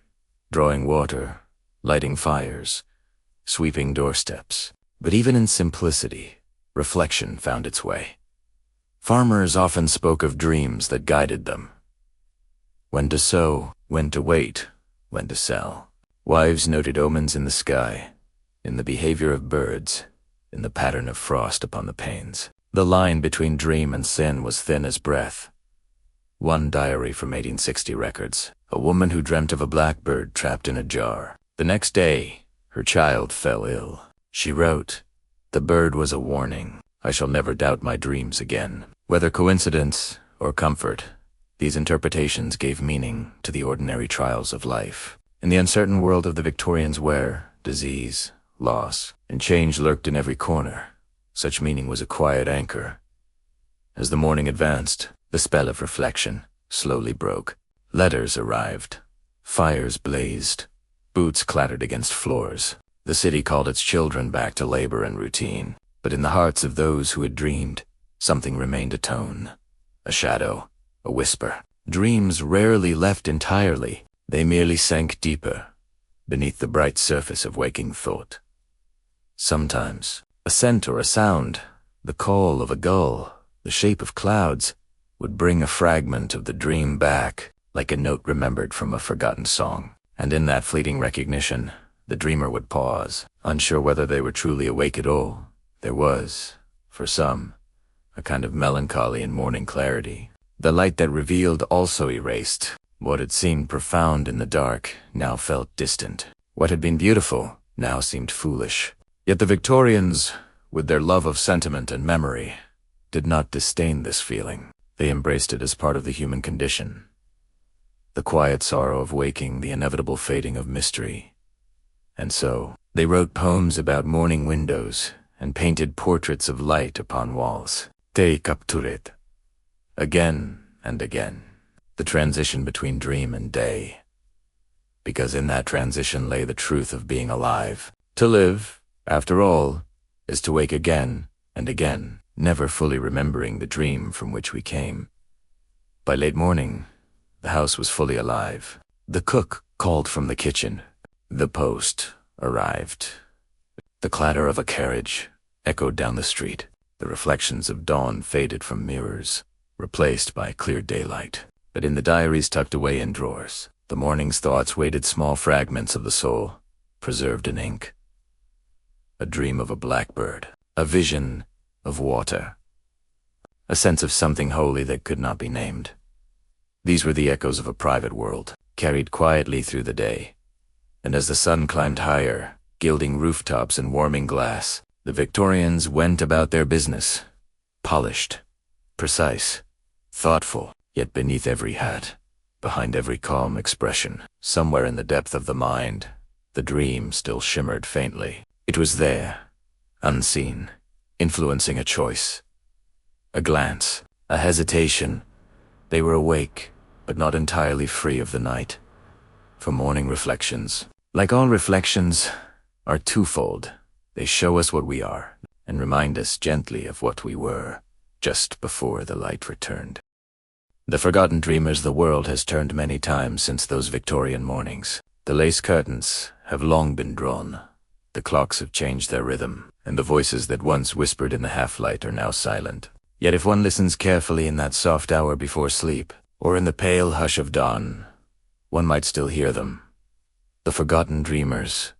drawing water, lighting fires, sweeping doorsteps. But even in simplicity, reflection found its way. Farmers often spoke of dreams that guided them. When to sow, when to wait, when to sell. Wives noted omens in the sky, in the behavior of birds, in the pattern of frost upon the panes. The line between dream and sin was thin as breath. One diary from 1860 records, a woman who dreamt of a blackbird trapped in a jar. The next day, her child fell ill. She wrote, "The bird was a warning. I shall never doubt my dreams again." Whether coincidence or comfort, these interpretations gave meaning to the ordinary trials of life. In the uncertain world of the Victorians where disease, loss, and change lurked in every corner, such meaning was a quiet anchor. As the morning advanced, the spell of reflection slowly broke. Letters arrived. Fires blazed. Boots clattered against floors. The city called its children back to labor and routine. But in the hearts of those who had dreamed, something remained a tone, a shadow, a whisper. Dreams rarely left entirely. They merely sank deeper, beneath the bright surface of waking thought. Sometimes, a scent or a sound, the call of a gull, the shape of clouds, would bring a fragment of the dream back, like a note remembered from a forgotten song. And in that fleeting recognition, the dreamer would pause, unsure whether they were truly awake at all. There was, for some, a kind of melancholy and morning clarity. The light that revealed also erased. What had seemed profound in the dark now felt distant. What had been beautiful now seemed foolish. Yet the Victorians, with their love of sentiment and memory, did not disdain this feeling. They embraced it as part of the human condition. The quiet sorrow of waking, the inevitable fading of mystery. And so, they wrote poems about morning windows and painted portraits of light upon walls. Te capturet. Again and again. The transition between dream and day. Because in that transition lay the truth of being alive. To live, after all, is to wake again and again, never fully remembering the dream from which we came. By late morning, the house was fully alive. The cook called from the kitchen. The post arrived. The clatter of a carriage echoed down the street. The reflections of dawn faded from mirrors, replaced by clear daylight. But in the diaries tucked away in drawers, the morning's thoughts waited, small fragments of the soul, preserved in ink. A dream of a blackbird, a vision of water, a sense of something holy that could not be named. These were the echoes of a private world, carried quietly through the day. And as the sun climbed higher, gilding rooftops and warming glass, the Victorians went about their business, polished, precise, thoughtful, yet beneath every hat, behind every calm expression, somewhere in the depth of the mind, the dream still shimmered faintly. It was there, unseen, influencing a choice, a glance, a hesitation. They were awake, but not entirely free of the night. For morning reflections, like all reflections, are twofold. They show us what we are, and remind us gently of what we were, just before the light returned. The forgotten dreamers the world has turned many times since those Victorian mornings. The lace curtains have long been drawn. The clocks have changed their rhythm, and the voices that once whispered in the half-light are now silent. Yet if one listens carefully in that soft hour before sleep, or in the pale hush of dawn, one might still hear them. The forgotten dreamers.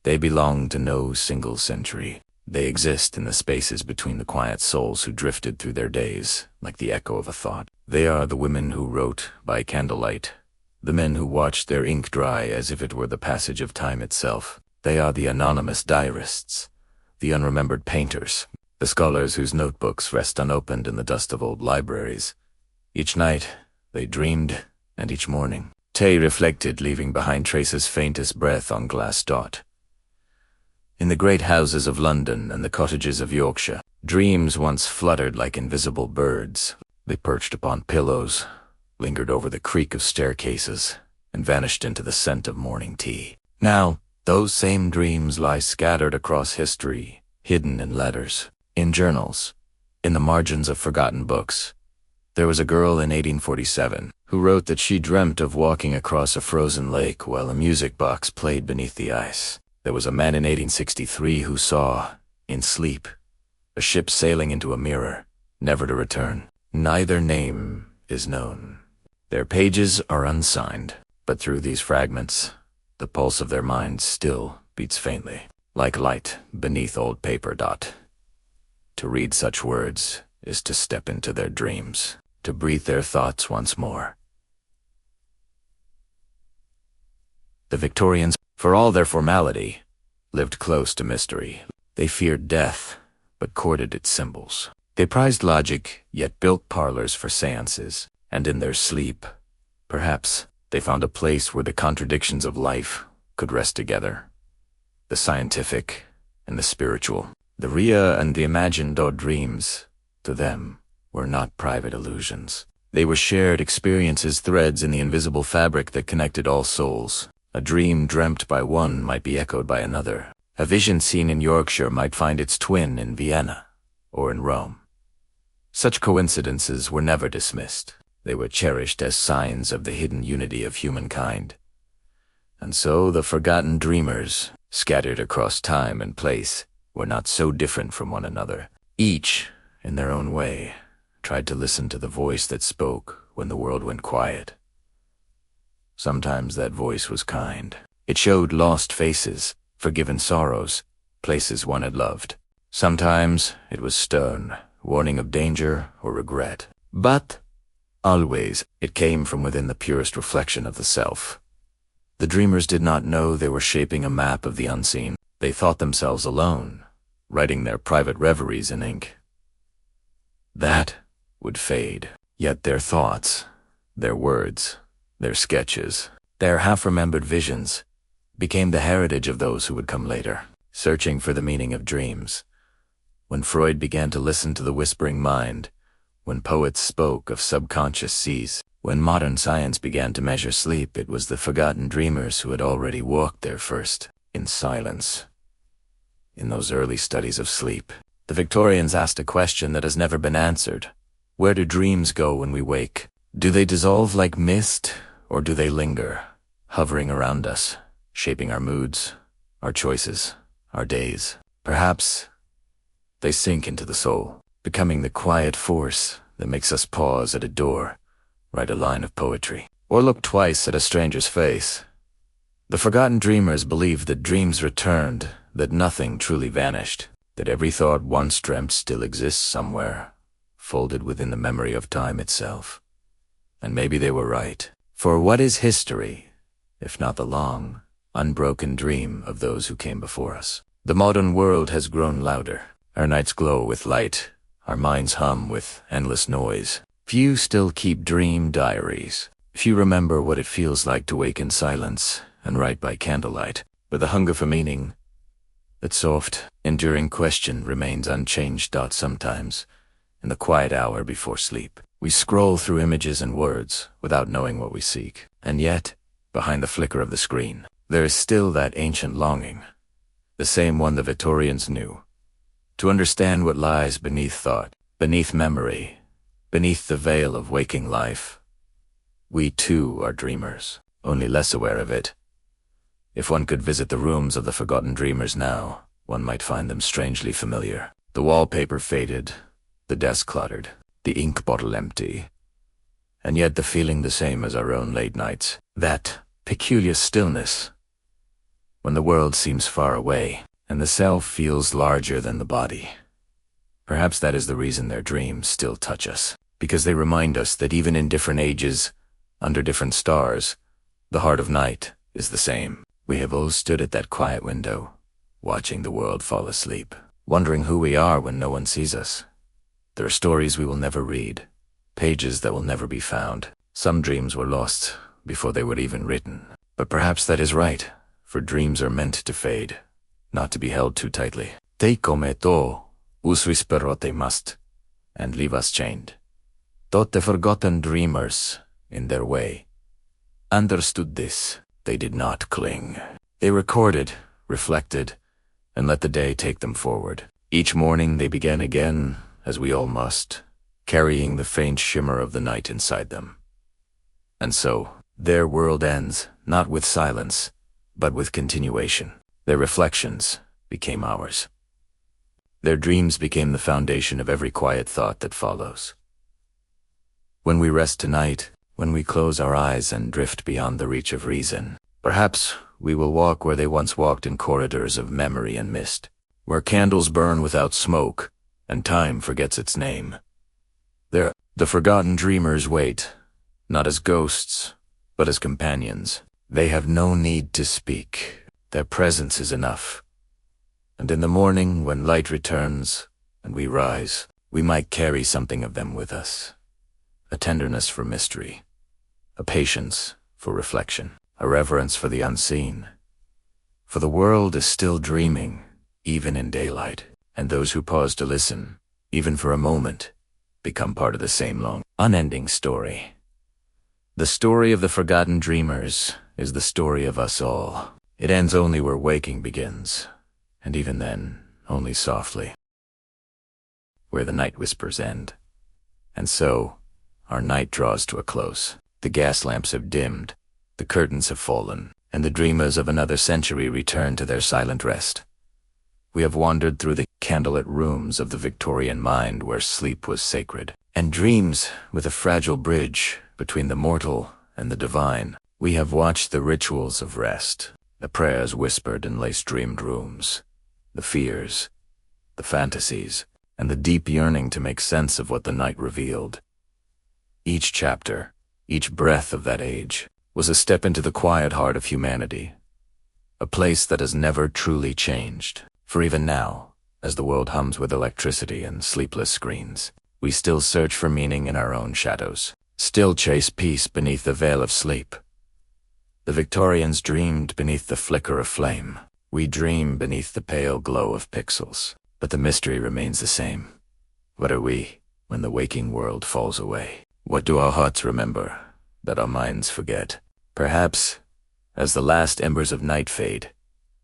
They belong to no single century. They exist in the spaces between the quiet souls who drifted through their days, like the echo of a thought. They are the women who wrote by candlelight, the men who watched their ink dry as if it were the passage of time itself. They are the anonymous diarists, the unremembered painters, the scholars whose notebooks rest unopened in the dust of old libraries. Each night, they dreamed, and each morning, Tay reflected, leaving behind traces faint as breath on glass dot. In the great houses of London and the cottages of Yorkshire, dreams once fluttered like invisible birds. They perched upon pillows, lingered over the creak of staircases, and vanished into the scent of morning tea. Now, those same dreams lie scattered across history, hidden in letters, in journals, in the margins of forgotten books. There was a girl in 1847 who wrote that she dreamt of walking across a frozen lake while a music box played beneath the ice. There was a man in 1863 who saw, in sleep, a ship sailing into a mirror, never to return. Neither name is known. Their pages are unsigned, but through these fragments, the pulse of their minds still beats faintly, like light beneath old paper dot. To read such words is to step into their dreams, to breathe their thoughts once more. The Victorians, for all their formality, lived close to mystery. They feared death, but courted its symbols. They prized logic, yet built parlors for seances. And in their sleep, perhaps, they found a place where the contradictions of life could rest together. The scientific and the spiritual. The real and the imagined dreams, to them, were not private illusions. They were shared experiences, threads in the invisible fabric that connected all souls. A dream dreamt by one might be echoed by another. A vision seen in Yorkshire might find its twin in Vienna or in Rome. Such coincidences were never dismissed. They were cherished as signs of the hidden unity of humankind. And so the forgotten dreamers, scattered across time and place, were not so different from one another. Each, in their own way, tried to listen to the voice that spoke when the world went quiet. Sometimes that voice was kind. It showed lost faces, forgiven sorrows, places one had loved. Sometimes it was stern, warning of danger or regret. But always it came from within the purest reflection of the self. The dreamers did not know they were shaping a map of the unseen. They thought themselves alone, writing their private reveries in ink. That would fade. Yet their thoughts, their words, their sketches, their half-remembered visions became the heritage of those who would come later, searching for the meaning of dreams. When Freud began to listen to the whispering mind, when poets spoke of subconscious seas, when modern science began to measure sleep, it was the forgotten dreamers who had already walked there first, in silence. In those early studies of sleep, the Victorians asked a question that has never been answered. Where do dreams go when we wake? Do they dissolve like mist, or do they linger, hovering around us, shaping our moods, our choices, our days? Perhaps they sink into the soul, becoming the quiet force that makes us pause at a door, write a line of poetry, or look twice at a stranger's face. The forgotten dreamers believed that dreams returned, that nothing truly vanished, that every thought once dreamt still exists somewhere, folded within the memory of time itself. And maybe they were right. For what is history, if not the long, unbroken dream of those who came before us? The modern world has grown louder. Our nights glow with light, our minds hum with endless noise. Few still keep dream diaries. Few remember what it feels like to wake in silence and write by candlelight. But the hunger for meaning, that soft, enduring question remains unchanged. Sometimes, in the quiet hour before sleep, we scroll through images and words without knowing what we seek. And yet, behind the flicker of the screen, there is still that ancient longing, the same one the Victorians knew, to understand what lies beneath thought, beneath memory, beneath the veil of waking life. We too are dreamers, only less aware of it. If one could visit the rooms of the forgotten dreamers now, one might find them strangely familiar. The wallpaper faded, the desk cluttered, the ink bottle empty, and yet the feeling the same as our own late nights. That peculiar stillness, when the world seems far away, and the self feels larger than the body. Perhaps that is the reason their dreams still touch us, because they remind us that even in different ages, under different stars, the heart of night is the same. We have all stood at that quiet window, watching the world fall asleep, wondering who we are when no one sees us. There are stories we will never read, pages that will never be found. Some dreams were lost before they were even written. But perhaps that is right, for dreams are meant to fade, not to be held too tightly. Take come to, us whisper they must, and leave us chained. Thought the forgotten dreamers, in their way, understood this. They did not cling. They recorded, reflected, and let the day take them forward. Each morning they began again, as we all must, carrying the faint shimmer of the night inside them. And so, their world ends, not with silence, but with continuation. Their reflections became ours. Their dreams became the foundation of every quiet thought that follows. When we rest tonight, when we close our eyes and drift beyond the reach of reason, perhaps we will walk where they once walked, in corridors of memory and mist, where candles burn without smoke, and time forgets its name. The forgotten dreamers wait, not as ghosts, but as companions. They have no need to speak. Their presence is enough. And in the morning, when light returns and we rise, we might carry something of them with us. A tenderness for mystery, a patience for reflection, a reverence for the unseen. For the world is still dreaming, even in daylight, and those who pause to listen, even for a moment, become part of the same long, unending story. The story of the forgotten dreamers is the story of us all. It ends only where waking begins, and even then, only softly, where the night whispers end. And so, our night draws to a close. The gas lamps have dimmed, the curtains have fallen, and the dreamers of another century return to their silent rest. We have wandered through the candlelit rooms of the Victorian mind where sleep was sacred, and dreams with a fragile bridge between the mortal and the divine. We have watched the rituals of rest, the prayers whispered in lace-draped rooms, the fears, the fantasies, and the deep yearning to make sense of what the night revealed. Each chapter, each breath of that age, was a step into the quiet heart of humanity, a place that has never truly changed. For even now, as the world hums with electricity and sleepless screens, we still search for meaning in our own shadows, still chase peace beneath the veil of sleep. The Victorians dreamed beneath the flicker of flame. We dream beneath the pale glow of pixels, but the mystery remains the same. What are we when the waking world falls away? What do our hearts remember that our minds forget? Perhaps, as the last embers of night fade,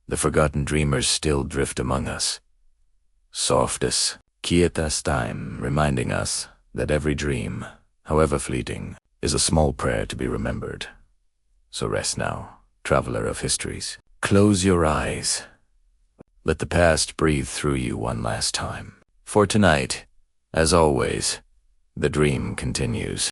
the forgotten dreamers still drift among us. Softest, quietest time, reminding us that every dream, however fleeting, is a small prayer to be remembered. So rest now, traveler of histories. Close your eyes. Let the past breathe through you one last time. For tonight, as always, the dream continues.